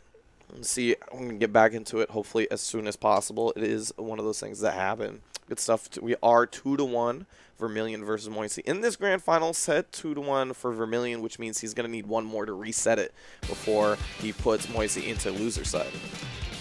let's see. I'm gonna get back into it hopefully as soon as possible. It is one of those things that happen. Good stuff. We are 2-1. Vermillion versus Moise. In this grand final set, 2-1 for Vermillion, which means he's going to need 1 more to reset it before he puts Moise into loser side.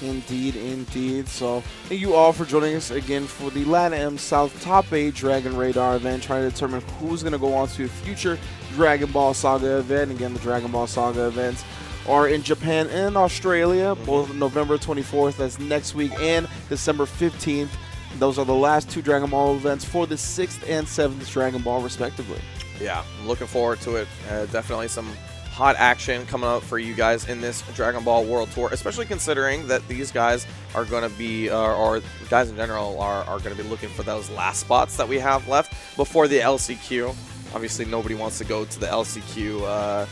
Indeed, indeed. So, thank you all for joining us again for the Latam South Top 8 Dragon Radar event, trying to determine who's going to go on to a future Dragon Ball Saga event. Again, the Dragon Ball Saga events are in Japan and Australia, both November 24th, that's next week, and December 15th. Those are the last 2 Dragon Ball events for the 6th and 7th Dragon Ball, respectively. Yeah, I'm looking forward to it. Definitely some hot action coming up for you guys in this Dragon Ball World Tour, especially considering that these guys are going to be, or guys in general are going to be looking for those last spots that we have left before the LCQ. Obviously, nobody wants to go to the LCQ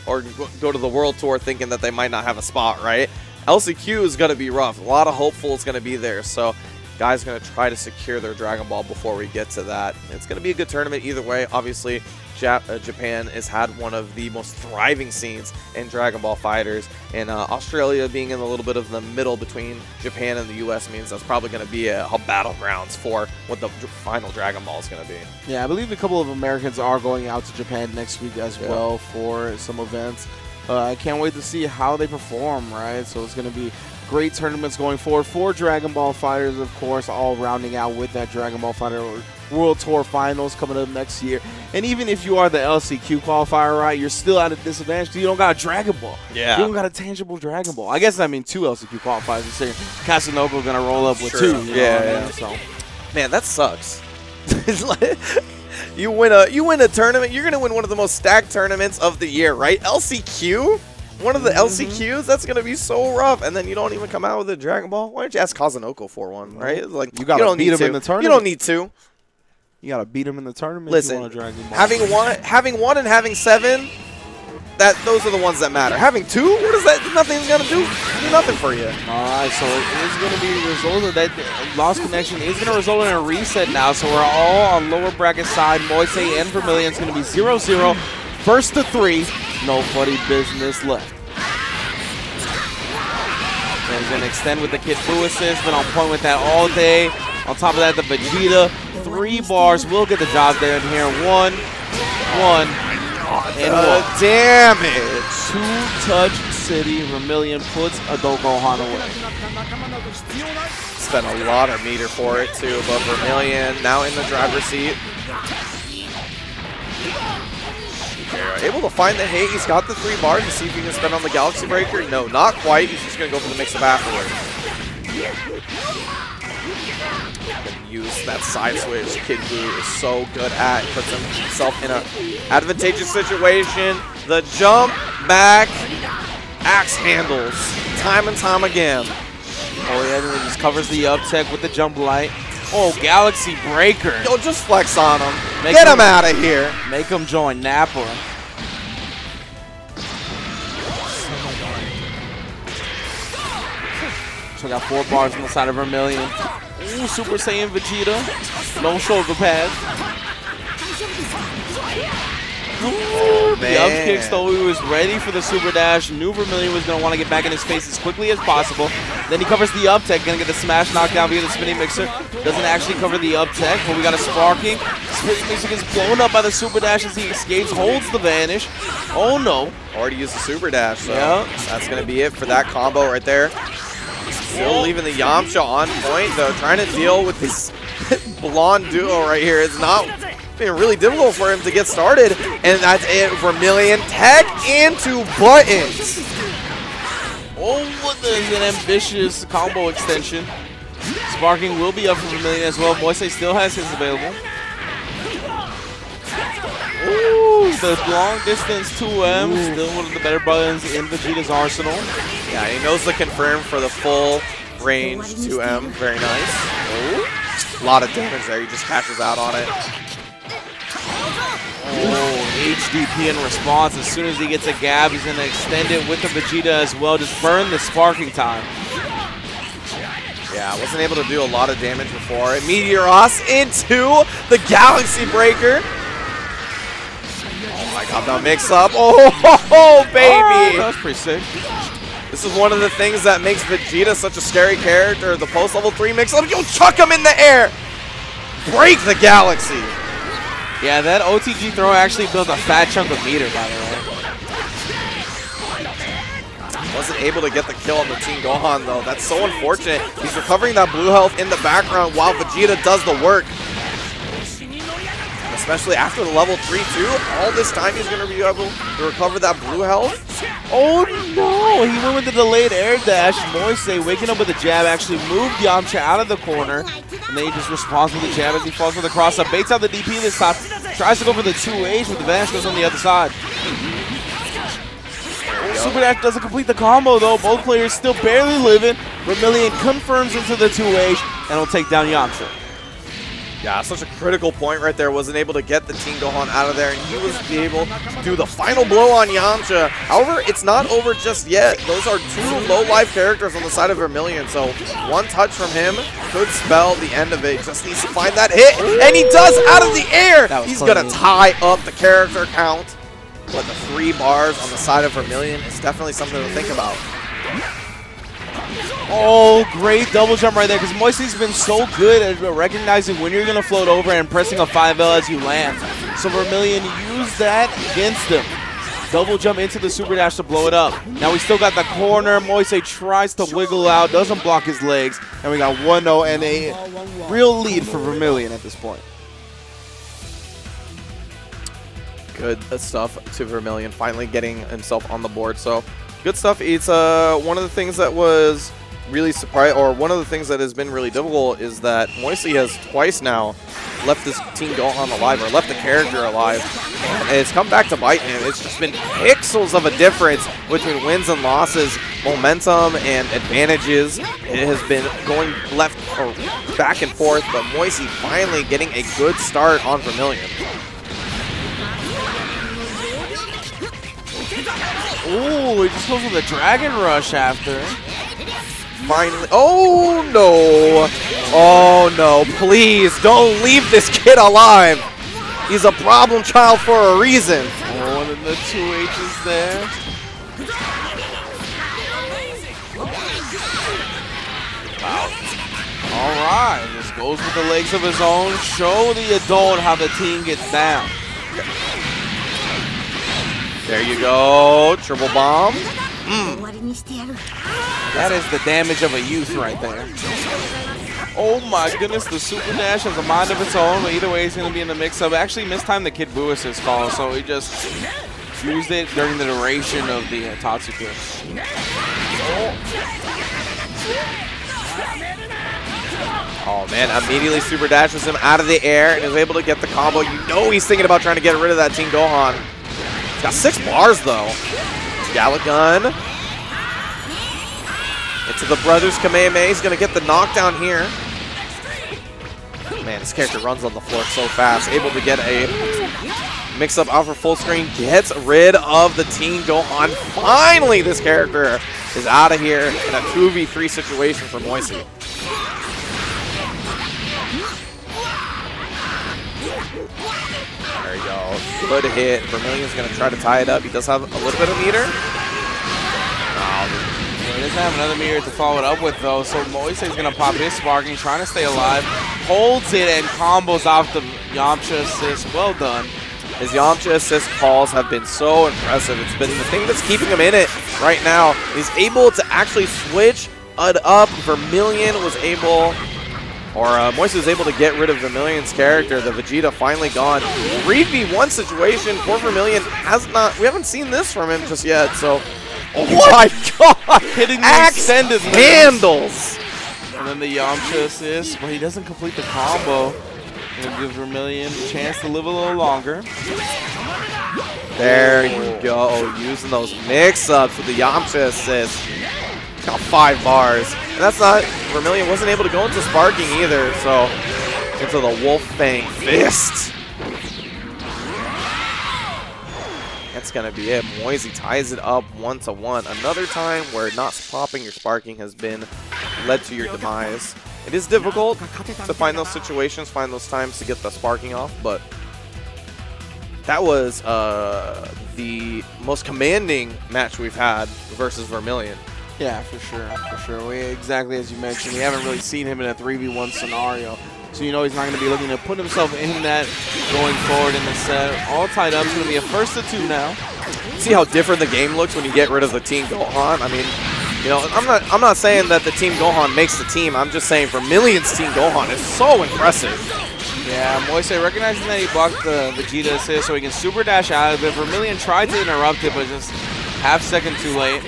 or go to the World Tour thinking that they might not have a spot, right? LCQ is going to be rough. A lot of hopefuls going to be there, so guys are going to try to secure their Dragon Ball before we get to that. It's going to be a good tournament either way. Obviously, Japan has had one of the most thriving scenes in Dragon Ball Fighters, and Australia being in a little bit of the middle between Japan and the US means that's probably going to be a battlegrounds for what the final Dragon Ball is going to be. Yeah, I believe a couple of Americans are going out to Japan next week as well for some events. I can't wait to see how they perform, right? So it's going to be great tournaments going forward for Dragon Ball Fighters, of course, all rounding out with that Dragon Ball Fighter World Tour Finals coming up next year. And even if you are the LCQ qualifier, right, you're still at a disadvantage because you don't got a Dragon Ball. Yeah. You don't got a tangible Dragon Ball. I guess I mean 2 LCQ qualifiers. You're saying Casanova going to roll up with 2. Yeah. So, man, that sucks. It's like, you win a tournament, you're going to win one of the most stacked tournaments of the year, right? LCQ? One of the LCQs? That's going to be so rough. And then you don't even come out with a Dragon Ball? Why don't you ask Kazunoko for one, right? Like, you gotta beat him in the tournament. You don't need to. You got to beat him in the tournament. Listen, if you want a Dragon Ball. having one and having 7, those are the ones that matter. Having 2, what is that? Nothing's going to do nothing for you. All right, so it is going to be a result of that lost connection is going to result in a reset now. So we're all on lower bracket side. Moise and Vermillion is going to be 0-0. First to 3. No funny business left. And he's going to extend with the K.Buu assist. Been on point with that all day. On top of that, the Vegeta. 3 bars will get the job there in here. 1, and 1. Damage. 2-touch city. Vermillion puts a Gohan away. Spent a lot of meter for it too, but Vermillion now in the driver's seat. Able to find the hit. He's got the 3 bars to see if he can spend on the Galaxy Breaker. No, not quite. He's just going to go for the mix-up afterwards. Use that side switch K.Buu is so good at. Puts himself in an advantageous situation. The jump back. Axe handles. Time and time again. Oh, yeah, and he just covers the up tech with the jump light. Oh, Galaxy Breaker. Yo, just flex on him. Get him out of here. Make him join Nappa. So I got 4 bars on the side of Vermillion. Ooh, Super Saiyan Vegeta. No shoulder pads. Oh, man. The up kick stole. He was ready for the super dash. Knew Vermillion was going to want to get back in his face as quickly as possible. Then he covers the up tech. Going to get the smash knockdown via the spinning mixer. Doesn't actually cover the up tech, but we got a sparking. Spinning mixer gets blown up by the super dash as he escapes. Holds the vanish. Oh no. Already used the super dash, so that's going to be it for that combo right there. Still leaving the Yamcha on point, though. Trying to deal with this blonde duo right here. It's not being really difficult for him to get started. And that's it. Vermillion tech into buttons. Oh, there's an ambitious combo extension. Sparking will be up for Vermillion as well. Moise still has his available. Ooh, the long distance 2M, still one of the better buttons in Vegeta's arsenal. Yeah, he knows the confirm for the full range 2M. Very nice. Oh, a lot of damage there. He just cashes out on it. Oh, HDP in response. As soon as he gets a gap, he's going to extend it with the Vegeta as well. Just burn the sparking time. Yeah, wasn't able to do a lot of damage before. Meteoros into the Galaxy Breaker. Oh my god, that mix-up. Oh, baby! That was pretty sick. This is one of the things that makes Vegeta such a scary character. The post-level 3 mix-up. You'll chuck him in the air! Break the Galaxy! Yeah, that OTG throw actually built a fat chunk of meter, by the way. Wasn't able to get the kill on the T.Gohan, though. That's so unfortunate. He's recovering that blue health in the background while Vegeta does the work. Especially after the level 3 too. All this time he's going to be able to recover that blue health. Oh no! He went with the delayed air dash. Moise waking up with a jab actually moved Yamcha out of the corner. And then he just responds with the jab as he falls for the cross up. Baits out the DP this time. Tries to go for the 2H, but the vanish goes on the other side. Super dash doesn't complete the combo though. Both players still barely living. Vermillion confirms into the 2H and will take down Yamcha. Yeah, such a critical point right there. Wasn't able to get the T.Gohan out of there, and he was able to do the final blow on Yamcha. However, it's not over just yet. Those are 2 low-life characters on the side of Vermillion, so one touch from him could spell the end of it. Just needs to find that hit, and he does out of the air. He's going to tie up the character count. But the 3 bars on the side of Vermillion is definitely something to think about. Oh, great double jump right there, because Moise's been so good at recognizing when you're going to float over and pressing a 5L as you land. So Vermillion used that against him. Double jump into the super dash to blow it up. Now we still got the corner. Moise tries to wiggle out, doesn't block his legs, and we got 1-0 and a real lead for Vermillion at this point. Good stuff to Vermillion, finally getting himself on the board. So good stuff. It's one of the things that was really surprising, or one of the things that has been really difficult, is that Moise has twice now left this T.Gohan alive, or left the character alive, and it's come back to bite him. It's just been pixels of a difference between wins and losses, momentum and advantages. It has been going left or back and forth, but Moise finally getting a good start on Vermillion. Ooh, he just goes with a Dragon Rush after. Finally. Oh, no. Oh, no. Please, don't leave this kid alive. He's a problem child for a reason. Oh, one of the 2Hs there. Wow. All right. Just goes with the legs of his own. Show the adult how the team gets down. There you go. Triple bomb. That is the damage of a youth right there. Oh my goodness, the super dash has a mind of its own, but either way he's going to be in the mix-up. Actually mistimed the K.Buu assist call, so he just used it during the duration of the Tatsuki. Oh man, immediately super dashes him out of the air and is able to get the combo. You know he's thinking about trying to get rid of that T.Gohan. He's got 6 bars though. Galagun. Into the brothers Kamehameha. He's going to get the knockdown here. Man, this character runs on the floor so fast. Able to get a mix-up out for full screen. Gets rid of the T.Gohan. Finally, this character is out of here in a 2v3 situation for Moise. There you go. Good hit. Vermillion's going to try to tie it up. He does have a little bit of meter. He doesn't have another meter to follow it up with, though, so Moise is going to pop his sparking, trying to stay alive. Holds it and combos off the Yamcha assist. Well done. His Yamcha assist calls have been so impressive. It's been the thing that's keeping him in it right now. He's able to actually switch it up. Vermillion was able, or Moise was able to get rid of Vermillion's character. The Vegeta finally gone. 3v1 situation for Vermillion. We haven't seen this from him just yet, so. Oh my god! Hitting the Axe extended handles! And then the Yamcha assist, but he doesn't complete the combo. Gonna give Vermillion a chance to live a little longer. There you go, using those mix-ups with the Yamcha assist. Got 5 bars. And that's not, Vermillion wasn't able to go into sparking either, so into the Wolf Fang Fist. That's going to be it. Moise ties it up 1-1. Another time where not popping your sparking has been led to your demise. It is difficult to find those situations, find those times to get the sparking off, but that was the most commanding match we've had versus Vermillion. Yeah, for sure. Exactly as you mentioned, we haven't really seen him in a 3v1 scenario. So you know he's not going to be looking to put himself in that going forward in the set. All tied up. It's going to be a 1-2 now. See how different the game looks when you get rid of the T.Gohan? I mean, you know, I'm not saying that the T.Gohan makes the team. I'm just saying Vermillion's T.Gohan is so impressive. Yeah, Moise recognizing that he blocked the Vegeta assist so he can super dash out of it. Vermillion tried to interrupt it, but just half second too late.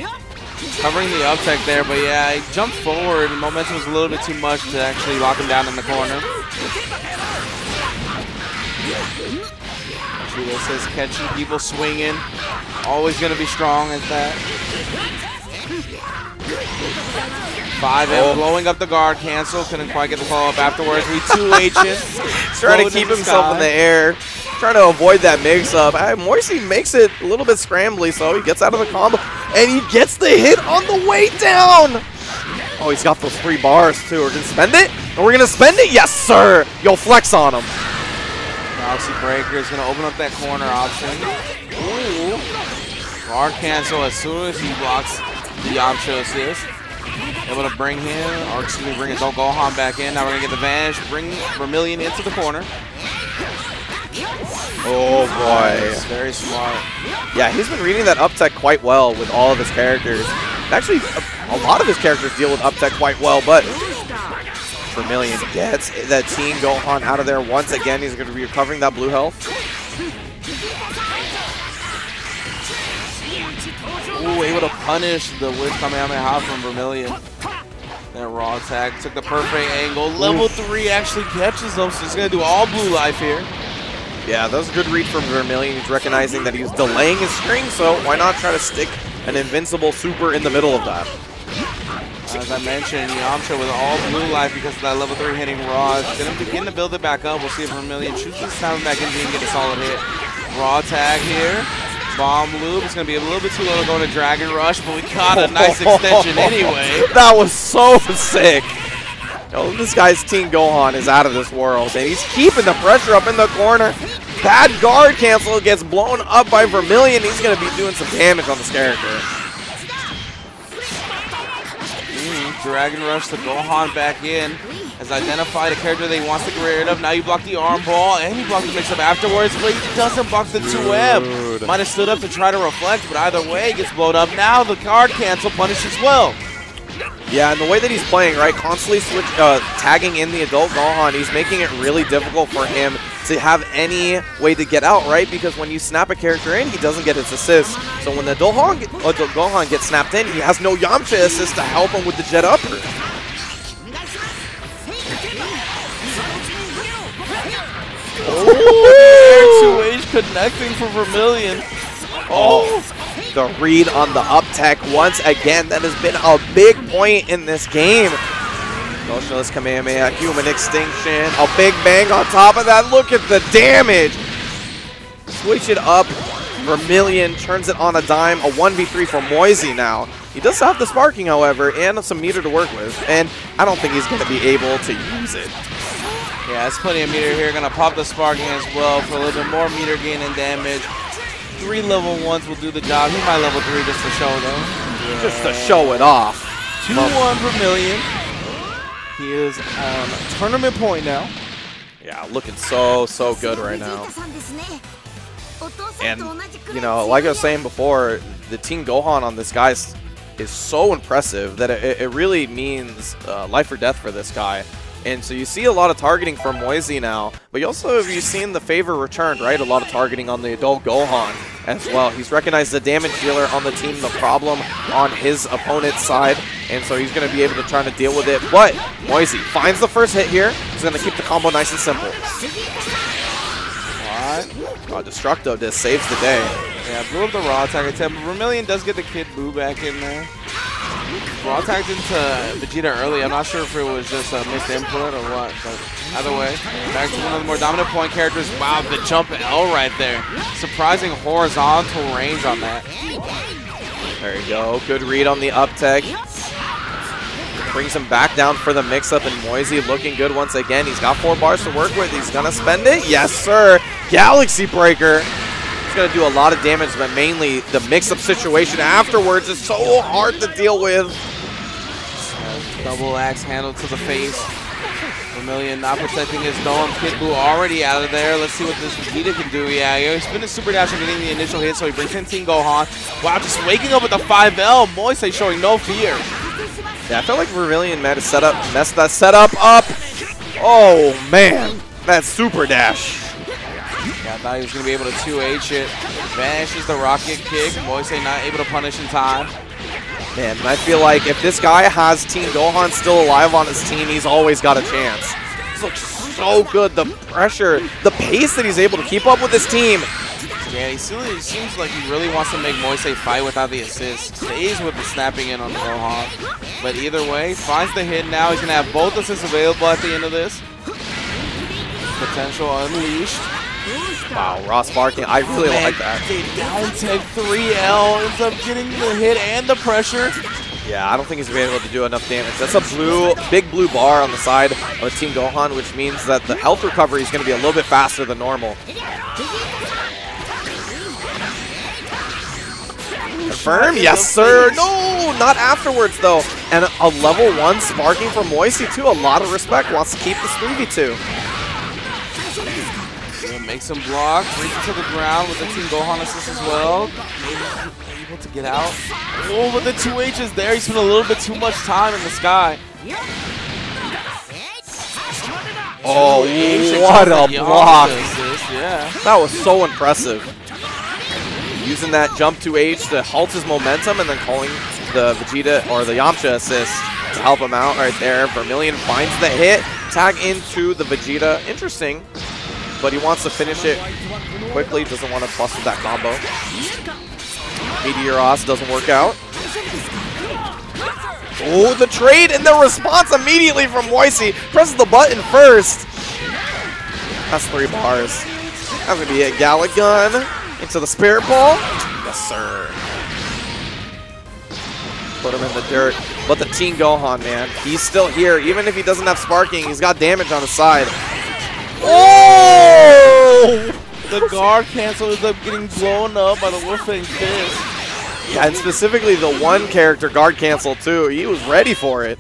Covering the up tech there, but yeah, he jumped forward and momentum was a little bit too much to actually lock him down in the corner. See, this is catching people swinging. Always going to be strong at that. 5M blowing up the guard cancel. Couldn't quite get the follow-up afterwards. We 2H it. Trying to keep himself in the air. Trying to avoid that mix-up. Moise makes it a little bit scrambly, so he gets out of the combo. And he gets the hit on the way down. Oh, he's got those 3 bars, too. We're going to spend it? And we're going to spend it? Yes, sir. Yo, flex on him. Galaxy Breaker is going to open up that corner option. Ooh. Guard cancel as soon as he blocks the Yamcha assist. Able to bring him, or excuse me, bring his A.Gohan back in. Now we're going to get the Vanish, bring Vermillion into the corner. Oh, boy. Nice. Very smart. Yeah, he's been reading that up tech quite well with all of his characters. Actually, a lot of his characters deal with up tech quite well, but Vermillion gets that T.Gohan out of there once again. He's going to be recovering that blue health. Ooh, able to punish the Wish Kamehameha from Vermillion. That raw attack took the perfect angle. Level 3 actually catches them, so he's going to do all blue life here. Yeah, that was a good read from Vermillion. He's recognizing that he's delaying his string, so why not try to stick an invincible super in the middle of that? As I mentioned, Yamcha with all blue life because of that level 3 hitting raw. It's going to begin to build it back up. We'll see if Vermillion shoots this time back in and get a solid hit. Raw tag here. Bomb loop. It's going to be a little bit too low to go into Dragon Rush, but we caught a nice extension anyway. That was so sick. Yo, this guy's T.Gohan is out of this world, and he's keeping the pressure up in the corner. Bad guard cancel gets blown up by Vermillion. He's going to be doing some damage on this character. Dragon Rush the Gohan back in. Has identified a character that he wants to get rid of. Now you block the arm ball, and you block the mix-up afterwards, but he doesn't block the 2M. Might have stood up to try to reflect, but either way, he gets blown up. Now the guard cancel punish as well. Yeah, and the way that he's playing, right, constantly tagging in the adult Gohan, he's making it really difficult for him to have any way to get out, right? Because when you snap a character in, he doesn't get his assist. So when the adult Gohan gets snapped in, he has no Yamcha assist to help him with the jet upper. Oh, 2H connecting for Vermillion. Oh, the read on the up tech once again. That has been a big point in this game. Motionless Kamehameha, human extinction, a big bang on top of that. Look at the damage. Switch it up. Vermillion turns it on a dime. A 1v3 for Moise now. He does have the sparking, however, and some meter to work with. And I don't think he's going to be able to use it. Yeah, that's plenty of meter here. Gonna pop the sparking as well for a little bit more meter gain and damage. 3 level 1s will do the job. He might level 3 just to show though. Yeah. Just to show it off. 2-1 Vermillion. He is on tournament point now. Yeah, looking so good right now. And, you know, like I was saying before, the T.Gohan on this guy is so impressive that it really means life or death for this guy. And so you see a lot of targeting from Moise now, but you also have seen the favor returned, right? A lot of targeting on the adult Gohan as well. He's recognized the damage dealer on the team, the problem on his opponent's side, and so he's going to be able to try to deal with it. But Moise finds the first hit here. He's going to keep the combo nice and simple. Oh, Destructo just saves the day. Yeah, blew up the raw attack attempt, but Vermillion does get the K.Buu back in there. Raw attacked into Vegeta early. I'm not sure if it was just a missed input or what, but either way, back to one of the more dominant point characters. Wow, the jump L right there. Surprising horizontal range on that. There you go. Good read on the up tech. Brings him back down for the mix-up, and Moise looking good once again. He's got 4 bars to work with. He's going to spend it. Yes, sir. Galaxy Breaker. He's going to do a lot of damage, but mainly the mix-up situation afterwards is so hard to deal with. Double axe handle to the face. Vermillion not protecting his dome. K.Buu already out of there. Let's see what this Vegeta can do. Yeah, he's been a super dash and getting the initial hit, so he brings in T.Gohan. Wow, just waking up with the 5L. Moise showing no fear. Yeah, I felt like Vermillion messed that setup up. Oh, man. That super dash. Yeah, I thought he was going to be able to 2H it. Vanishes the rocket kick. Moise not able to punish in time. Man, I feel like if this guy has T.Gohan still alive on his team, he's always got a chance. This looks so good. The pressure, the pace that he's able to keep up with this team. Yeah, he seems like he really wants to make Moise fight without the assist. Stays with the snapping in on the Gohan. But either way, finds the hit now. He's going to have both assists available at the end of this. Potential unleashed. Wow, raw sparking. I really like that. They down tech 3L. Ends up getting the hit and the pressure. Yeah, I don't think he's been able to do enough damage. That's a big blue bar on the side of Team Gohan, which means that the health recovery is going to be a little bit faster than normal. Confirm? Yes, sir. No, not afterwards, though. And a level 1 sparking from Moise, too. A lot of respect. Wants to keep this 3v2. Make some blocks, brings it to the ground with the Team Gohan assist as well. Able to get out. Oh, but the 2H's there. He spent a little bit too much time in the sky. Oh, what a block. Assist, yeah. That was so impressive. Using that jump 2H to halt his momentum and then calling the Vegeta or the Yamcha assist to help him out right there. Vermillion finds the hit. Tag into the Vegeta. Interesting. But he wants to finish it quickly, doesn't want to bust with that combo. Meteoros doesn't work out. Oh, the trade and the response immediately from Moise. Presses the button first. That's 3 bars. That's going to be a Gallic gun into the Spirit Ball. Yes, sir. Put him in the dirt. But the Team Gohan, man, he's still here. Even if he doesn't have sparking, he's got damage on his side. Oh! The guard cancel ends up getting blown up by the Wolfang Fist. Yeah, and specifically the one character guard cancel too. He was ready for it.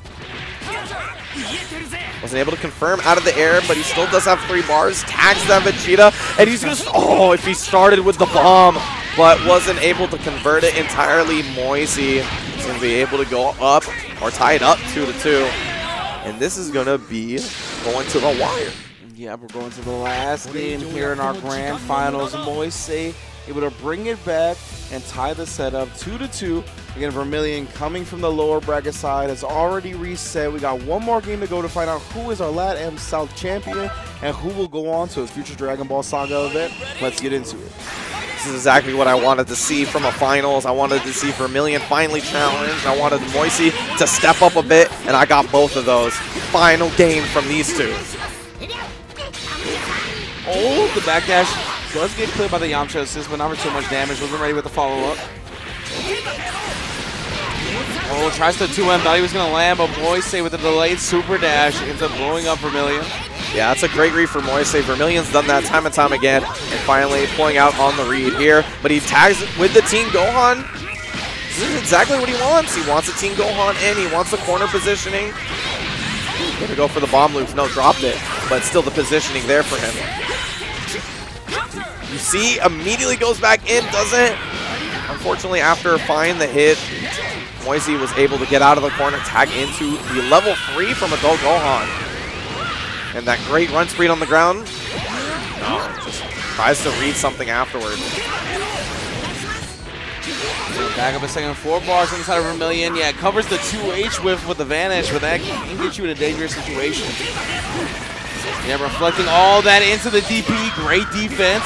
Wasn't able to confirm out of the air, but he still does have 3 bars. Tags that Vegeta, and he's just, oh, if he started with the bomb, but wasn't able to convert it entirely, Moise is going to be able to go up or tie it up 2-2. And this is going to be going to the wire. Yeah, we're going to the last game here in our grand finals. Moise able to bring it back and tie the setup 2-2. Again, Vermillion coming from the lower bracket side has already reset. We got one more game to go to find out who is our Latam South champion and who will go on to a future Dragon Ball Saga event. Let's get into it. This is exactly what I wanted to see from a finals. I wanted to see Vermillion finally challenged. I wanted Moise to step up a bit, and I got both of those. Final game from these two. Oh, the backdash does get cleared by the Yamcha assist, but not for too much damage. Wasn't ready with the follow-up. Oh, tries to 2M. Thought he was going to land, but Moise with the delayed super dash ends up blowing up Vermillion. Yeah, that's a great read for Moise. Vermillion's done that time and time again, and finally pulling out on the read here. But he tags with the Team Gohan. This is exactly what he wants. He wants a Team Gohan in. He wants the corner positioning. Gonna go for the bomb loops. No, dropped it. But still the positioning there for him. You see, immediately goes back in, doesn't. Unfortunately, after finding the hit, Moise was able to get out of the corner, tag into the level 3 from Adult Gohan. And that great run speed on the ground. No, just tries to read something afterwards. Back up a second, 4 bars inside of Vermillion. Yeah, it covers the 2H whiff with the vanish, but that can get you in a dangerous situation. Yeah, reflecting all that into the DP. Great defense.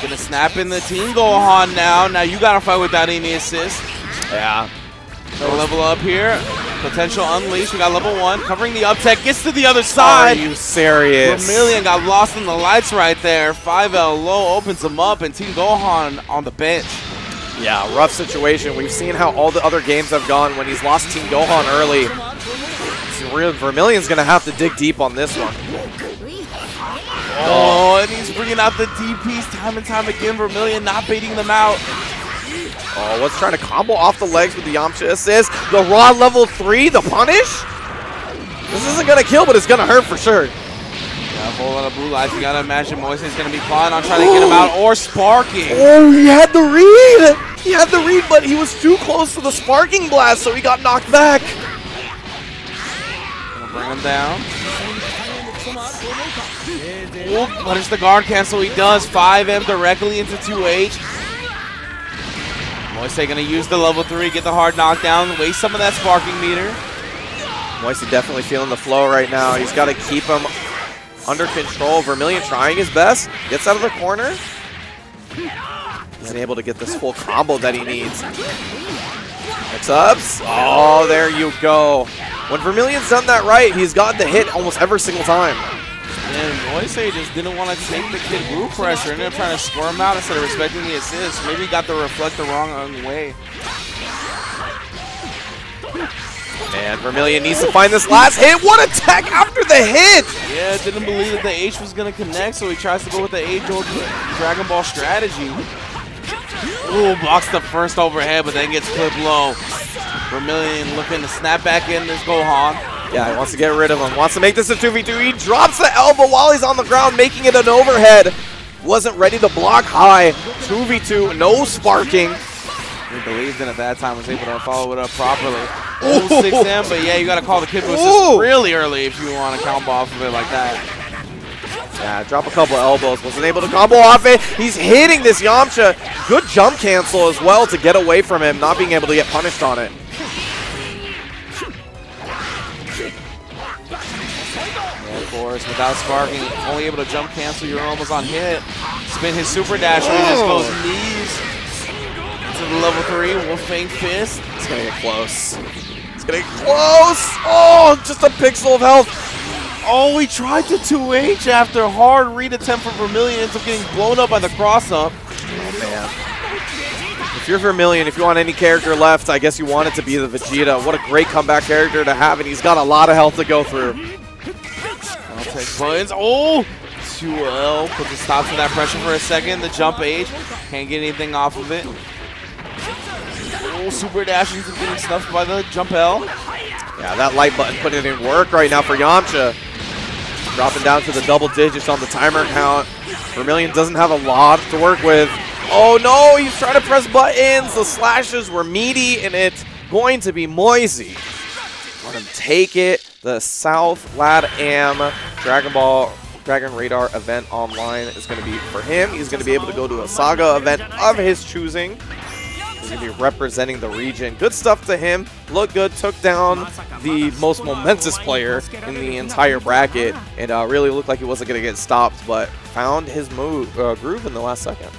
Gonna snap in the Team Gohan now. Now you gotta fight without any assist. Yeah. No level up here. Potential unleash. We got level 1. Covering the up tech. Gets to the other side. Are you serious? Vermillion got lost in the lights right there. 5L low opens him up, and Team Gohan on the bench. Yeah, rough situation. We've seen how all the other games have gone when he's lost Team Gohan early. Vermillion's going to have to dig deep on this one. Oh, and he's bringing out the DPs time and time again. Vermillion not baiting them out. Oh, what's trying to combo off the legs with the Yamcha assist. The raw level 3, the punish. This isn't going to kill, but it's going to hurt for sure. Yeah, a whole lot of blue lights. You got to imagine Moise is going to be plotting on trying to get him out or sparking. Oh, he had the read. He had the read, but he was too close to the sparking blast, so he got knocked back. Gonna bring him down. Ooh, punish the guard cancel. He does. 5M directly into 2H. Moise gonna use the level 3, get the hard knockdown, waste some of that sparking meter. Moise definitely feeling the flow right now. He's got to keep him under control. Vermillion trying his best. Gets out of the corner. Isn't able to get this full combo that he needs. Mix-ups. Oh, there you go. When Vermillion's done that right, he's gotten the hit almost every single time. And Moise just didn't want to take the K.Buu pressure. Ended up trying to squirm out instead of respecting the assist. Maybe he got the reflect the wrong way. And Vermillion needs to find this last hit. What a tech after the hit! Yeah, didn't believe that the H was going to connect, so he tries to go with the age-old Dragon Ball strategy. Ooh, blocks the first overhead, but then gets clipped low. Vermillion looking to snap back in this Gohan. Yeah, he wants to get rid of him. Wants to make this a 2v2. He drops the elbow while he's on the ground, making it an overhead. Wasn't ready to block high. 2v2, no sparking. He believed in at that time, was able to follow it up properly. 6M, but yeah, you got to call the K.Buu assist really early if you want to combo off of it like that. Yeah, drop a couple elbows. Wasn't able to combo off it. He's hitting this Yamcha. Good jump cancel as well to get away from him, not being able to get punished on it. Yeah, of course, without sparking, only able to jump cancel, you're almost on hit. Spin his super dash, where he just goes knees. To the level 3, Wolfang Fist. It's gonna get close. It's gonna get close! Oh, just a pixel of health. Oh, he tried to 2H after a hard read attempt from Vermillion, ends up getting blown up by the cross-up. Oh, man. If you're Vermillion, if you want any character left, I guess you want it to be the Vegeta. What a great comeback character to have, and he's got a lot of health to go through. I'll take buttons. Oh! 2L puts a stop to that pressure for a second. The jump H. Can't get anything off of it. Oh, super dash is getting stuffed by the jump L. Yeah, that light button putting it in work right now for Yamcha. Dropping down to the double digits on the timer count. Vermillion doesn't have a lot to work with. Oh no, he's trying to press buttons. The slashes were meaty, and it's going to be Moise. Let him take it. The South Latam Dragon Radar event online is going to be for him. He's going to be able to go to a Saga event of his choosing. He's going to be representing the region. Good stuff to him. Looked good. Took down the most momentous player in the entire bracket. And really looked like he wasn't going to get stopped, but found his groove in the last second.